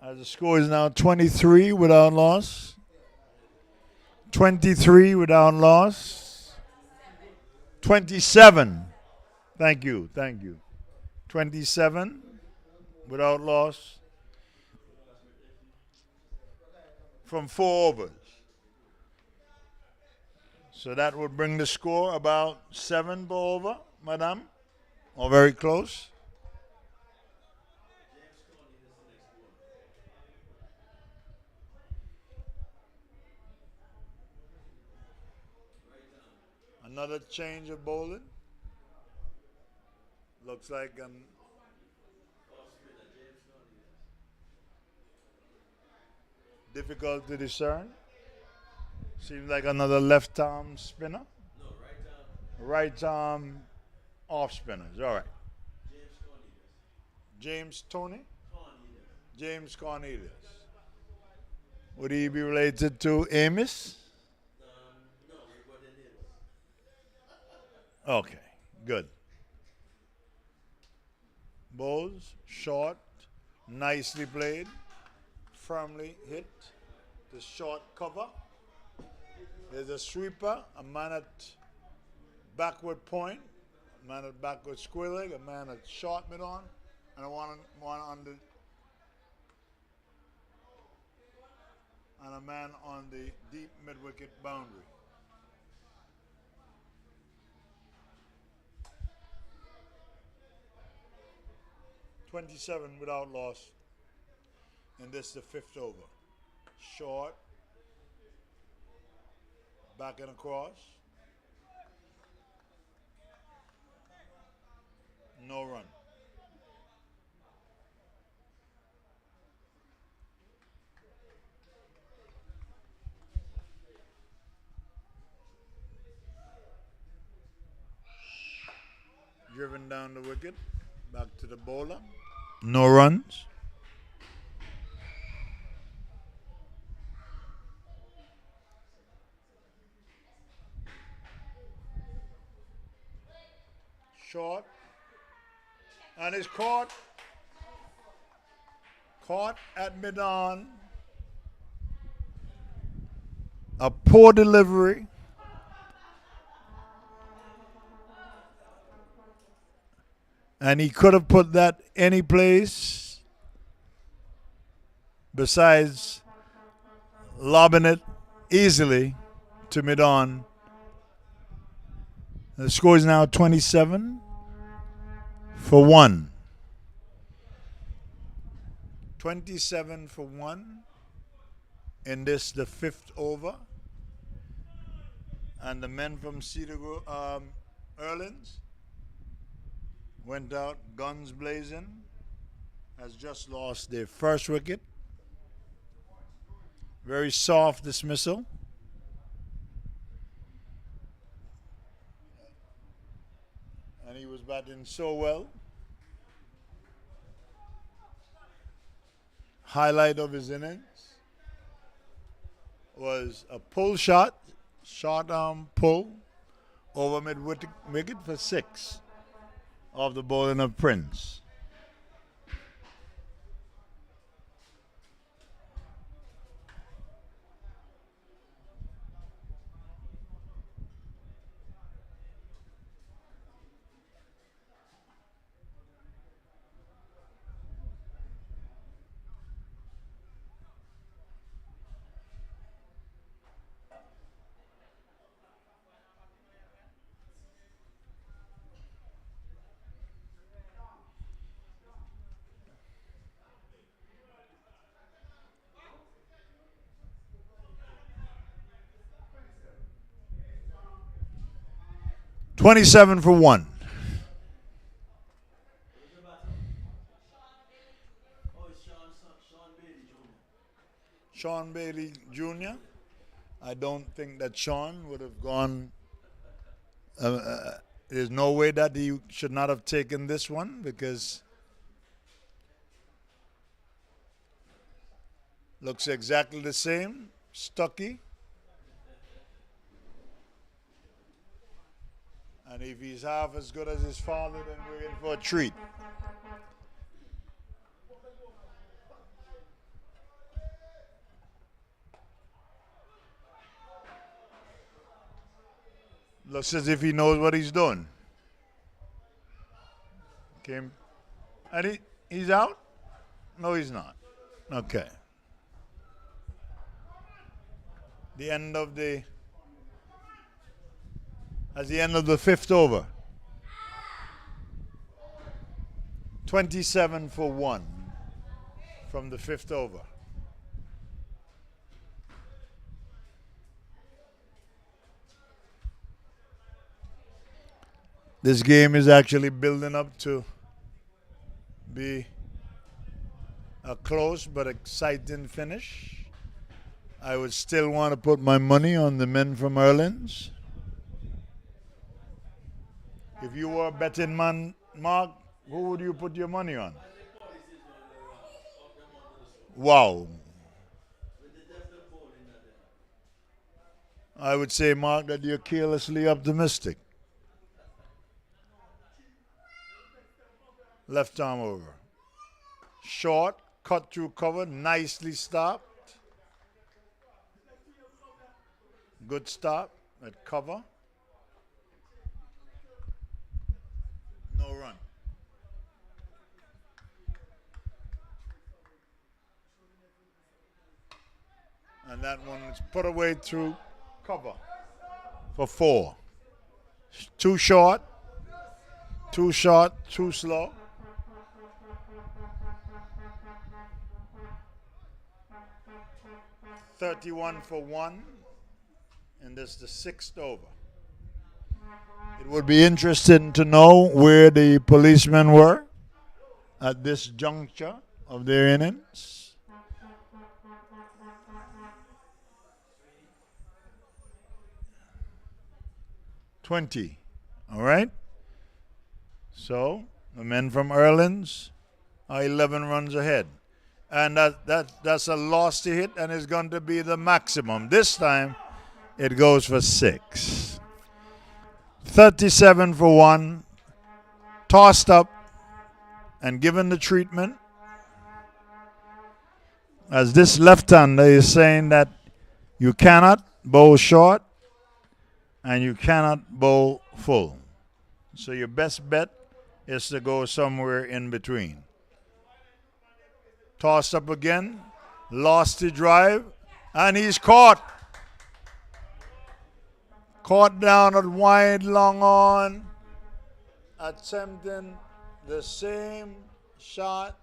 As the score is now 23 without loss. 23 without loss. 27. Thank you. 27 without loss from 4 overs. So that would bring the score about 7 per over, madam, or very close. Another change of bowling. Looks like difficult to discern. Seems like another left arm spinner. No, right arm. Right arm off spinners. All right. James James Cornelius. Tony? Cornelius. James Cornelius. Would he be related to Amos? No, we were the neighbors. Okay, good. Bows, short, nicely played, firmly hit, the short cover. There's a sweeper, a man at backward point, a man at backward square leg, a man at short mid on, and one on the and a man on the deep mid wicket boundary. .27 without loss, and this is the fifth over. Short, back and across, no run. Driven down the wicket, back to the bowler. No runs. Short. And it's caught. Caught at mid-on. A poor delivery. And he could have put that any place besides lobbing it easily to mid-on. The score is now 27 for 1. 27 for 1 in this, the fifth over. And the men from Urlings went out guns blazing, has just lost their first wicket. Very soft dismissal. And he was batting so well. Highlight of his innings was a pull shot, short arm pull over mid wicket for 6 of the bowling of Prince. .27 for 1. Oh, it's Sean Bailey Jr. Sean Bailey Jr. I don't think that Sean would have gone. There's no way that he should not have taken this one because looks exactly the same. Stucky. And if he's half as good as his father, then we're in for a treat. Looks as if he knows what he's doing. Came, and he's out? No, he's not. Okay. The end of the fifth over. 27 for 1 from the fifth over. This game is actually building up to be a close but exciting finish. I would still want to put my money on the men from Urlings. If you were a betting man, Mark, who would you put your money on? Wow. I would say, Mark, that you're carelessly optimistic. Left arm over. Short, cut through cover, nicely stopped. Good stop at cover. No run. And that one is put away through cover for 4. Too short, too slow. $31 for 1, and this is the 6th over. It would be interesting to know where the policemen were at this juncture of their innings. $20, all right? So the men from Urlings are 11 runs ahead. And that's a loss to hit, and it's going to be the maximum. This time, it goes for 6. 37 for 1, tossed up and given the treatment. As this left-hander is saying that you cannot bowl short and you cannot bowl full. So your best bet is to go somewhere in between. Tossed up again, lost the drive, and he's caught. Caught down at wide, long on, attempting the same shot.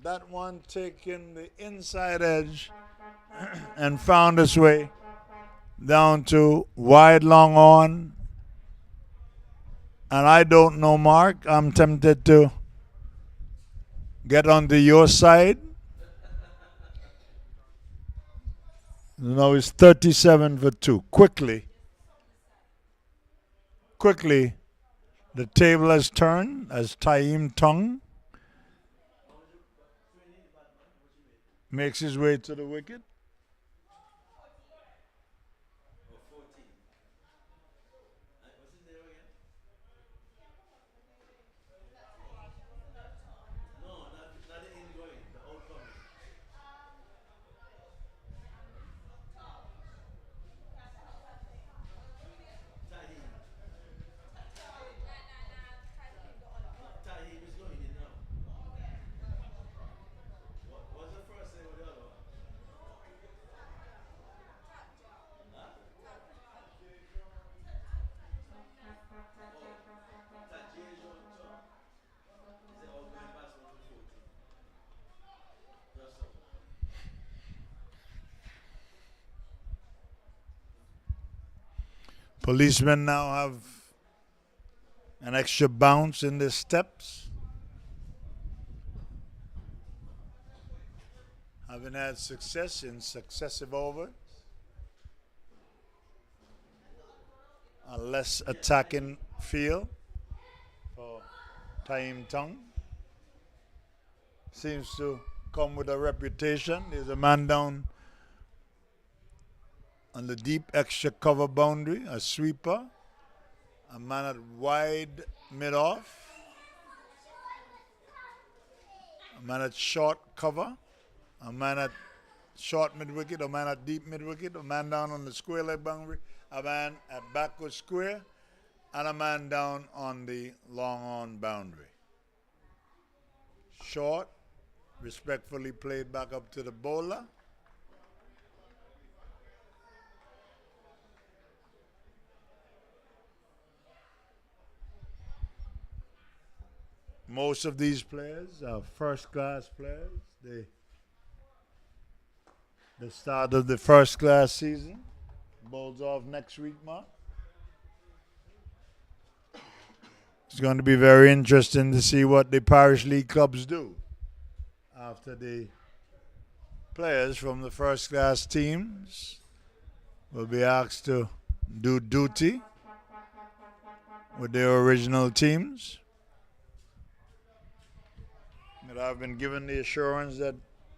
That one taking the inside edge and found its way down to wide, long on. And I don't know, Mark, I'm tempted to get onto your side. Now it's 37 for 2. Quickly, the table has turned as Taim Tung makes his way to the wicket. Policemen now have an extra bounce in their steps. Having had success in successive overs. A less attacking feel for Taim Tung. Seems to come with a reputation. There's a man down on the deep extra cover boundary, a sweeper, a man at wide mid-off, a man at short cover, a man at short mid-wicket, a man at deep mid-wicket, a man down on the square leg boundary, a man at backward square, and a man down on the long on boundary. Short, respectfully played back up to the bowler. Most of these players are first-class players. The start of the first-class season. Bowls off next week, Mark. It's going to be very interesting to see what the Parish League clubs do after the players from the first class teams will be asked to do duty with their original teams. But I've been given the assurance that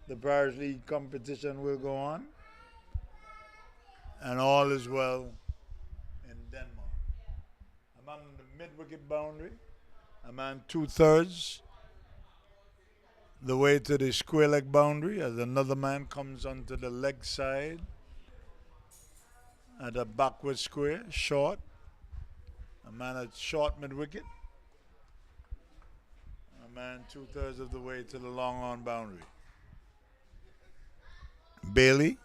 the Parish League competition will go on and all is well in Denmark. I'm on the mid-wicket boundary. I'm on 2/3 the way to the square leg boundary as another man comes onto the leg side at a backward square, short. A man at short mid-wicket. A man 2/3 of the way to the long on boundary. Bailey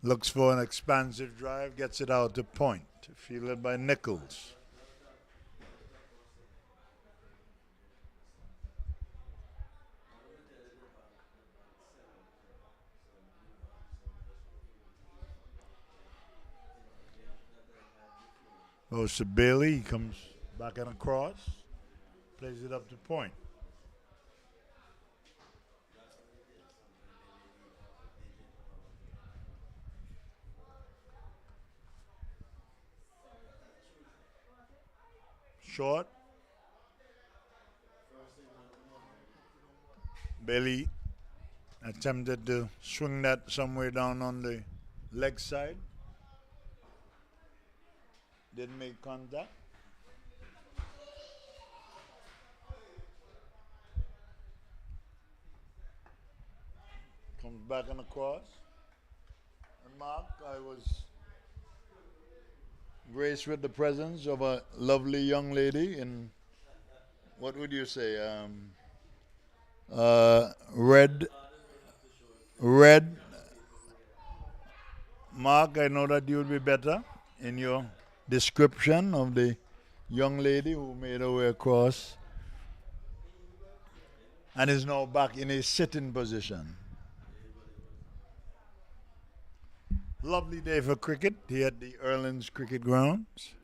looks for an expansive drive, gets it out to point, fielded by Nichols. Goes to Bailey, he comes back and across, plays it up to point. Short. Bailey attempted to swing that somewhere down on the leg side. Didn't make contact. Comes back and across. And Mark, I was graced with the presence of a lovely young lady in, what would you say, red. Mark, I know that you would be better in your description of the young lady who made her way across and is now back in a sitting position. Lovely day for cricket here at the Urlings Cricket Grounds.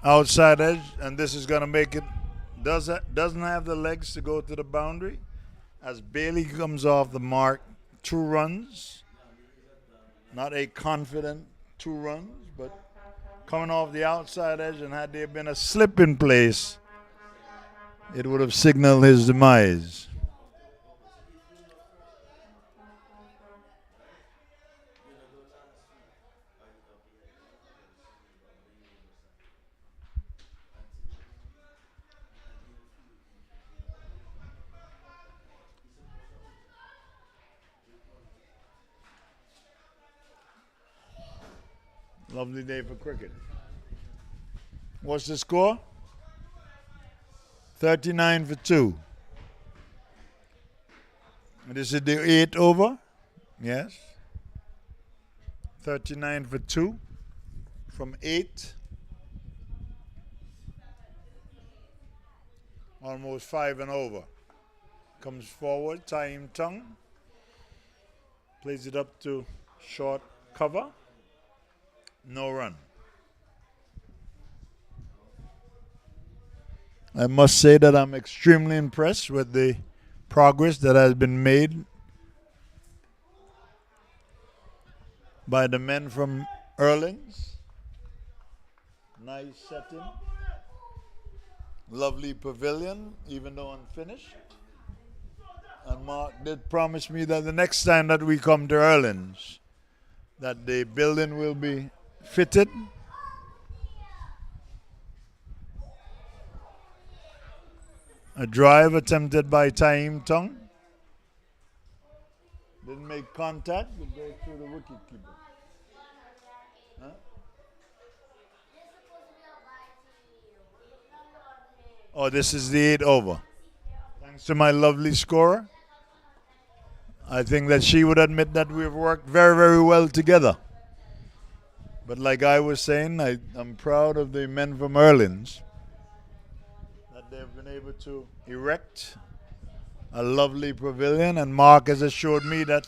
Outside edge, and this is going to make it, doesn't have the legs to go to the boundary as Bailey comes off the mark. 2 runs. Not a confident 2 runs, but coming off the outside edge, and had there been a slip in place, it would have signaled his demise. Lovely day for cricket. What's the score? 39 for 2. This is the 8th over. Yes. 39 for 2 from 8. Almost 5 and over. Comes forward, Taim Tung. Plays it up to short cover. No run. I must say that I'm extremely impressed with the progress that has been made by the men from Urlings. Nice setting. Lovely pavilion, even though unfinished. And Mark did promise me that the next time that we come to Urlings, that the building will be fitted. A drive attempted by Taim Tung. Didn't make contact, but goes through the wicket keeper. Huh? Oh, this is the 8th over. Thanks to my lovely scorer. I think that she would admit that we've worked very, very well together. But like I was saying, I'm proud of the men from Urlings that they've been able to erect a lovely pavilion. And Mark has assured me that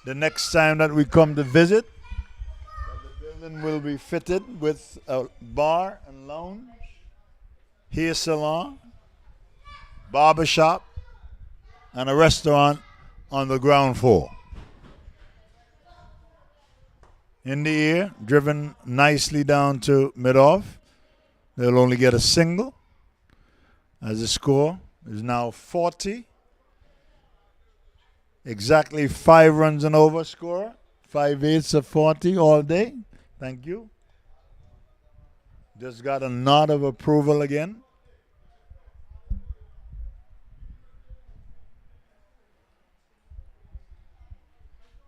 the next time that we come to visit, that the building will be fitted with a bar and lounge, hair salon, barber shop, and a restaurant on the ground floor. In the air, driven nicely down to mid-off. They'll only get a single, as the score is now 40. Exactly 5 runs and over score. 5/8 of 40 all day. Thank you. Just got a nod of approval again.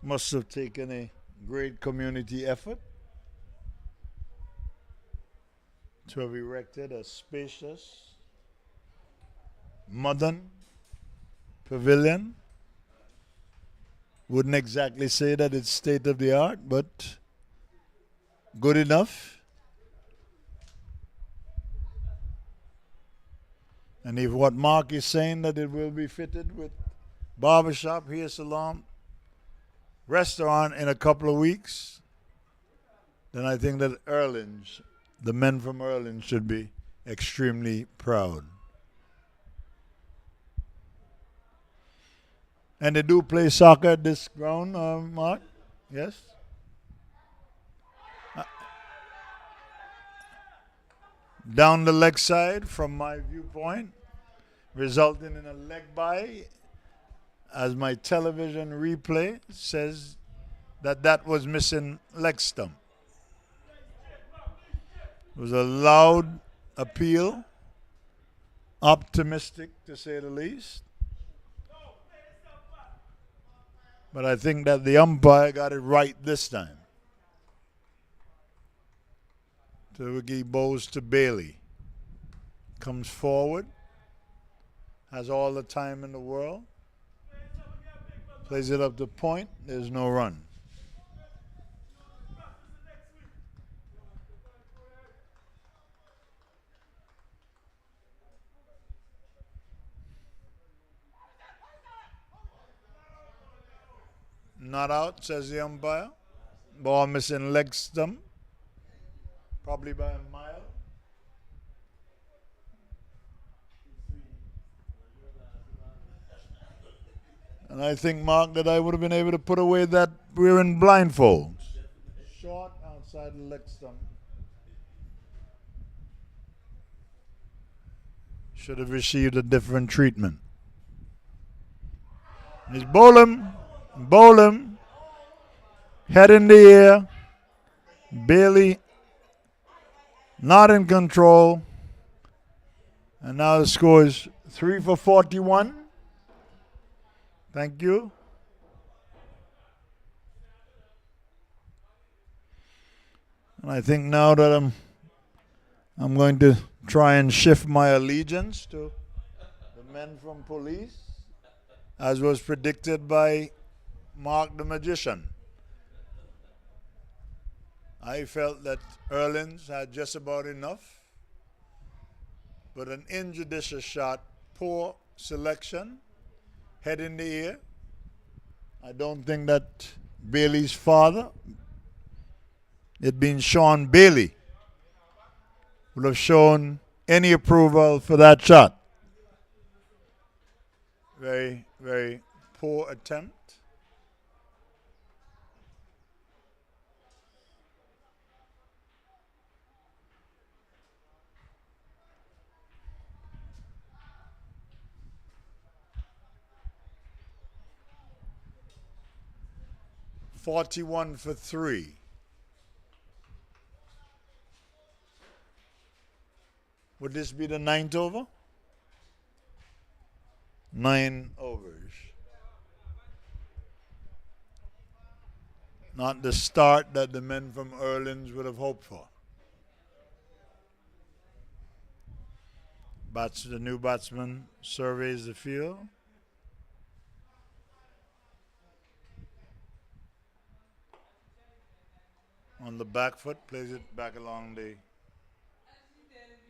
Must have taken a great community effort to have erected a spacious, modern pavilion. Wouldn't exactly say that it's state of the art, but good enough. And if what Mark is saying that it will be fitted with barbershop, hair salon, restaurant in a couple of weeks, then I think that Urlings, the men from Urlings, should be extremely proud. And they do play soccer at this ground, Mark? Yes? Down the leg side, from my viewpoint, resulting in a leg bye, as my television replay says that was missing leg stump. It was a loud appeal, optimistic to say the least. But I think that the umpire got it right this time. Twiggy bows to Bailey. Comes forward. Has all the time in the world. Plays it up to point. There's no run. Not out, says the umpire. Ball missing leg stump. Probably by a mile. And I think, Mark, that I would have been able to put away that we're in blindfolds. Short outside the leg stump. Should have received a different treatment. He's bowling. Head in the air. Bailey not in control. And now the score is 3 for 41. Thank you. And I think now that I'm going to try and shift my allegiance to the men from police, as was predicted by Mark the Magician. I felt that Urlings had just about enough, but an injudicious shot, poor selection, head in the air. I don't think that Bailey's father, it being Sean Bailey, would have shown any approval for that shot. Very, very poor attempt. $41 for 3. Would this be the 9th over? 9 overs. Not the start that the men from Urlings would have hoped for. The new batsman surveys the field. On the back foot, plays it back along the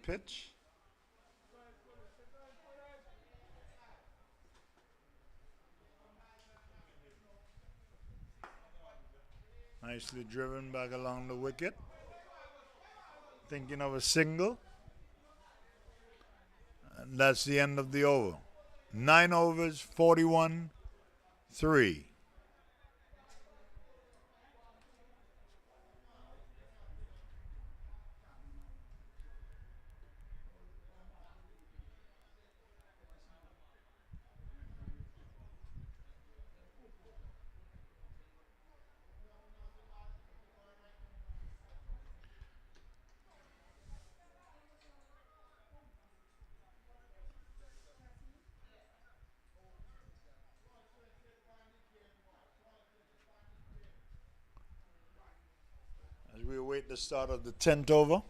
pitch. Nicely driven back along the wicket. Thinking of a single. And that's the end of the over. 9 overs, 41-3. As we await the start of the 10th over.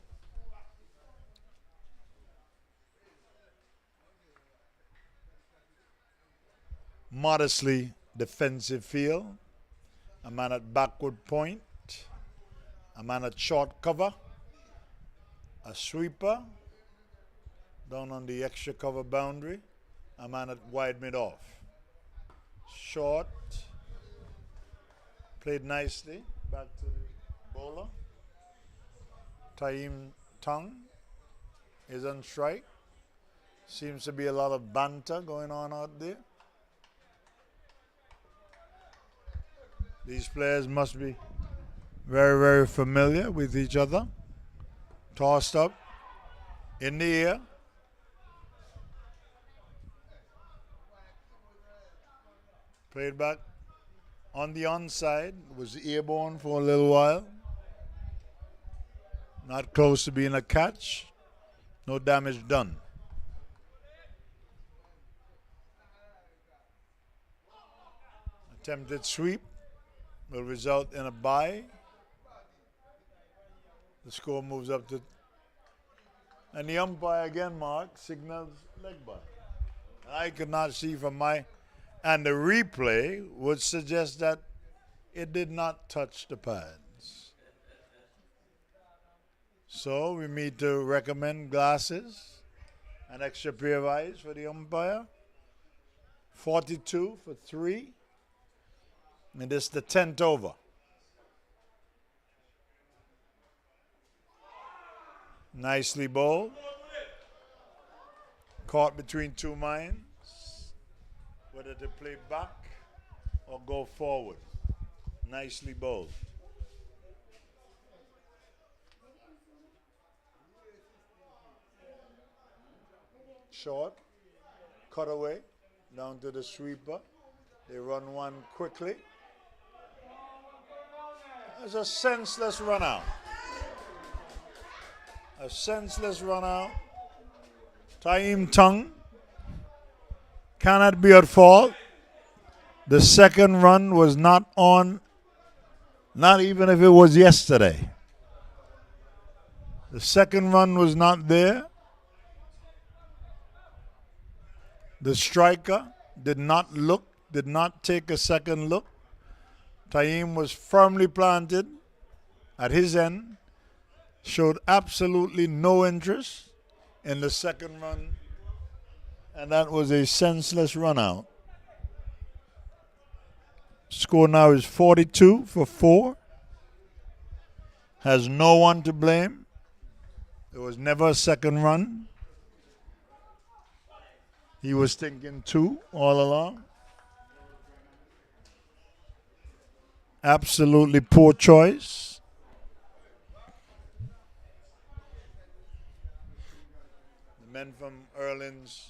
Modestly defensive field. A man at backward point. A man at short cover. A sweeper down on the extra cover boundary. A man at wide mid off. Short. Played nicely. Back to the bowler. Taim Tung is on strike. Seems to be a lot of banter going on out there. These players must be very, very familiar with each other. Tossed up in the air. Played back on the onside. Was airborne for a little while. Not close to being a catch. No damage done. Attempted sweep will result in a bye. The score moves up to... And the umpire again, Mark, signals leg bye. I could not see from my... And the replay would suggest that it did not touch the pads. So we need to recommend glasses, an extra pair of eyes for the umpire. 42 for 3. And this is the 10th over. Nicely bowled. Caught between two minds. Whether to play back or go forward. Nicely bowled. Short. Cut away. Down to the sweeper. They run one quickly. It's a senseless run out. A senseless run out. Taim Tung cannot be at fault. The second run was not on, not even if it was yesterday. The second run was not there. The striker did not look, did not take a second look. Taim was firmly planted at his end, showed absolutely no interest in the second run, and that was a senseless run out. Score now is 42 for 4. Has no one to blame. There was never a second run. He was thinking 2 all along. Absolutely poor choice. The men from Urlings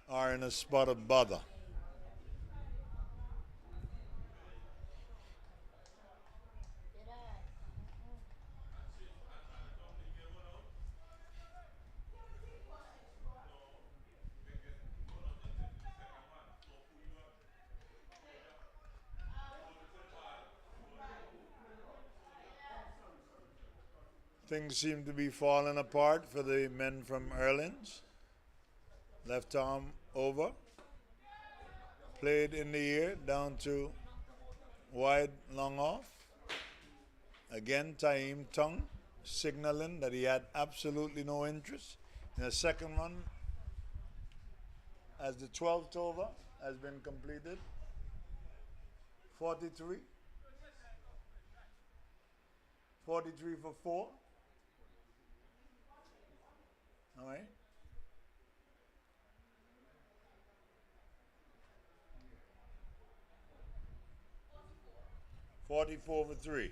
are in a spot of bother. Things seem to be falling apart for the men from Urlings. Left arm over. Played in the air down to wide, long off. Again, Taim Tung signaling that he had absolutely no interest in the second run as the 12th over has been completed. 43. 43 for 4. All right. 44 for 3.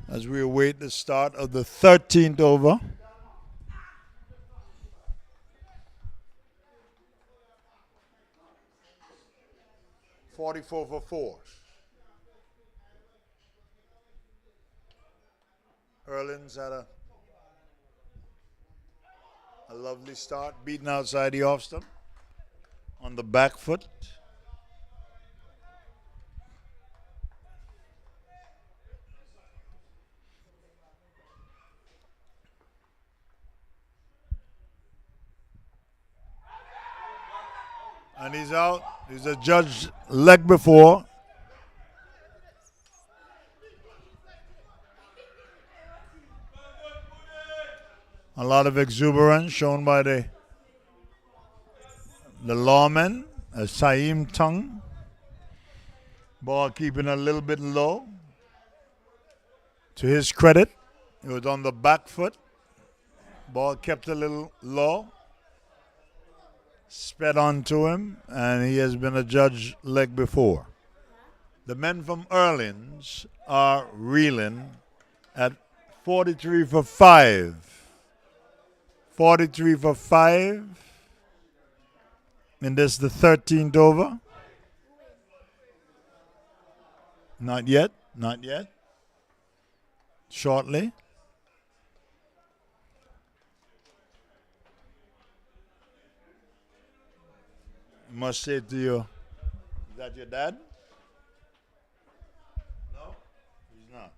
As we await the start of the 13th over. $44 for 4. Urlings had a lovely start, beating outside the off stump on the back foot. And he's out. He's a judge leg before. A lot of exuberance shown by the lawman, Saim Tung. Ball keeping a little bit low. To his credit, it was on the back foot. Ball kept a little low. Sped onto him, and he has been a judge leg before. The men from Urlings are reeling at 43 for 5. 43 for 5. And this the 13th over. Not yet, not yet. Shortly. I must say to you, is that your dad? No, he's not.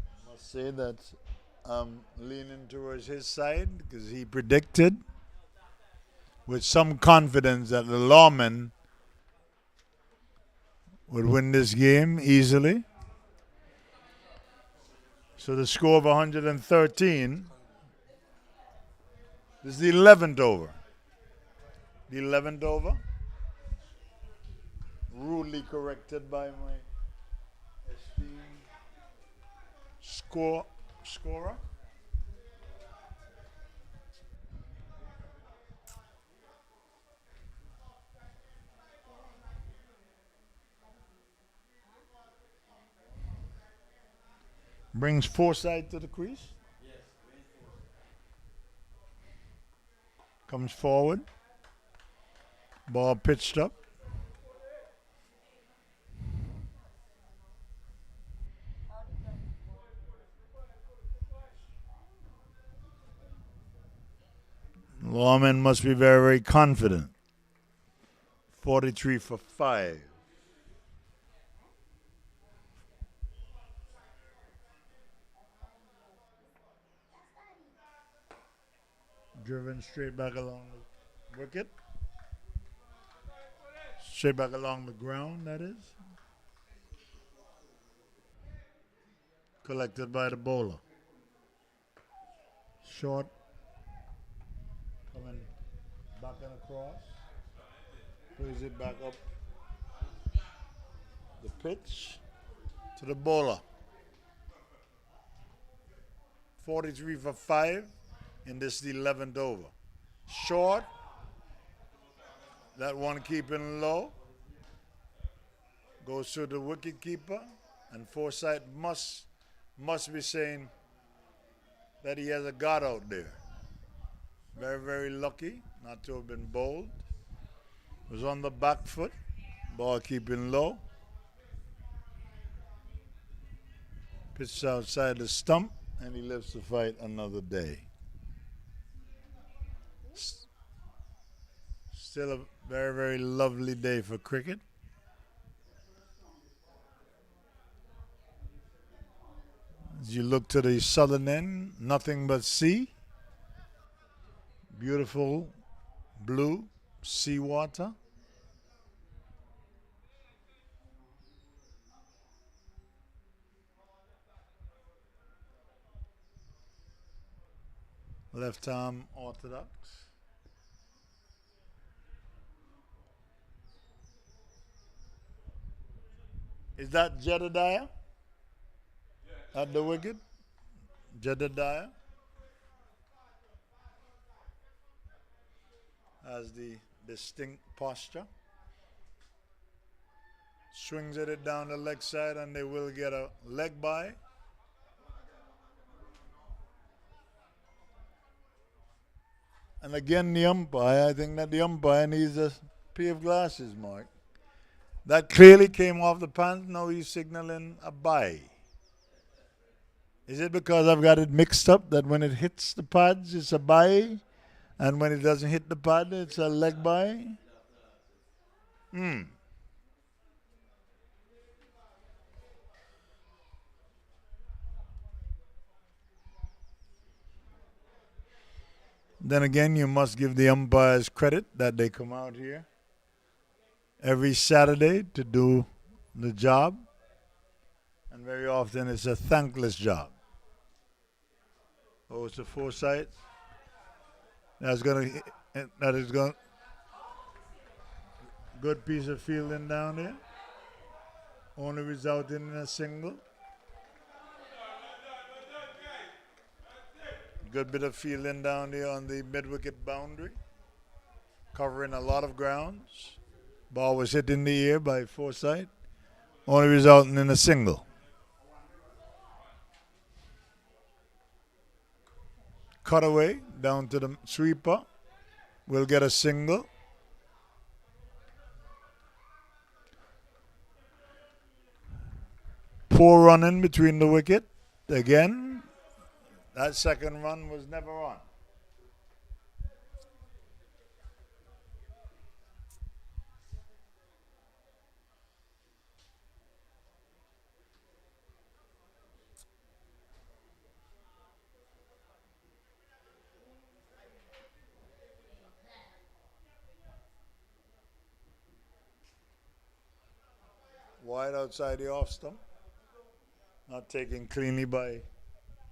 I must say that I'm leaning towards his side because he predicted with some confidence that the lawman would win this game easily. So the score of 113. This is the 11th over. The 11th over. Rudely corrected by my esteemed scorer. Brings Forsyth to the crease. Comes forward. Ball pitched up. Lawman must be very, very confident. 43 for 5. Driven straight back along the wicket. Straight back along the ground, that is. Collected by the bowler. Short. Coming back and across. Plays it back up the pitch to the bowler. 43 for 5 in this 11th over. Short. That one keeping low. Goes to the wicket keeper. And Forsyth must be saying that he has a god out there. Very, very lucky not to have been bowled. Was on the back foot. Ball keeping low. Pitched outside the stump. And he lives to fight another day. Still a very, very lovely day for cricket. As you look to the southern end, nothing but sea. Beautiful blue seawater. Left arm orthodox. Is that Jedediah? At the wicket? Jedediah has the distinct posture. Swings at it down the leg side and they will get a leg by. And again the umpire, I think that the umpire needs a pair of glasses, Mark. That clearly came off the pants, now he's signaling a bye. Is it because I've got it mixed up that when it hits the pads it's a bye and when it doesn't hit the pad it's a leg bye? Then again, you must give the umpires credit that they come out here every Saturday to do the job. And very often it's a thankless job. Oh, it's a foresight. That is going. Good piece of fielding down there. Only resulting in a single. Good bit of fielding down there on the mid-wicket boundary. Covering a lot of grounds. Ball was hit in the air by Forsyth. Only resulting in a single. Cutaway down to the sweeper. Will get a single. Poor running between the wicket. Again. That second run was never on. Wide outside the off stump. Not taken cleanly by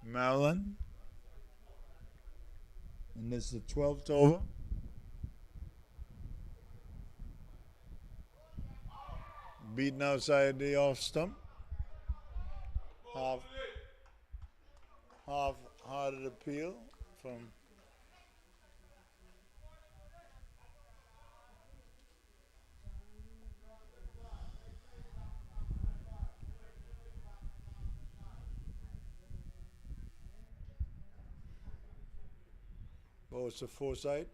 Maryland. And this is the 12th over. Beaten outside the off stump. Half hearted appeal from Bosa Forsyth.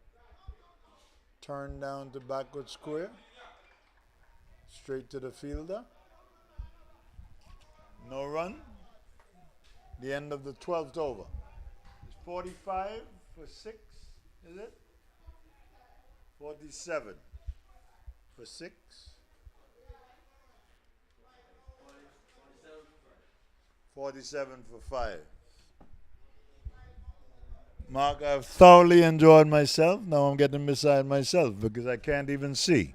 Turn down to backward square. Straight to the fielder. No run. The end of the 12th over. It's 45 for 6, is it? 47 for 6. 47 for 5. Mark, I've thoroughly enjoyed myself. Now I'm getting beside myself because I can't even see.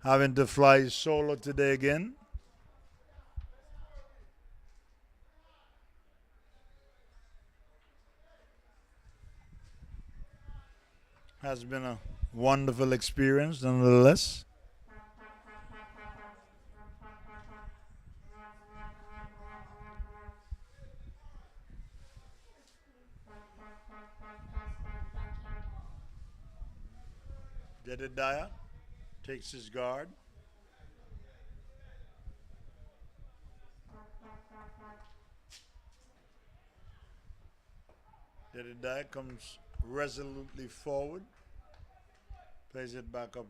Having to fly solo today again. Has been a wonderful experience nonetheless. Jedediah takes his guard. Jedediah comes resolutely forward. Plays it back up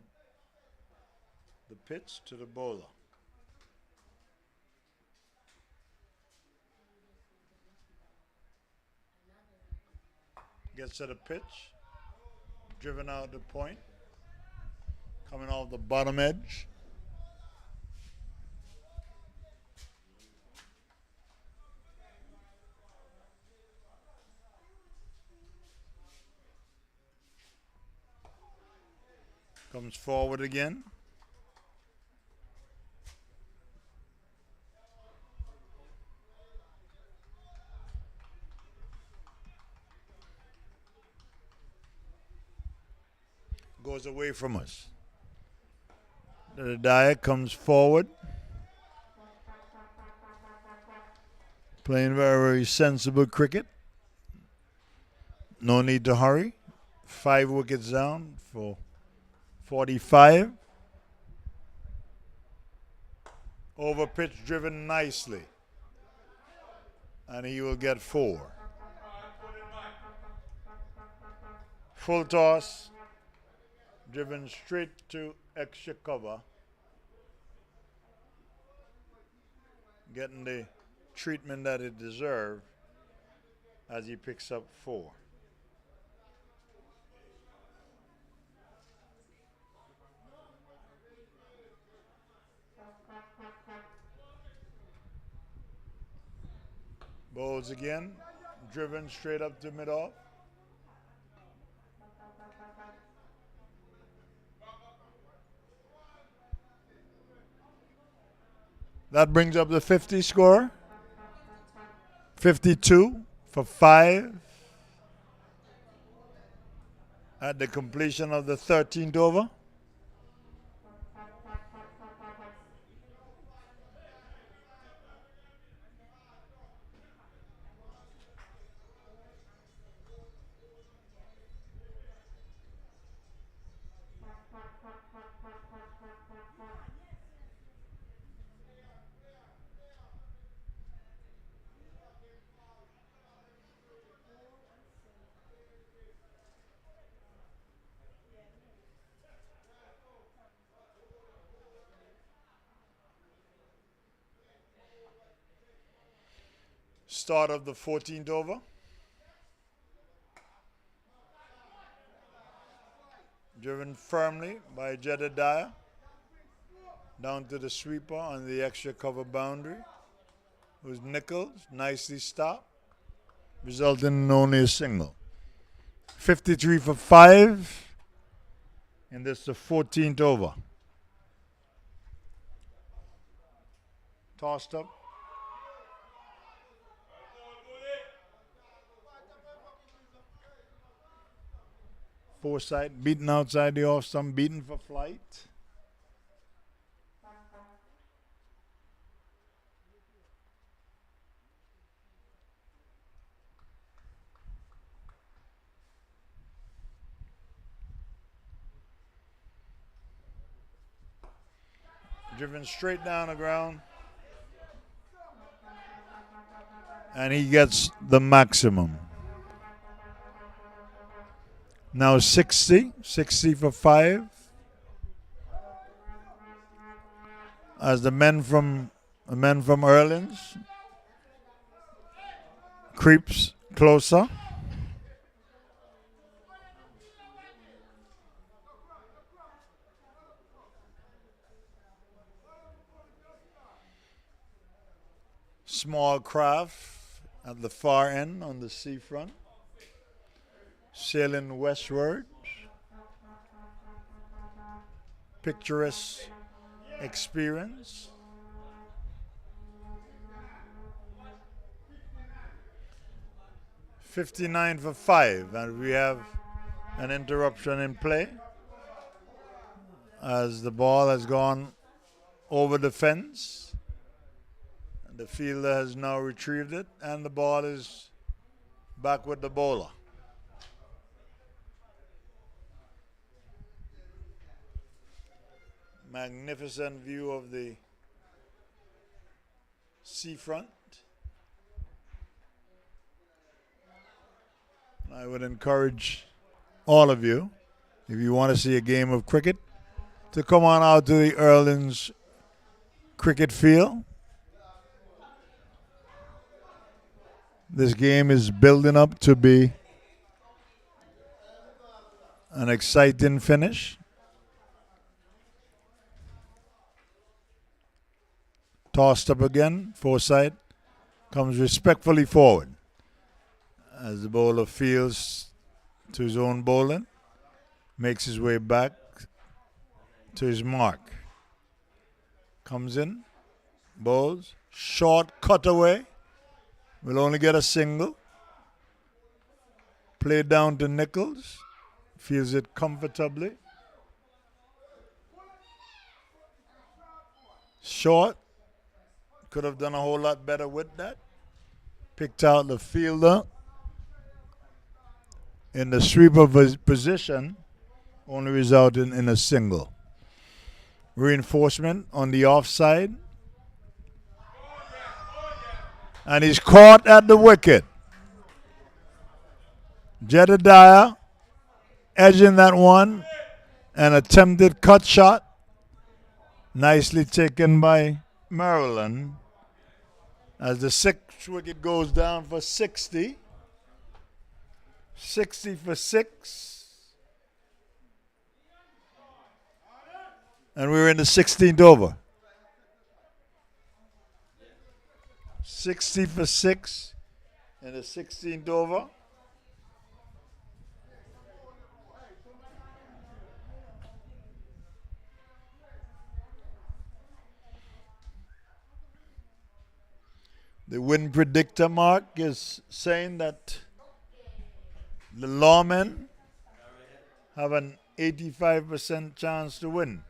the pitch to the bowler. Gets to the pitch. Driven out the point. Coming off the bottom edge. Comes forward again. goes away from us. The Dyer comes forward. Playing very, very sensible cricket. No need to hurry. 5 wickets down for 45. Over pitch driven nicely. And he will get 4. Full toss. Driven straight to extra cover. Getting the treatment that it deserved as he picks up 4. Bowls again, driven straight up to mid-off. That brings up the 50 score. 52 for 5 at the completion of the 13th over. Start of the 14th over. Driven firmly by Jedediah. Down to the sweeper on the extra cover boundary. It was Nichols, nicely stopped. Resulting in only a single. 53 for 5. And this is the 14th over. Tossed up. Forsyth beaten outside the off stump, beaten for flight. Driven straight down the ground. And he gets the maximum. Now 60 for 5. As the men from Urlings creeps closer. Small craft at the far end on the seafront. Sailing westward. Picturesque experience. $59 for 5, and we have an interruption in play as the ball has gone over the fence. The fielder has now retrieved it, and the ball is back with the bowler. Magnificent view of the seafront. I would encourage all of you, if you want to see a game of cricket, to come on out to the Urlings cricket field. This game is building up to be an exciting finish. Tossed up again. Forsyth comes respectfully forward as the bowler fields to his own bowling. Makes his way back to his mark. Comes in. Bowls. Short cutaway. Will only get a single. Play down to Nichols. Feels it comfortably. Short. Could have done a whole lot better with that. Picked out the fielder in the sweeper position, only resulting in a single. Reinforcement on the offside. And he's caught at the wicket. Jedediah edging that one. An attempted cut shot. Nicely taken by Maryland. As the sixth wicket goes down for 60. 60 for 6. And we're in the 16th over. 60 for 6 in the 16th over. The win predictor, Mark, is saying that the lawmen have an 85% chance to win.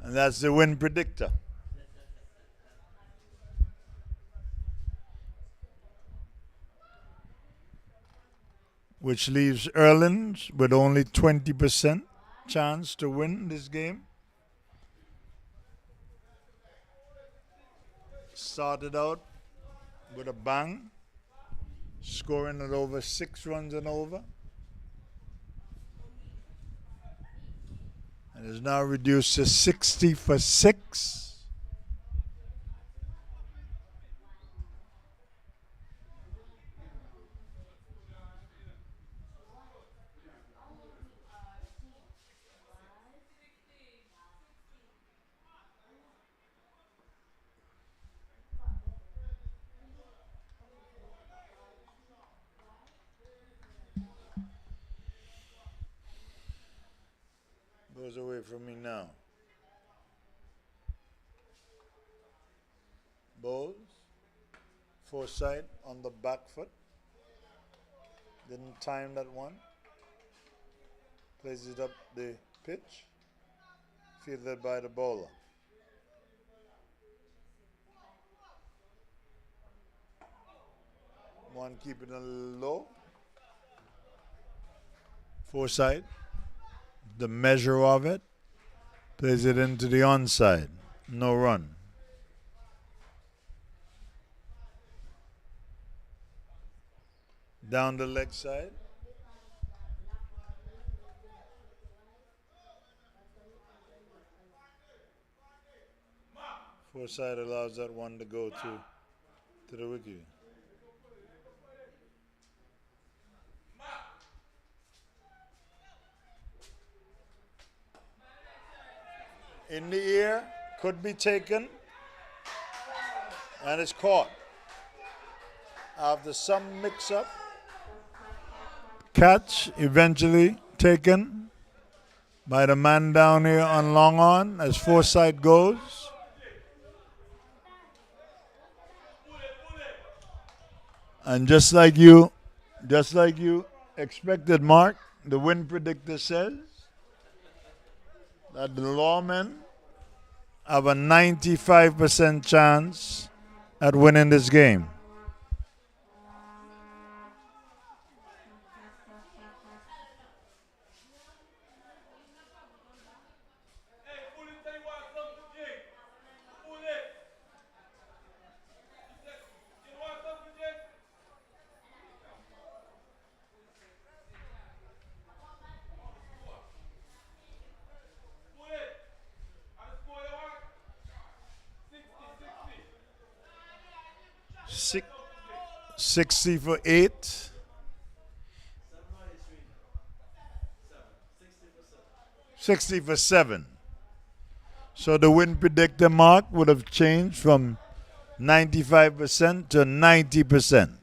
And that's the win predictor. Which leaves Urlings with only 20% chance to win this game. Started out with a bang, scoring at over 6 runs and over. And is now reduced to 60 for 6. Goes away from me now. Bowles. Foresight on the back foot. Didn't time that one. Plays it up the pitch. Fielded by the bowler. One keeping it low. Foresight. The measure of it, plays it into the onside. No run. Down the leg side. Foresight allows that one to go to the wicket. In the air, could be taken, and it's caught. After some mix-up, catch eventually taken by the man down here on long on as Foresight goes. And just like you expected, Mark, the win predictor says that the lawmen have a 95% chance at winning this game. Six, 60 for 8. 60 for 7. So the win predictor, Mark, would have changed from 95% to 90%.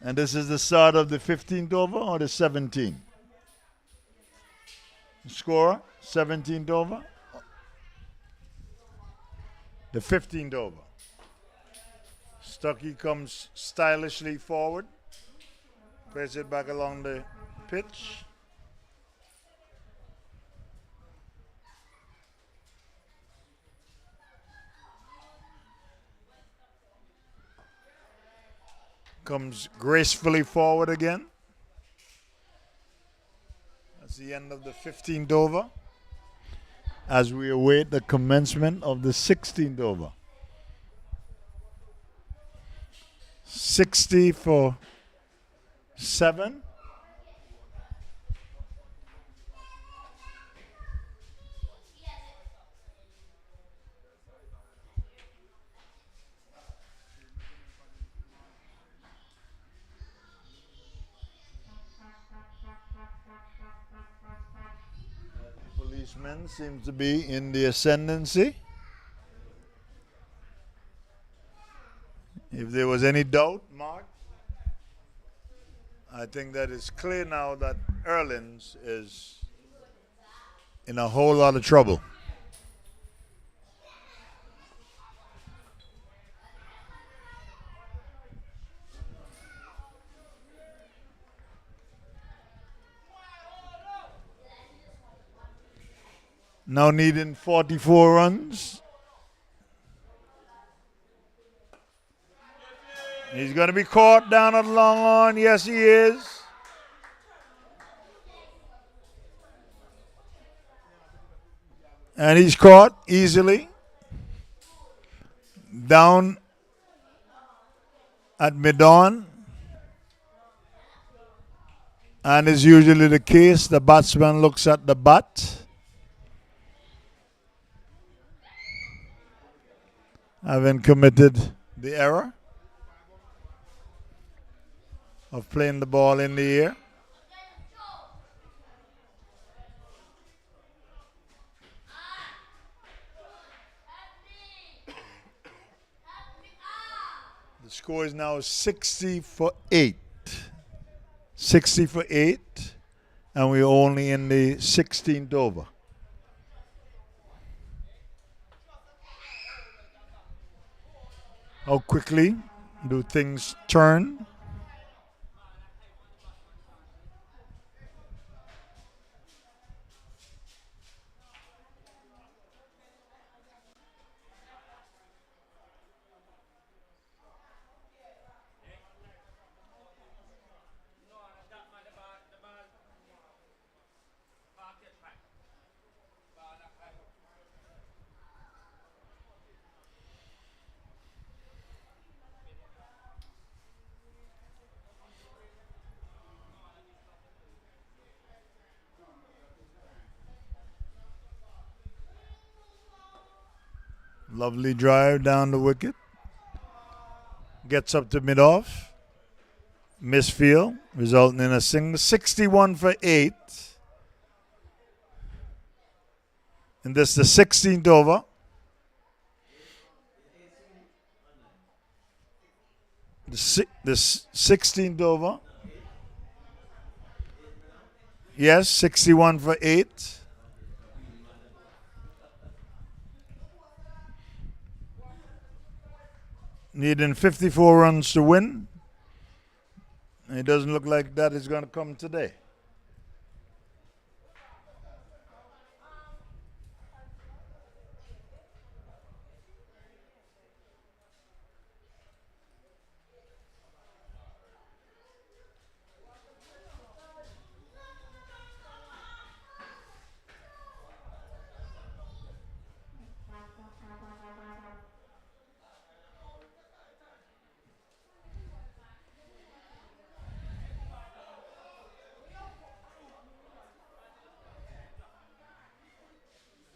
And this is the start of the 15th over or the 17th? Scorer, 17th over. The 15th over. Stuckey comes stylishly forward. Plays it back along the pitch. Comes gracefully forward again. That's the end of the 15th over as we await the commencement of the 16th over. 60 for 7. Policemen seem to be in the ascendancy. If there was any doubt, Mark, I think that it's clear now that Urlings is in a whole lot of trouble. Now needing 44 runs. He's going to be caught down at the long on. Yes, he is. And he's caught easily. Down at mid-on. And as usually the case, the batsman looks at the bat. Having committed the error of playing the ball in the air. The score is now 60 for 8. 60 for 8, and we're only in the 16th over. How quickly do things turn? Lovely drive down the wicket. Gets up to mid-off. Misfield, resulting in a single. 61 for 8. And this is the 16th over. The 16th over. Yes, 61 for 8. Needing 54 runs to win. And it doesn't look like that is going to come today.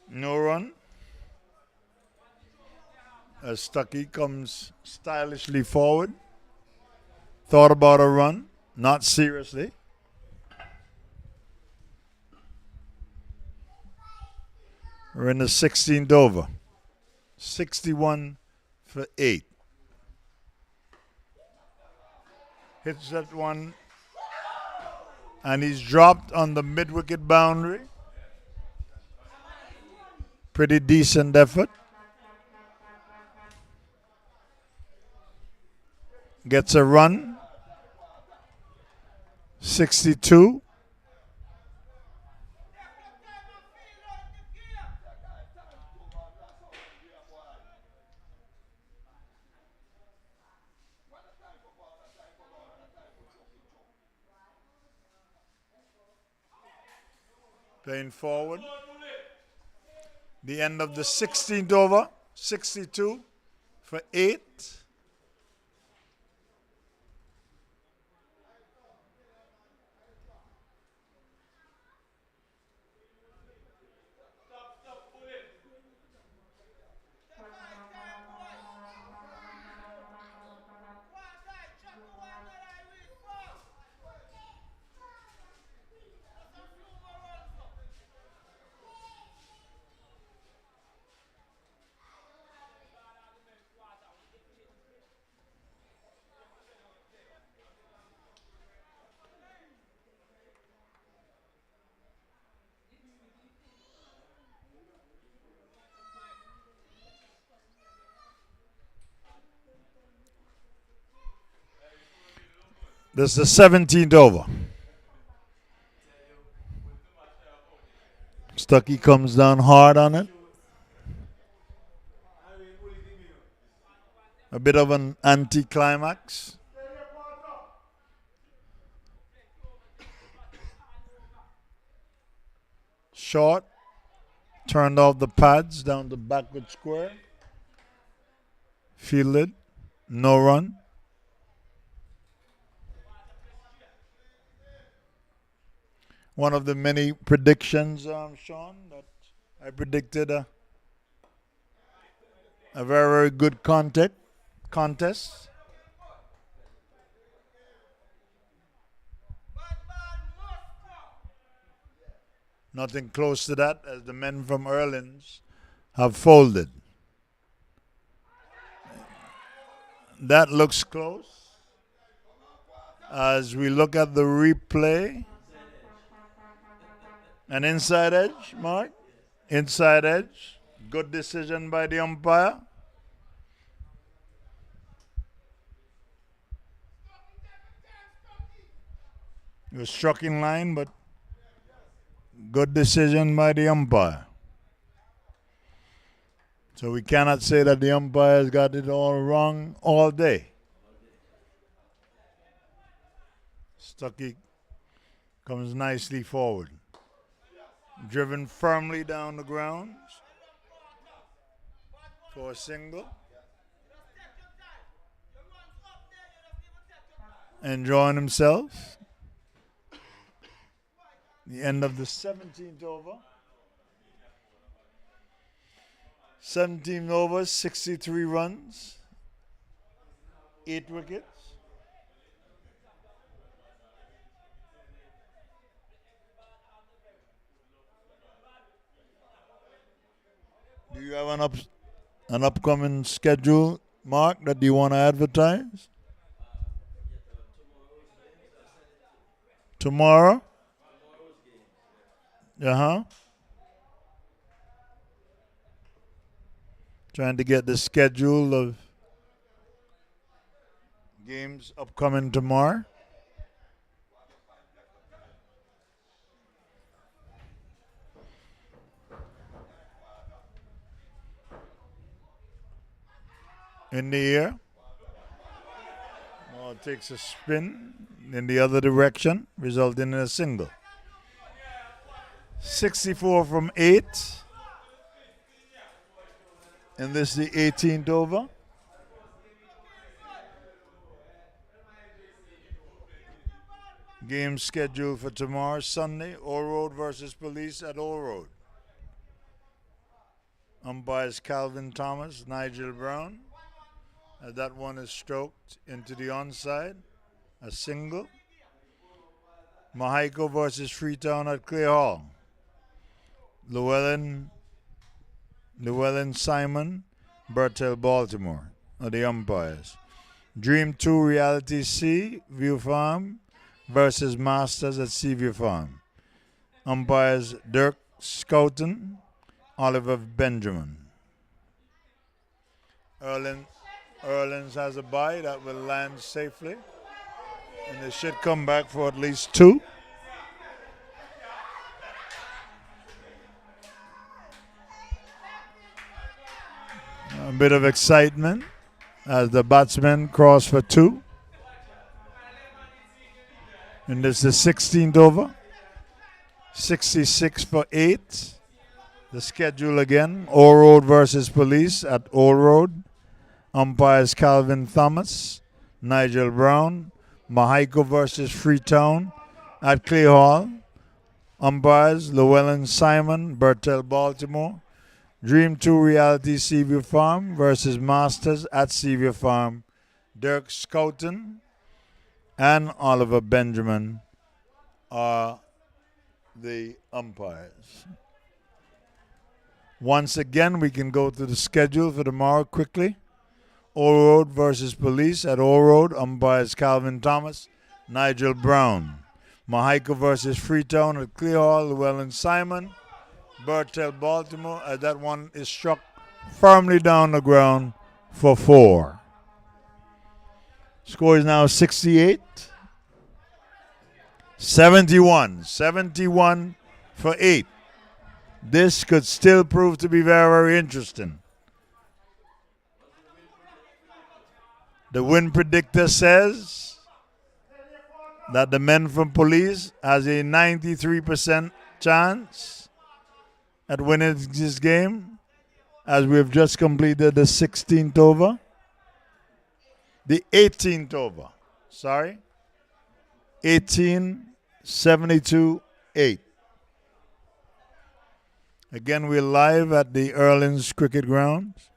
No run. As Stuckey comes stylishly forward. Thought about a run. Not seriously. We're in the 16th over. 61 for 8. Hits that one. And he's dropped on the mid-wicket boundary. Pretty decent effort. gets a run. 62. Playing forward. The end of the 16th over. 62 for 8. This is the 17th over. Stuckey comes down hard on it. A bit of an anticlimax. Short. Turned off the pads down the backward square. Fielded. No run. One of the many predictions, Sean, that I predicted a very, very good contest. Nothing close to that as the men from Urlings have folded. That looks close. As we look at the replay. An inside edge, Mark? Inside edge. Good decision by the umpire. It was struck in line, but good decision by the umpire. So we cannot say that the umpires got it all wrong all day. Stuckey comes nicely forward. Driven firmly down the grounds for a single. Enjoying himself. The end of the 17th over. 17 overs, 63 runs, 8 wickets. Do you have an upcoming schedule, Mark, that you want to advertise? Tomorrow? Trying to get the schedule of games upcoming tomorrow. In the air. It takes a spin in the other direction, resulting in a single. 64 from 8. And this is the 18th over. Game scheduled for tomorrow, Sunday, All Road versus Police at All Road. Umpires Calvin Thomas, Nigel Brown. That one is stroked into the onside, a single. Mahiko versus Freetown at Clay Hall. Llewellyn Simon, Bertel Baltimore are the umpires. Dream 2 Reality C, View Farm versus Masters at Seaview Farm. Umpires Dirk Scouten, Oliver Benjamin. Urlings has a bye that will land safely. And they should come back for at least 2. A bit of excitement as the batsmen cross for 2. And this is the 16th over. 66 for 8. The schedule again. All Road versus Police at All Road. Umpires Calvin Thomas, Nigel Brown. Mahiko versus Freetown at Clay Hall. Umpires Llewellyn Simon, Bertel Baltimore. Dream 2 Reality Seaview Farm versus Masters at Seaview Farm. Dirk Scouten and Oliver Benjamin are the umpires. Once again, we can go to the schedule for tomorrow quickly. All Road versus Police at All Road. Umpires Calvin Thomas, Nigel Brown. Mahiko versus Freetown at Clear Hall. Llewellyn Simon, Bertel Baltimore. That one is struck firmly down the ground for 4. Score is now 68. 71 for 8. This could still prove to be very, very interesting. The win predictor says that the men from Police has a 93% chance at winning this game, as we have just completed the 16th over. The 18th over. 72-8. Again, we're live at the Urlings Cricket Grounds.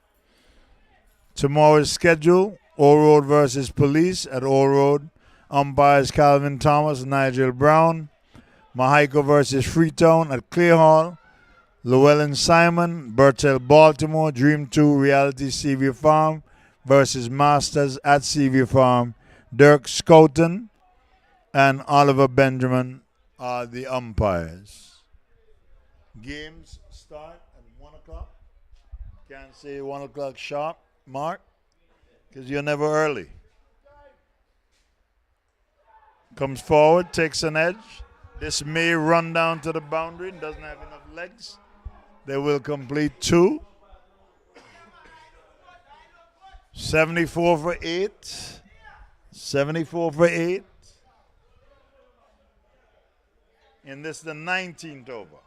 Tomorrow's schedule, All Road versus Police at All Road. Umpires Calvin Thomas, Nigel Brown. Mahiko versus Freetown at Clear Hall. Llewellyn Simon, Bertel Baltimore. Dream 2 Reality Seaview Farm versus Masters at Seaview Farm. Dirk Scouten and Oliver Benjamin are the umpires. Games start at 1 o'clock. Can't say 1 o'clock sharp, Mark, because you're never early. Comes forward, takes an edge. This may run down to the boundary, doesn't have enough legs. They will complete 2. 74 for 8. 74 for 8. And this is the 19th over.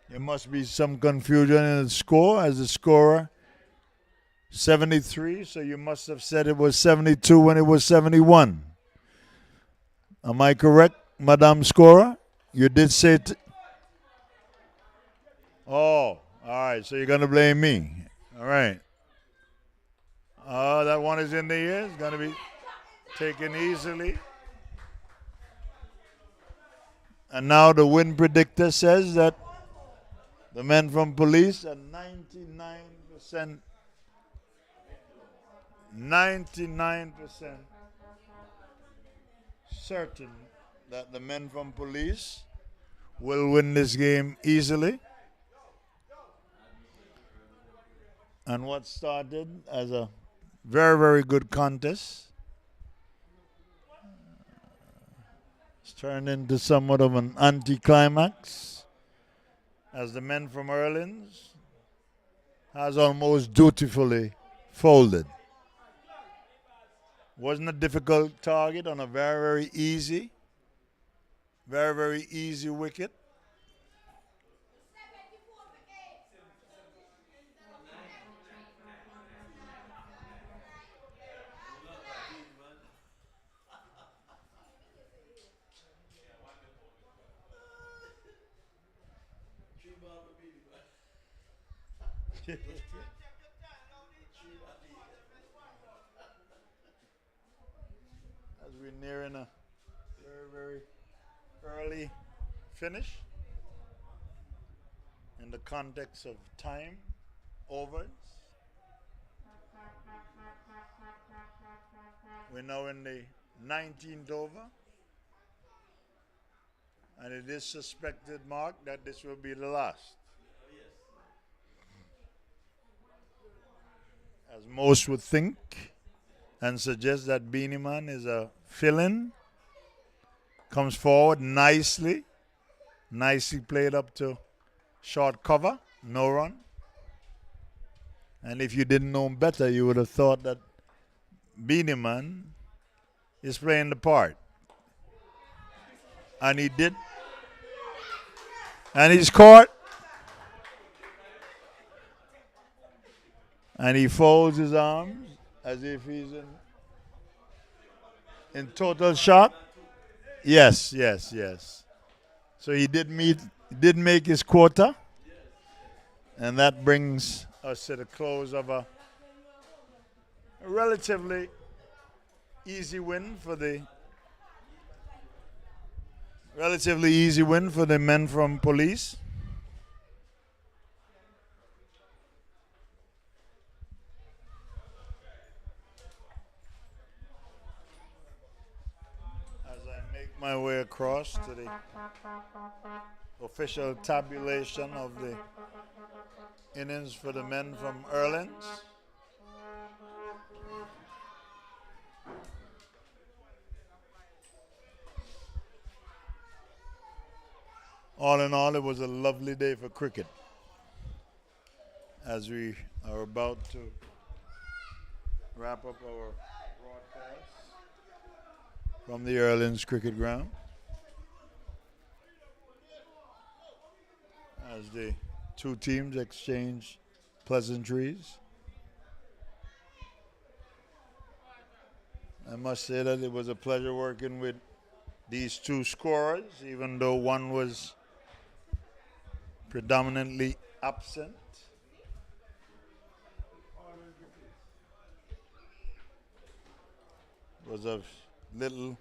There must be some confusion in the score, as the scorer 73, so you must have said it was 72 when it was 71. Am I correct, Madame Scorer? You did say oh, all right, so you're going to blame me. All right. That one is in the air. It's going to be taken easily. And now the win predictor says that the men from Police are 99% certain that the men from Police will win this game easily. And what started as a very, very good contest it's turned into somewhat of an anticlimax, as the men from Urlings has almost dutifully folded. Wasn't a difficult target on a very, very easy wicket. As we're nearing a very, very early finish in the context of time, overs. We're now in the 19th over. And it is suspected, Mark, that this will be the last. As most would think and suggest that Beanie Man is a fill-in. Comes forward nicely played up to short cover, no run. And if you didn't know him better, you would have thought that Beanie Man is playing the part. And he did. And he's caught. And he folds his arms as if he's in total shock. Yes. So he did make his quota. And that brings us to the close of a relatively easy win for the men from Police. As I make my way across to the official tabulation of the innings for the men from Urlings. All in all, it was a lovely day for cricket. As we are about to wrap up our broadcast from the Urlings cricket ground. As the two teams exchange pleasantries. I must say that it was a pleasure working with these two scorers, even though one was predominantly absent. Was of little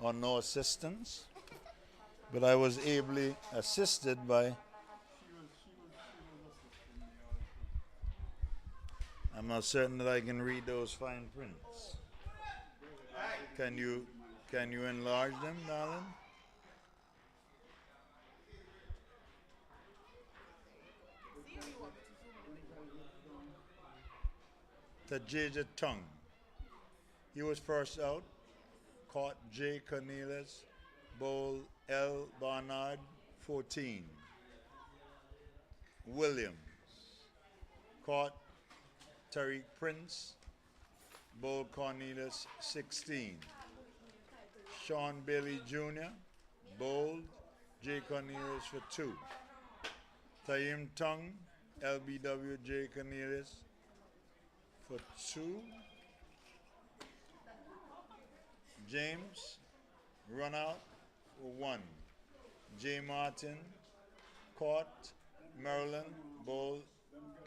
or no assistance, but I was ably assisted by. I'm not certain that I can read those fine prints. Can you enlarge them, darling? Tajeja Tung. He was first out. Caught J. Cornelius. Bowl L. Barnard, 14. Williams. Caught Tariq Prince. Bowl Cornelius, 16. Sean Bailey Jr. Bowled J. Cornelius for 2. Taim Tung. LBW J. Cornelius for 2. James, run out for 1. J. Martin, caught. Maryland, Bull,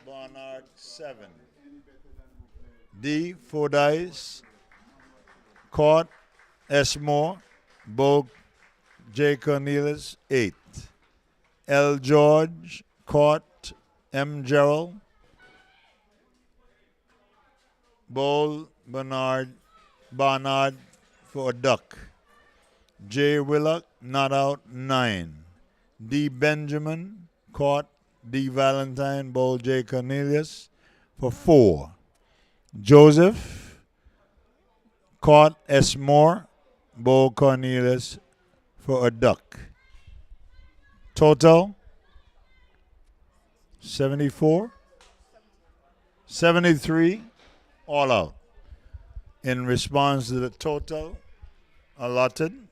Barnard, 7. D. Fordyce, caught. S. Moore, Bull, J. Cornelius, 8. L. George, caught. M. Gerald, Bull, Barnard for a duck. J. Willock, not out, 9. D. Benjamin, caught. D. Valentine, Bull, J. Cornelius for 4. Joseph, caught. S. Moore, Bull, Cornelius for a duck. Total 74, 73, all out. In response to the total allotted,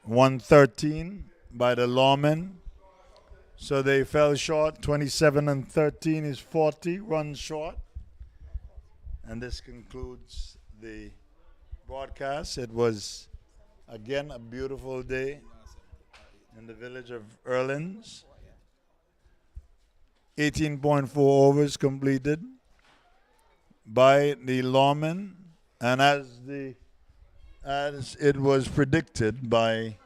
113 by the lawmen. So they fell short. 27 and 13 is 40 runs short. And this concludes the broadcast. It was, again, a beautiful day in the village of Urlings. 18.4 overs completed by the lawmen, and as it was predicted by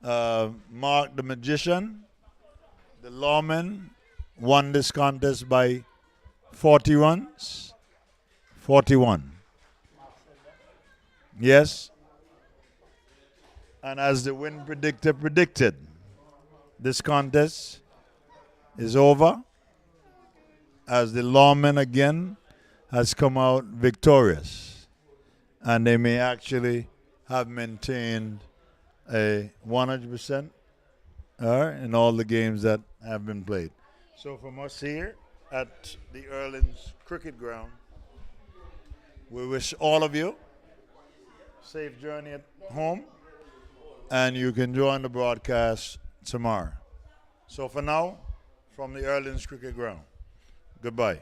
Mark the Magician, the lawmen won this contest by 40 runs. 41. Yes? And as the wind predictor predicted, this contest is over as the lawman again has come out victorious. And they may actually have maintained a 100% in all the games that have been played. So from us here at the Urlings Cricket Ground, we wish all of you safe journey at home, and you can join the broadcast tomorrow. So for now, from the Urlings Cricket Ground, goodbye.